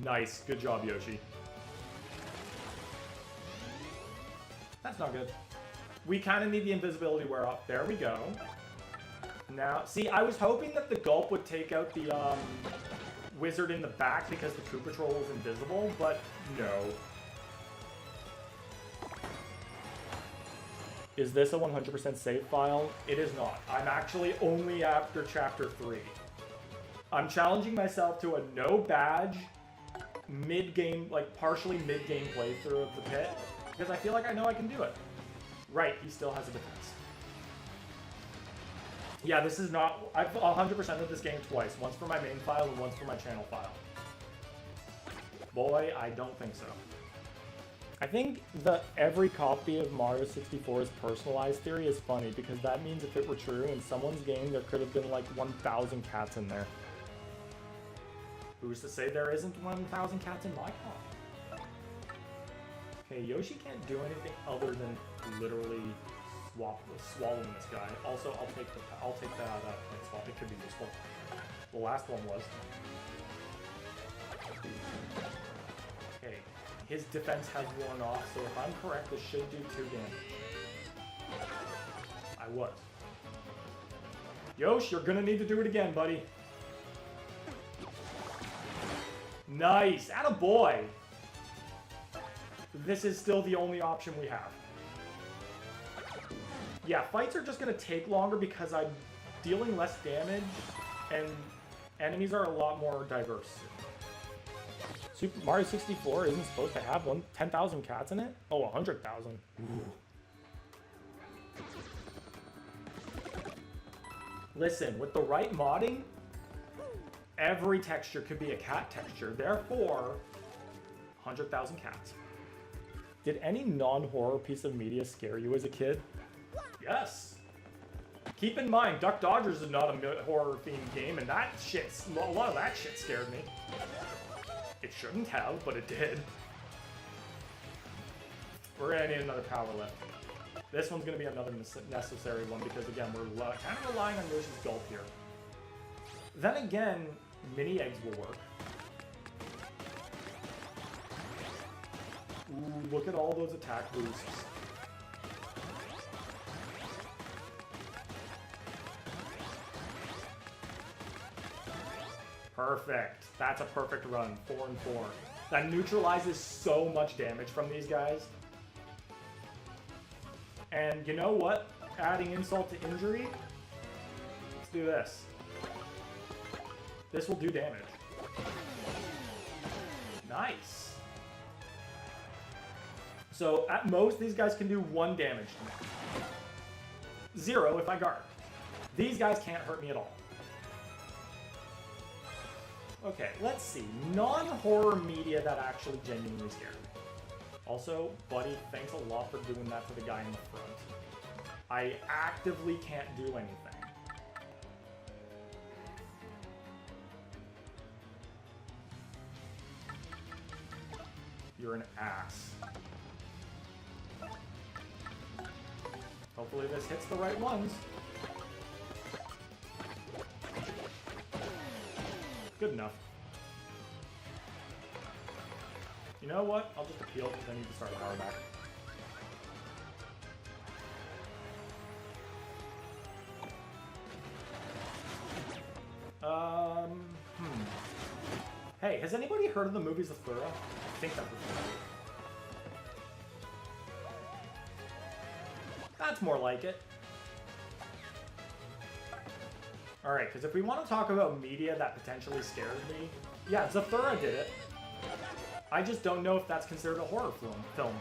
[SPEAKER 1] Nice, good job, Yoshi. That's not good. We kind of need the invisibility wear off. There we go. Now, see, I was hoping that the Gulp would take out the wizard in the back because the Koopa Troll was invisible, but no. Is this a 100% save file? It is not. I'm actually only after Chapter 3. I'm challenging myself to a no badge, mid-game, like partially mid-game playthrough of the pit, because I feel like I know I can do it. Right, he still has a defense. Yeah, this is not... I've 100%ed this game twice. Once for my main file and once for my channel file. Boy, I don't think so. I think that every copy of Mario 64's personalized theory is funny, because that means if it were true, in someone's game there could have been like 1,000 cats in there. Who's to say there isn't 1,000 cats in my copy? Okay, Yoshi can't do anything other than literally swallowing this guy. Also, I'll take that point swap. It could be useful. The last one was. Okay, his defense has worn off, so if I'm correct, this should do 2 damage. I was. Yosh, you're gonna need to do it again, buddy. Nice, attaboy! This is still the only option we have. Yeah, fights are just gonna take longer because I'm dealing less damage, and enemies are a lot more diverse. Super Mario 64 isn't supposed to have 10,000 cats in it? Oh, 100,000. Listen, with the right modding, every texture could be a cat texture. Therefore, 100,000 cats. Did any non-horror piece of media scare you as a kid? Yes. Keep in mind, Duck Dodgers is not a horror-themed game, and that a lot of that shit scared me. It shouldn't have, but it did. We're gonna need another power lift. This one's gonna be another necessary one because, again, we're kind of relying on Yoshi's Gulp here. Then again, mini eggs will work. Ooh, look at all those attack boosts. Perfect. That's a perfect run. 4 and 4. That neutralizes so much damage from these guys. And you know what? Adding insult to injury. Let's do this. This will do damage. Nice. So at most, these guys can do 1 damage to me. 0 if I guard. These guys can't hurt me at all. Okay, let's see. Non-horror media that actually genuinely scared me. Also, buddy, thanks a lot for doing that to the guy in the front. I actively can't do anything. You're an ass. Hopefully this hits the right ones. Good enough. You know what? I'll just appeal because I need to start a power back. Hey, has anybody heard of the movie Zathura? I think that was the movie. That's more like it. Alright, because if we want to talk about media that potentially scares me, yeah, Zathura did it. I just don't know if that's considered a horror film.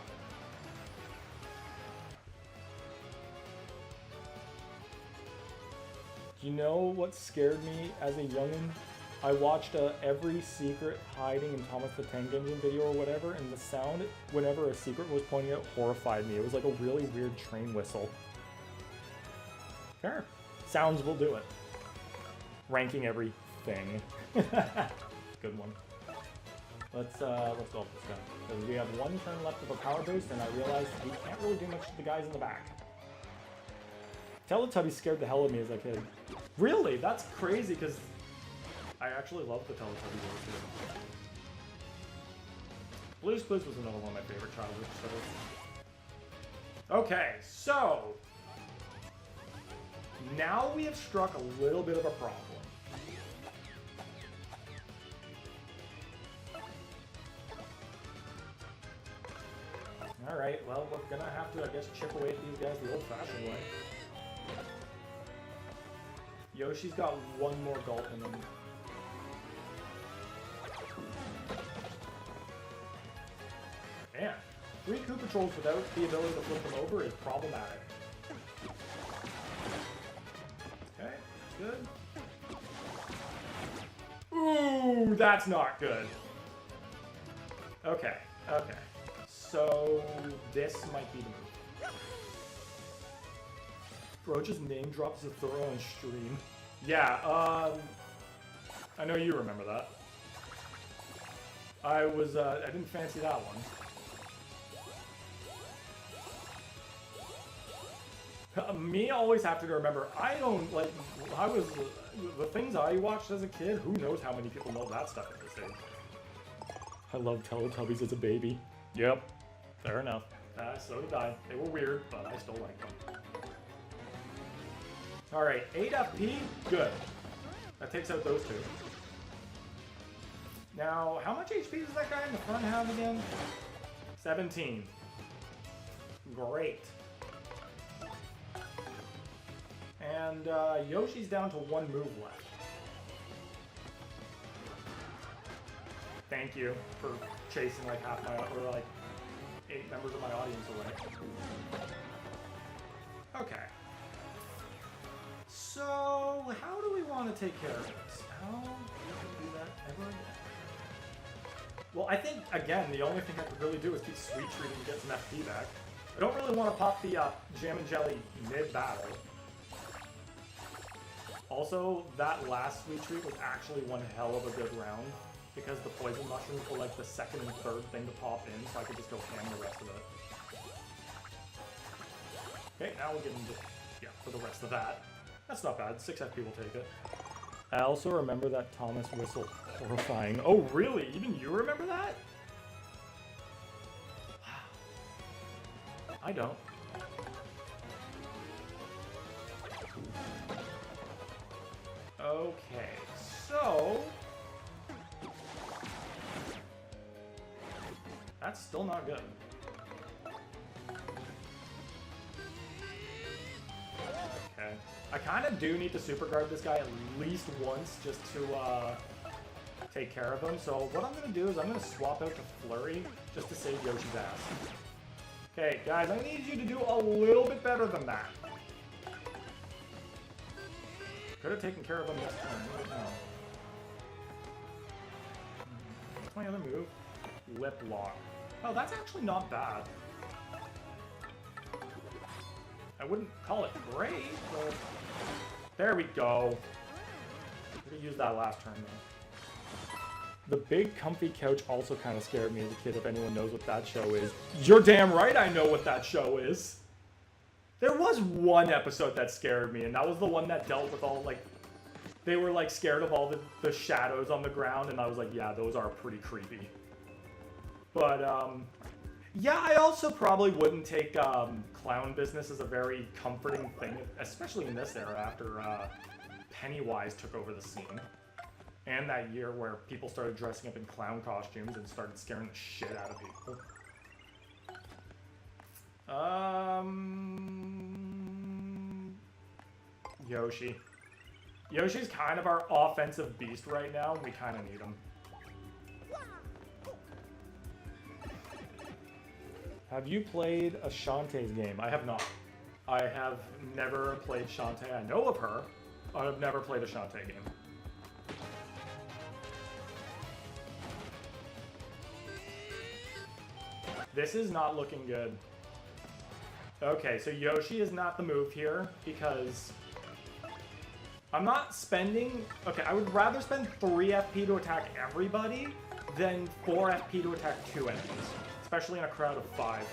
[SPEAKER 1] Do you know what scared me as a youngin'? I watched every secret hiding in Thomas the Tank Engine video or whatever, and the sound whenever a secret was pointing out horrified me. It was like a really weird train whistle. Sure. Sounds will do it. Ranking everything. Good one. Let's go with this guy. Because we have one turn left of a power boost, and I realized we can't really do much to the guys in the back. Teletubbies scared the hell of me as a kid. Really? That's crazy, because I actually love the Teletubbies too. Blue's Clues was another one of my favorite childhood shows. Okay, so now we have struck a little bit of a problem. Alright, well, we're gonna have to, I guess, chip away at these guys the old-fashioned way. Yoshi's got one more gulp in him. Man, 3 Koopa Trolls without the ability to flip them over is problematic. Okay, good. Ooh, that's not good. Okay, okay. So, this might be the move. Bro just name drops Zathura on stream. Yeah, I know you remember that. I didn't fancy that one. Me always have to remember, I don't, like, the things I watched as a kid, who knows how many people know that stuff at this age. I loved Teletubbies as a baby. Yep, fair enough. So did I. They were weird, but I still like them. Alright, 8 FP, good. That takes out those two. Now, how much HP does that guy in the front have again? 17. Great. And Yoshi's down to 1 move left. Thank you for chasing like half my, or like 8 members of my audience away. Okay. So, how do we want to take care of this? How do we do that ever again? Well, I think, again, the only thing I could really do is keep Sweet Treating to get some FP back. I don't really want to pop the Jam and Jelly mid-battle. Also, that last Sweet Treat was actually one hell of a good round, because the Poison Mushrooms were like the second and third thing to pop in, so I could just go ham the rest of it. Okay, now we'll get into, yeah, for the rest of that. That's not bad, 6 FP will take it. I also remember that Thomas whistle horrifying. Oh really? Even you remember that? Wow. I don't. Okay, so that's still not good. Okay. I kind of do need to super guard this guy at least once just to take care of him. So what I'm going to do is I'm going to swap out to Flurry just to save Yoshi's ass. Okay, guys, I need you to do a little bit better than that. Could have taken care of him this time. No. What's my other move? Lip Lock. Oh, that's actually not bad. I wouldn't call it great, but there we go. We're gonna use that last turn though. The big comfy couch also kind of scared me as a kid, if anyone knows what that show is. You're damn right I know what that show is. There was one episode that scared me, and that was the one that dealt with all, like, they were, like, scared of all the shadows on the ground, and I was like, yeah, those are pretty creepy. But, yeah, I also probably wouldn't take clown business as a very comforting thing, especially in this era after Pennywise took over the scene. And that year where people started dressing up in clown costumes and started scaring the shit out of people. Yoshi. Yoshi's kind of our offensive beast right now. We kind of need him. Have you played a Shantae's game? I have not. I have never played Shantae. I know of her. I've never played a Shantae game. This is not looking good. Okay, so Yoshi is not the move here because I'm not spending... Okay, I would rather spend 3 FP to attack everybody than 4 FP to attack 2 enemies, especially in a crowd of 5.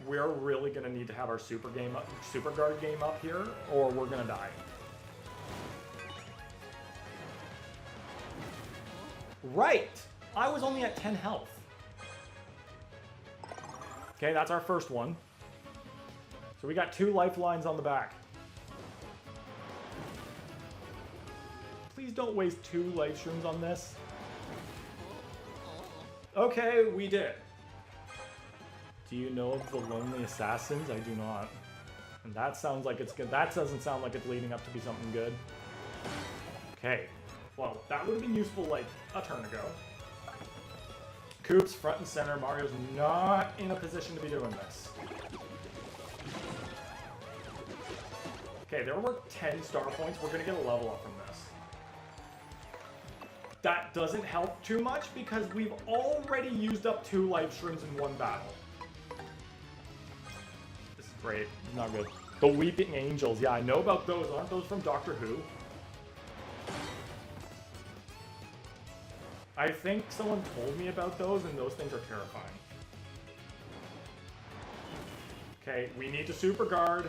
[SPEAKER 1] We're really going to need to have our super guard game up here, or we're going to die. Right! I was only at 10 health. Okay, that's our first one. So we got 2 lifelines on the back. Please don't waste 2 life shrooms on this. Okay, we did. Do you know of the Lonely Assassins? I do not. And that sounds like it's good. That doesn't sound like it's leading up to be something good. Okay. Well, that would have been useful like a turn ago. Coop's front and center. Mario's not in a position to be doing this. Okay, there were 10 star points. We're going to get a level up from this. That doesn't help too much because we've already used up 2 life shrooms in 1 battle. This is great. Not good. The Weeping Angels. Yeah, I know about those. Aren't those from Doctor Who? I think someone told me about those, and those things are terrifying. Okay, we need to super guard.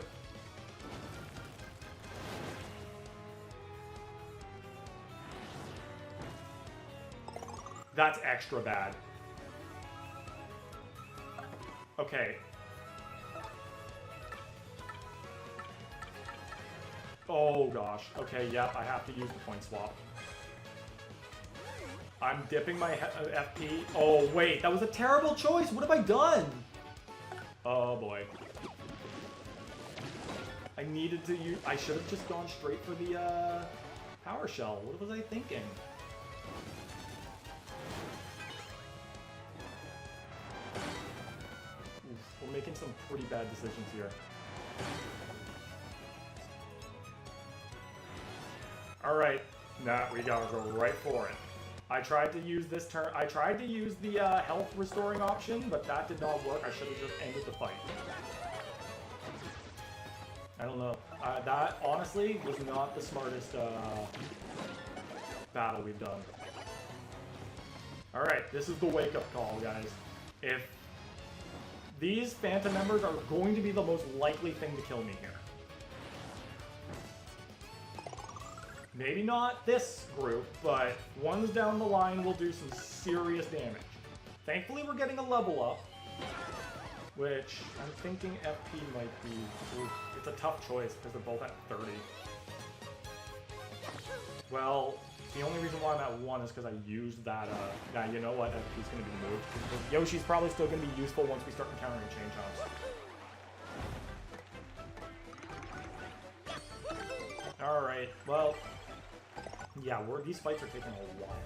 [SPEAKER 1] That's extra bad. Okay. Oh gosh. Okay, yep, I have to use the point swap. I'm dipping my FP. Oh, wait, that was a terrible choice. What have I done? Oh, boy. I needed to use... I should have just gone straight for the power shell. What was I thinking? Oof, we're making some pretty bad decisions here. Alright. Nah, we gotta go right for it. I tried to use this turn. I tried to use the health restoring option, but that did not work. I should have just ended the fight. I don't know. That honestly was not the smartest battle we've done. All right, this is the wake-up call, guys. If these Phantom members are going to be the most likely thing to kill me here. Maybe not this group, but ones down the line will do some serious damage. Thankfully, we're getting a level up, which I'm thinking FP might be... Ooh, it's a tough choice because they're both at 30. Well, the only reason why I'm at 1 is because I used that... Yeah, you know what? FP's going to be moved. Yoshi's probably still going to be useful once we start encountering chain chomps. Alright, well... Yeah, these fights are taking a while.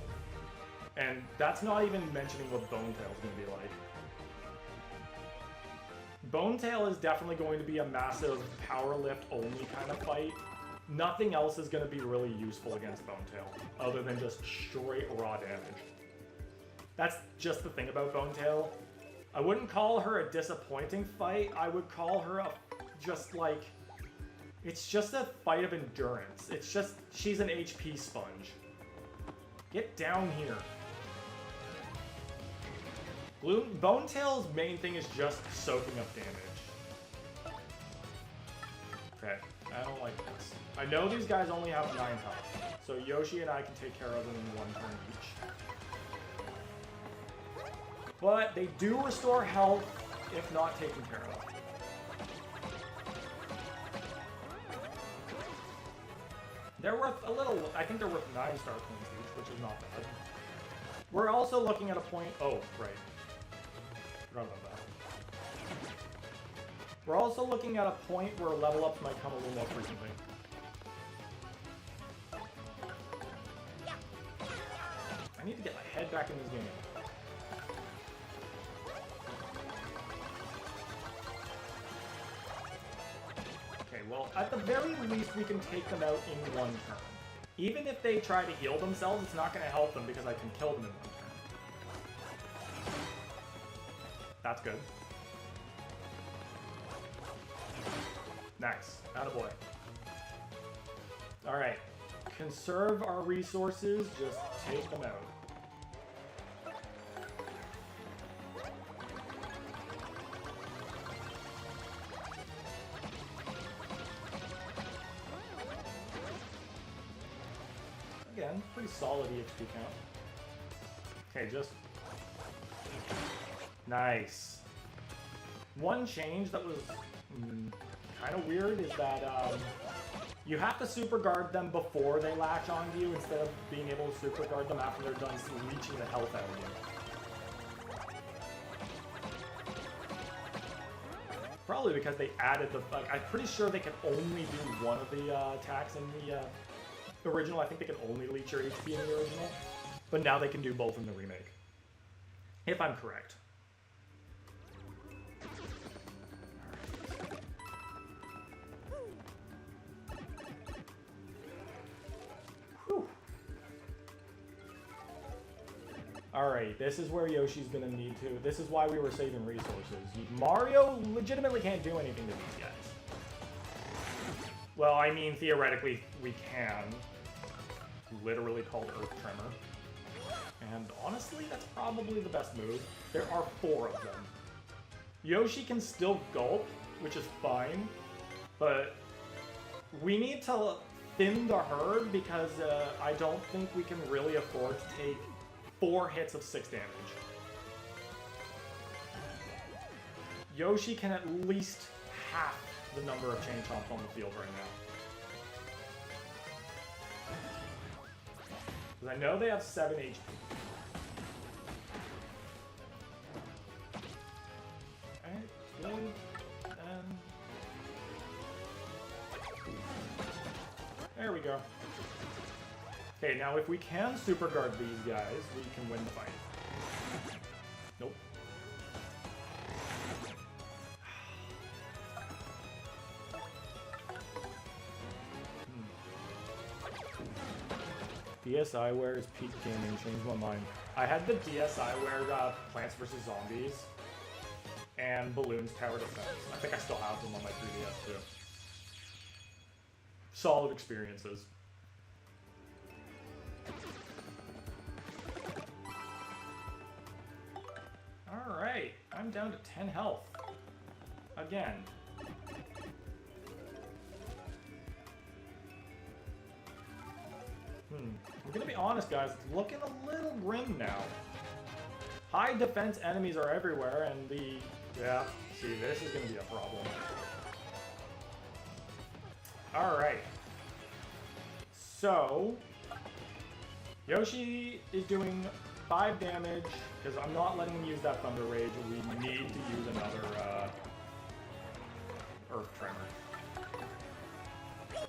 [SPEAKER 1] And that's not even mentioning what Bonetail's going to be like. Bonetail is definitely going to be a massive power lift only kind of fight. Nothing else is going to be really useful against Bonetail, other than just straight raw damage. That's just the thing about Bonetail. I wouldn't call her a disappointing fight. I would call her just like... It's just a fight of endurance. It's just, she's an HP sponge. Get down here. Bonetail's main thing is just soaking up damage. Okay, I don't like this. I know these guys only have 9 health, so Yoshi and I can take care of them in 1 turn each. But they do restore health if not taken care of. They're worth a little, I think they're worth 9 star coins each, which is not bad. We're also looking at a point, oh, right. Forgot about that. We're also looking at a point where level ups might come a little more frequently. I need to get my head back in this game. Okay, well, at the very least, we can take them out in one turn. Even if they try to heal themselves, it's not going to help them because I can kill them in one turn. That's good. Nice. Attaboy. Alright. Conserve our resources, just take them out. Again, pretty solid EXP count. Okay, just... Nice. One change that was kind of weird is that you have to super guard them before they latch onto you instead of being able to super guard them after they're done leeching the health out of you. Probably because they added the... Like, I'm pretty sure they can only do one of the attacks in the original. I think they can only leech your HP in the original. But now they can do both in the remake. If I'm correct. Alright, this is where Yoshi's gonna need to. This is why we were saving resources. Mario legitimately can't do anything to these guys. Well, I mean, theoretically, we can. Literally called Earth Tremor. And honestly, that's probably the best move. There are 4 of them. Yoshi can still gulp, which is fine. But we need to thin the herd because I don't think we can really afford to take 4 hits of 6 damage. Yoshi can at least half the number of chain chomps on the field right now. Because I know they have 7 HP. Alright, good. There we go. Okay, now if we can super guard these guys, we can win the fight. Nope. DSiWare is peak gaming, changed my mind. I had the DSiWare Plants vs. Zombies and Balloons Tower Defense. I think I still have them on my 3DS too. Solid experiences. Alright, I'm down to 10 health. Again. I'm gonna be honest, guys, it's looking a little grim now. High defense enemies are everywhere, and yeah, see, this is gonna be a problem. Alright. So, Yoshi is doing 5 damage, because I'm not letting him use that Thunder Rage, and we need to use another Earth Tremor.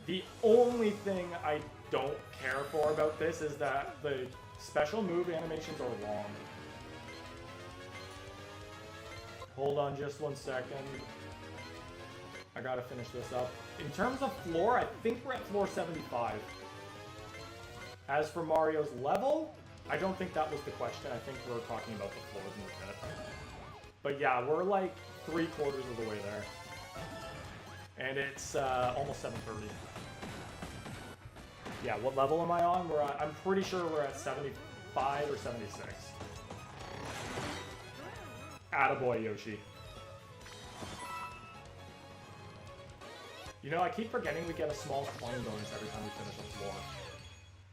[SPEAKER 1] The only thing I don't care for about this is that the special move animations are long. Hold on just 1 second. I gotta finish this up. In terms of floor, I think we're at floor 75. As for Mario's level, I don't think that was the question. I think we're talking about the floors in the pit. But yeah, we're like 3/4 of the way there. And it's almost 7:30. Yeah, what level am I on? I'm pretty sure we're at 75 or 76. Attaboy, Yoshi. You know, I keep forgetting we get a small coin bonus every time we finish a floor.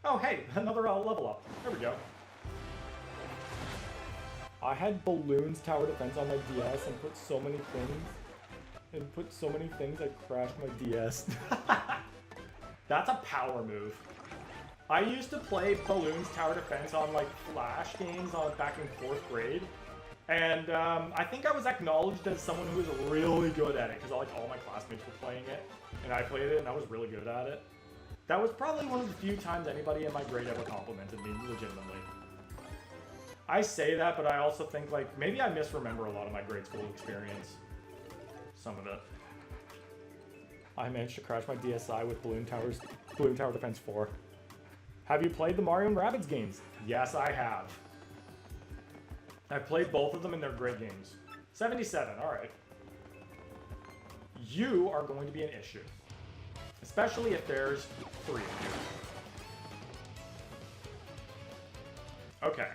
[SPEAKER 1] Oh, hey, another level up. There we go. I had Balloons Tower Defense on my DS and put so many things. I crashed my DS. That's a power move. I used to play Balloons Tower Defense on like Flash games back in 4th grade. And I think I was acknowledged as someone who was really good at it because like all my classmates were playing it. And I played it and I was really good at it. That was probably one of the few times anybody in my grade ever complimented me legitimately. I say that, but I also think like maybe I misremember a lot of my grade school experience. Some of it. I managed to crash my DSi with Balloon Tower Defense 4. Have you played the Mario and Rabbids games? Yes, I have. I've played both of them and they're great games. 77, alright. You are going to be an issue. Especially if there's 3 of you. Okay.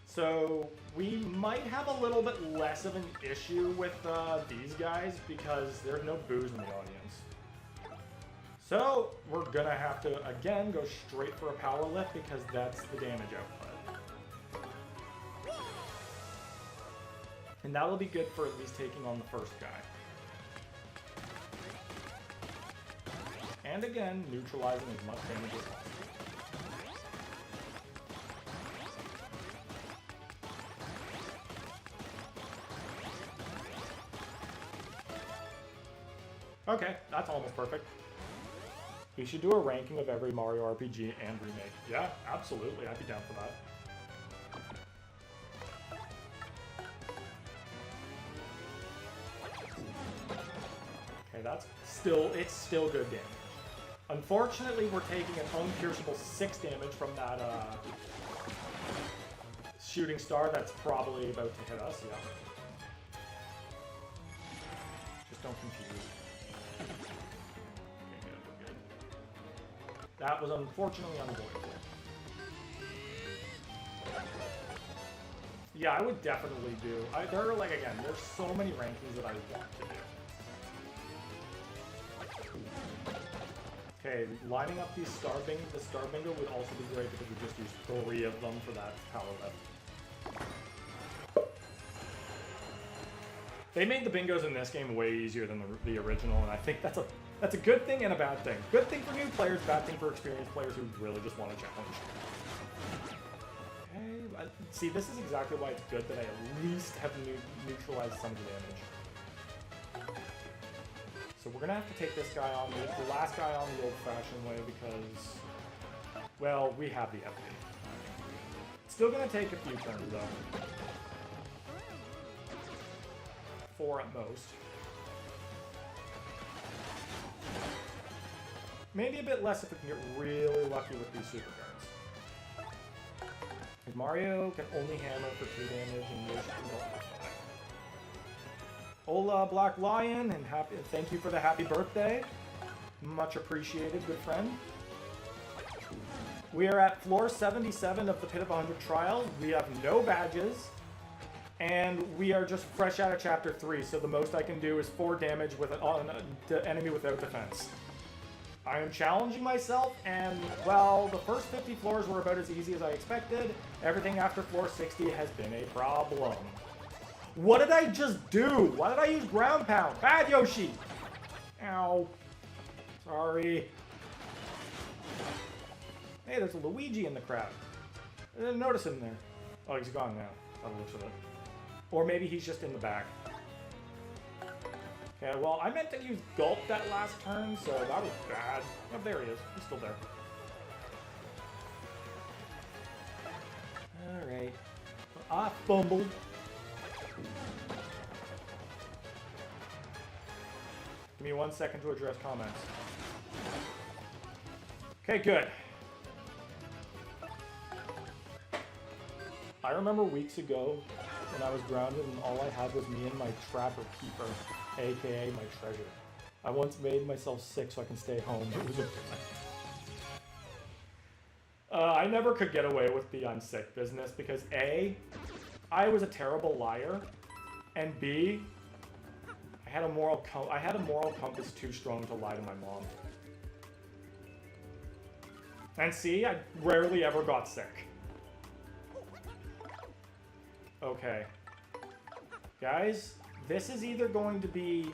[SPEAKER 1] So, we might have a little bit less of an issue with these guys because there's no booze in the audience. So, we're gonna have to, again, go straight for a power lift because that's the damage output. And that will be good for at least taking on the first guy. And again, neutralizing as much damage as possible. Okay, that's almost perfect. We should do a ranking of every Mario RPG and Remake. Yeah, absolutely. I'd be down for that. Okay, it's still good damage. Unfortunately, we're taking an unpierceable 6 damage from that shooting star that's probably about to hit us, yeah. Just don't confuse. That was unfortunately unavoidable. Yeah, I would definitely do. There are, like, again, there's so many rankings that I want to do. Okay, lining up the star bingo would also be great because we just used 3 of them for that power lift. They made the bingos in this game way easier than the original, and I think that's a good thing and a bad thing. Good thing for new players, bad thing for experienced players who really just want to challenge. Okay, see, this is exactly why it's good that I at least have neutralized some of the damage. So we're gonna have to take this guy on, the last guy on the old-fashioned way because, well, we have the FP. Still gonna take a few turns though. 4 at most. Maybe a bit less if we can get really lucky with these super guards. Because Mario can only hammer for 2 damage and Yoshi can go for 5. Hola, Black Lion, and thank you for the happy birthday. Much appreciated, good friend. We are at floor 77 of the Pit of 100 Trials. We have no badges. And we are just fresh out of Chapter 3, so the most I can do is 4 damage with an enemy without defense. I am challenging myself, and, well, the first 50 floors were about as easy as I expected. Everything after floor 60 has been a problem. What did I just do? Why did I use ground pound? Bad Yoshi! Ow. Sorry. Hey, there's a Luigi in the crowd. I didn't notice him there. Oh, he's gone now, by the looks of it. Or maybe he's just in the back. Okay, well, I meant to use Gulp that last turn, so that was bad. Oh, there he is. He's still there. Alright. I fumbled. Give me 1 second to address comments. Okay, good. I remember weeks ago when I was grounded and all I had was me and my trapper keeper, aka my treasure. I once made myself sick so I can stay home. It was I never could get away with the I'm sick business because A, I was a terrible liar, and B, I had a moral compass too strong to lie to my mom. And C, I rarely ever got sick. Okay. Guys, this is either going to be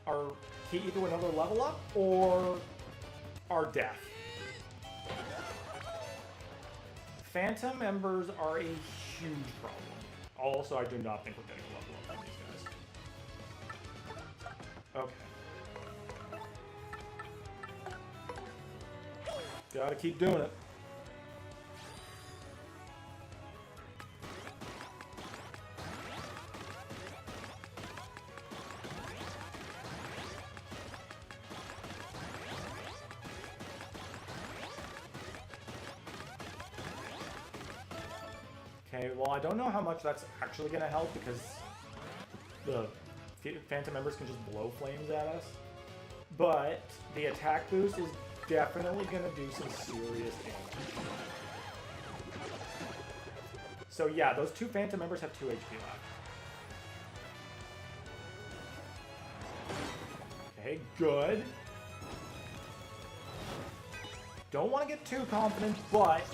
[SPEAKER 1] are key to another level up or are death. Phantom Embers are a huge problem. Also, I do not think we're getting a level up on these guys. Okay. Gotta keep doing it. Okay, well, I don't know how much that's actually going to help because the Phantom Embers can just blow flames at us. But the attack boost is definitely going to do some serious damage. So yeah, those two Phantom Embers have 2 HP left. Okay, good. Don't want to get too confident, but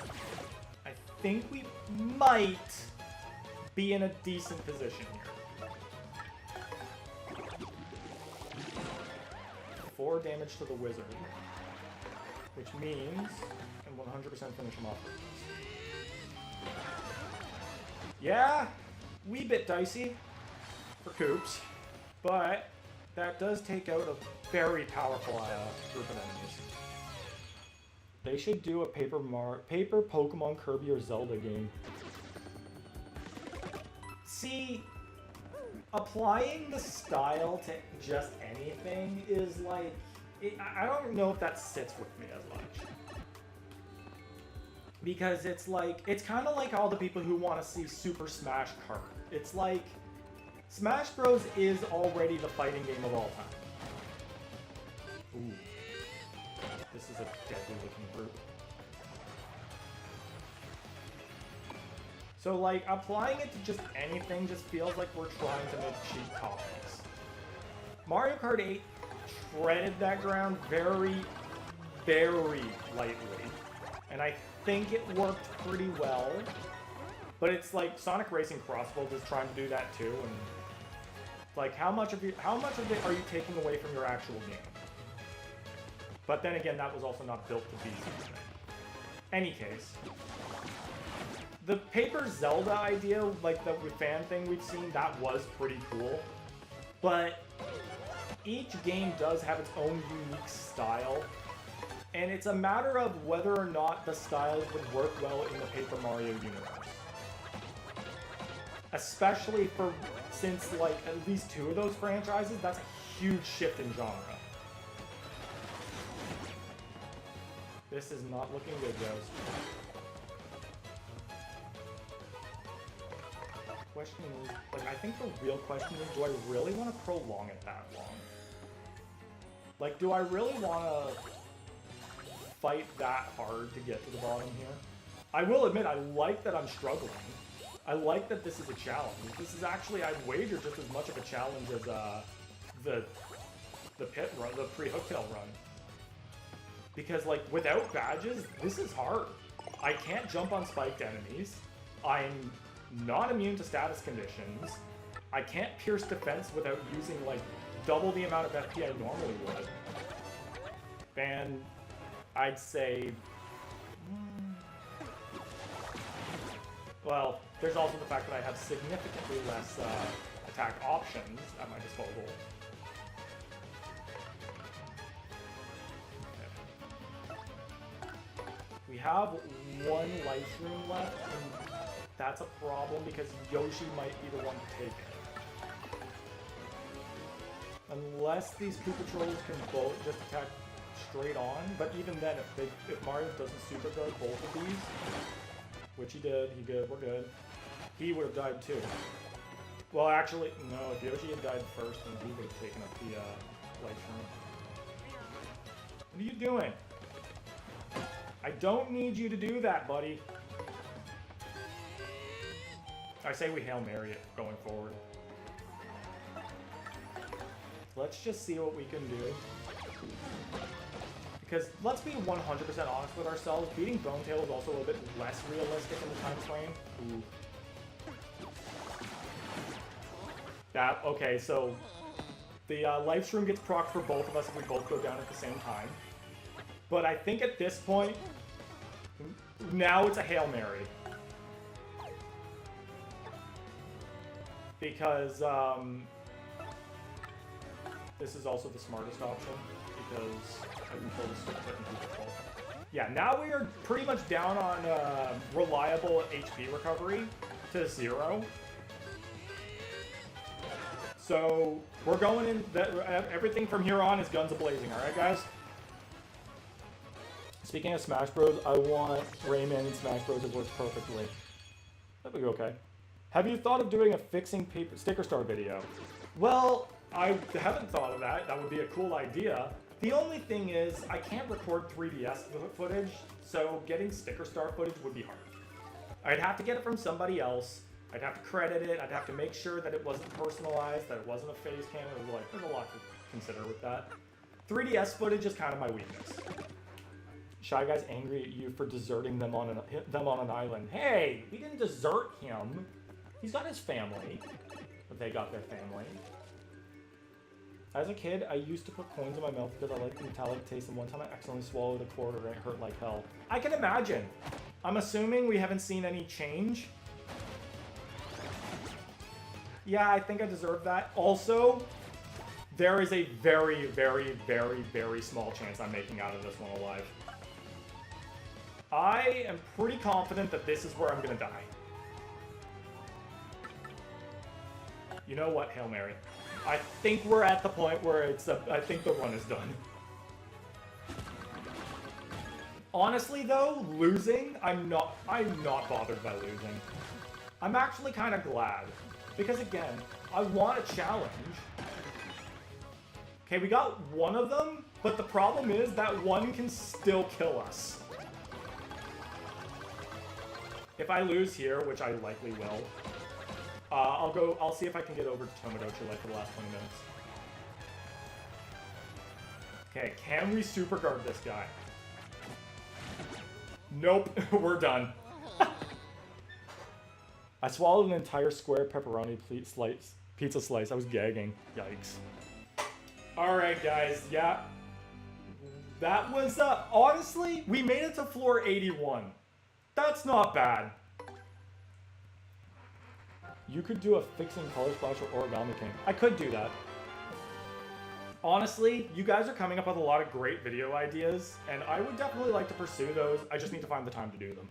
[SPEAKER 1] I think we might be in a decent position here. 4 damage to the wizard, which means I can 100% finish him off. Yeah, wee bit dicey for Koops, but that does take out a very powerful group of enemies. They should do a paper Pokemon Kirby or Zelda game. See, applying the style to just anything is like, I don't know if that sits with me as much. Because it's like, it's kind of like all the people who want to see Super Smash Kart. It's like, Smash Bros. Is already the fighting game of all time. Ooh. This is a deadly looking group. So like, applying it to just anything just feels like we're trying to make cheap copies. Mario Kart 8 treaded that ground very, very lightly. And I think it worked pretty well. But it's like Sonic Racing Crossbow is trying to do that too. And like, how much of it are you taking away from your actual game? But then again, that was also not built to be something. Any case, the Paper Zelda idea, like the fan thing we've seen, that was pretty cool. But each game does have its own unique style, and it's a matter of whether or not the styles would work well in the Paper Mario universe. Especially since like at least 2 of those franchises, that's a huge shift in genre. This is not looking good, Ghost. Question is, like, I think the real question is, do I really want to prolong it that long? Like, do I really want to fight that hard to get to the bottom here? I will admit, I like that I'm struggling. I like that this is a challenge. This is actually, I'd wager, just as much of a challenge as the pit run, the pre-hooktail run. Because, like, without badges, this is hard. I can't jump on spiked enemies. I'm not immune to status conditions. I can't pierce defense without using, like, double the amount of FP I normally would. And I'd say... well, there's also the fact that I have significantly less attack options at my disposal. We have 1 life room left, and that's a problem because Yoshi might be the one to take it. Unless these Koopa Trolls can both just attack straight on, but even then, if Mario doesn't super guard both of these, which he did, we're good, he would have died too. Well, actually, no, if Yoshi had died first, then he would have taken up the life room. What are you doing? I don't need you to do that, buddy. I say we Hail Mary it going forward. Let's just see what we can do. Because let's be 100% honest with ourselves, beating Bonetail is also a little bit less realistic in the time frame. Ooh. Okay, so The live stream gets procced for both of us if we both go down at the same time. But I think at this point, now it's a Hail Mary. Because this is also the smartest option, because I can kill the stick certain people. Yeah, now we are pretty much down on reliable HP recovery to 0. So we're going in, everything from here on is guns a-blazing, alright guys? Speaking of Smash Bros, I want Rayman in Smash Bros. It works perfectly. That'd be okay. Have you thought of doing a fixing paper sticker star video? Well, I haven't thought of that. That would be a cool idea. The only thing is, I can't record 3DS footage, so getting sticker star footage would be hard. I'd have to get it from somebody else. I'd have to credit it. I'd have to make sure that it wasn't personalized, that it wasn't a face cam. It was like, there's a lot to consider with that. 3DS footage is kind of my weakness. Shy Guy's angry at you for deserting them on an island. Hey, we didn't desert him. He's got his family. But they got their family. As a kid, I used to put coins in my mouth because I liked the metallic taste, and one time I accidentally swallowed a quarter and it hurt like hell. I can imagine. I'm assuming we haven't seen any change. Yeah, I think I deserve that. Also, there is a very, very, very, very small chance I'm making out of this one alive. I am pretty confident that this is where I'm gonna die. You know what? Hail Mary. I think we're at the point where I think the run is done. Honestly though, losing, I'm not bothered by losing. I'm actually kind of glad. Because again, I want a challenge. Okay, we got one of them, but the problem is that one can still kill us. If I lose here, which I likely will, I'll see if I can get over to Tomodachi Life for the last 20 minutes. Okay, can we super guard this guy? Nope, we're done. I swallowed an entire square pepperoni pizza slice. I was gagging. Yikes. Alright guys, yeah. That was, honestly, we made it to floor 81. That's not bad. You could do a fixing color splash or origami king. I could do that. Honestly, you guys are coming up with a lot of great video ideas, and I would definitely like to pursue those. I just need to find the time to do them.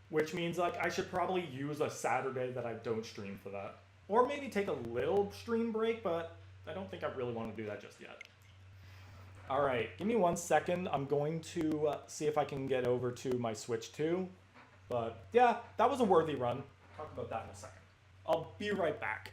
[SPEAKER 1] Which means, like, I should probably use a Saturday that I don't stream for that. Or maybe take a little stream break, but I don't think I really want to do that just yet. Alright, give me 1 second. I'm going to see if I can get over to my Switch 2. But, yeah, that was a worthy run. Talk about that in a second. I'll be right back.